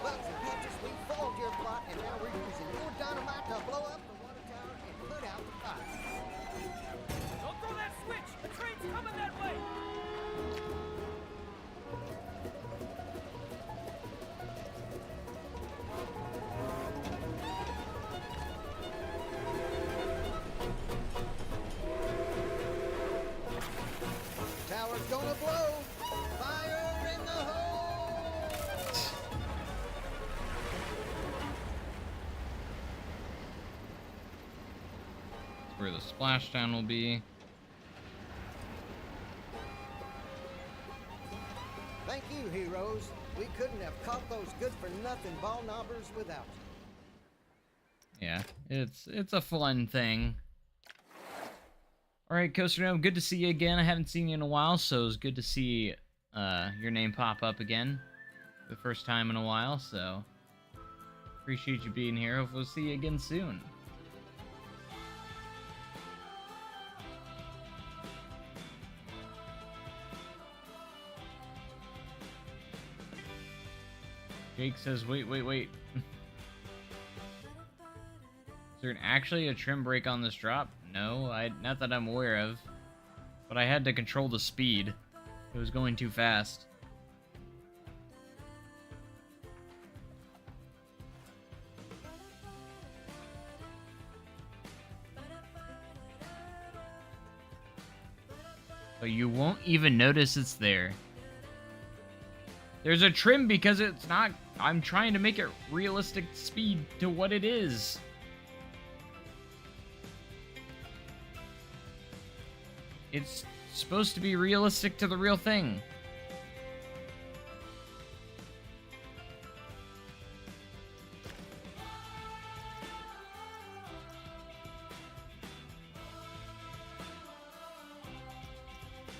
Bugs and Patches, we foiled your plot, and now we're using your dynamite to blow up the water tower and put out the fire. Don't throw that switch. The train's coming that way. Tower's gonna blow. Fire in the hole. That's where the splashdown will be. Thank you, heroes. We couldn't have caught those good-for-nothing ball knobbers without you. Yeah, it's a fun thing. Alright, Coaster Gnome, good to see you again. I haven't seen you in a while, so it's good to see your name pop up again for the first time in a while, so appreciate you being here. Hopefully we'll see you again soon. Jake says, wait. Is there actually a trim brake on this drop? No, not that I'm aware of. But I had to control the speed. It was going too fast. But you won't even notice it's there. There's a trim because it's not... I'm trying to make it realistic speed to what it is. It's supposed to be realistic to the real thing.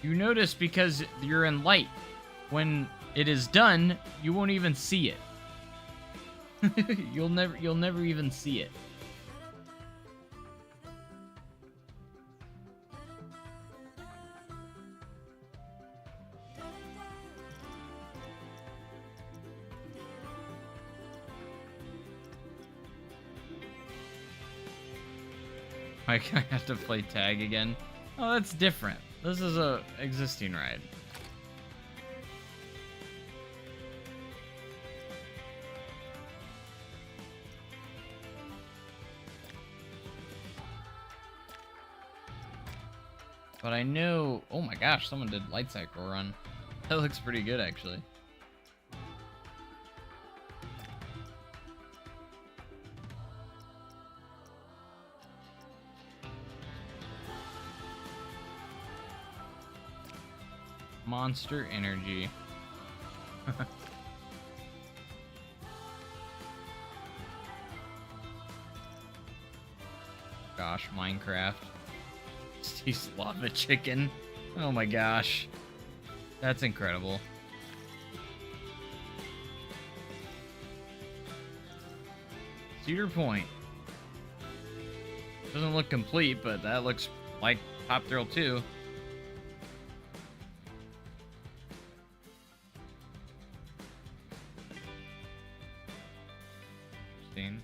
You notice because you're in light. When it is done, you won't even see it. You'll never even see it. I have to play tag again. Oh, that's different. This is a existing ride. But I know... Oh my gosh, someone did light cycle run. That looks pretty good, actually. Monster Energy. Gosh, Minecraft. He's lava chicken. Oh my gosh. That's incredible. Cedar Point. Doesn't look complete, but that looks like Top Thrill 2. Interesting.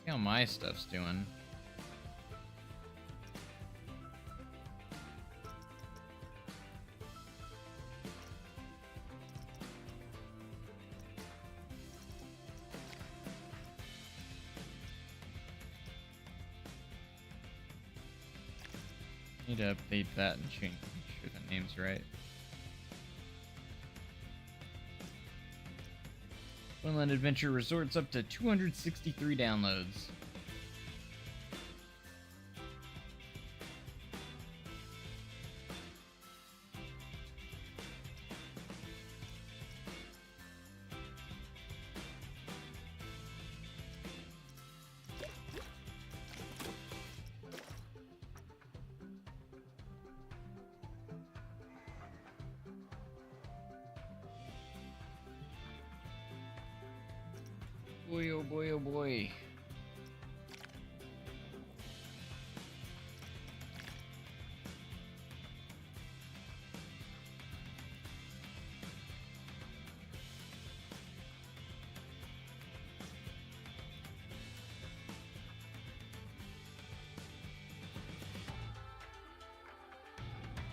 See how my stuff's doing. Need to update that and change, make sure the name's right. Funland Adventure Resort's up to 263 downloads. Boy, oh boy, oh boy.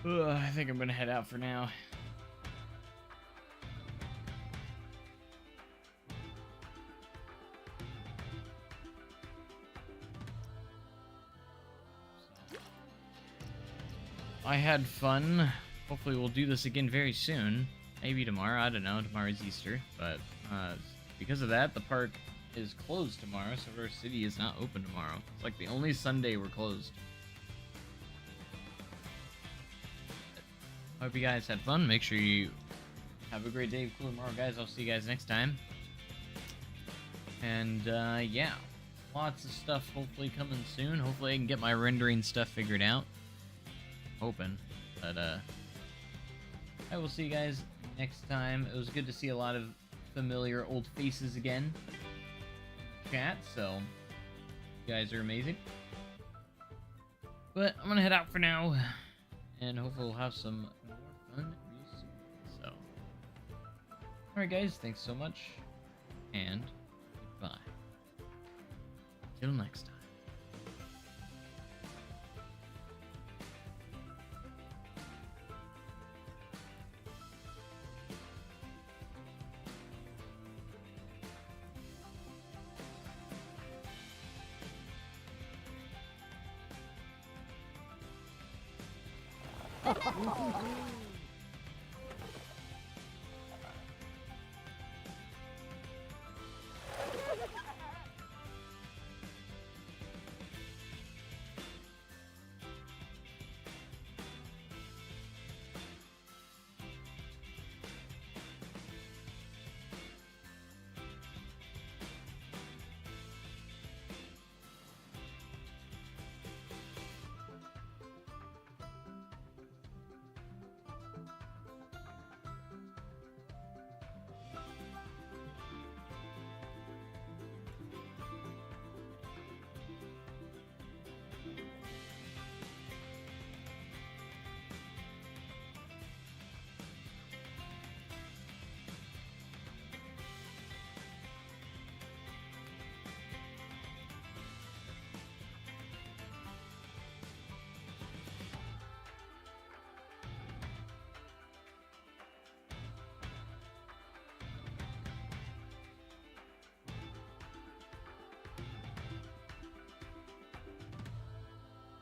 I think I'm gonna head out for now. I had fun. Hopefully we'll do this again very soon. Maybe tomorrow, I don't know. Tomorrow's Easter. But because of that, the park is closed tomorrow. Silver City is not open tomorrow. It's like the only Sunday we're closed. Hope you guys had fun. Make sure you have a great day. Cool tomorrow, guys. I'll see you guys next time. And yeah, lots of stuff hopefully coming soon. Hopefully I can get my rendering stuff figured out. Hoping, but I will see you guys next time. It was good to see a lot of familiar old faces again in the chat, so you guys are amazing. But I'm gonna head out for now, and hopefully we'll have some more fun real soon. So, alright guys, thanks so much, and goodbye. Till next time. Ooh.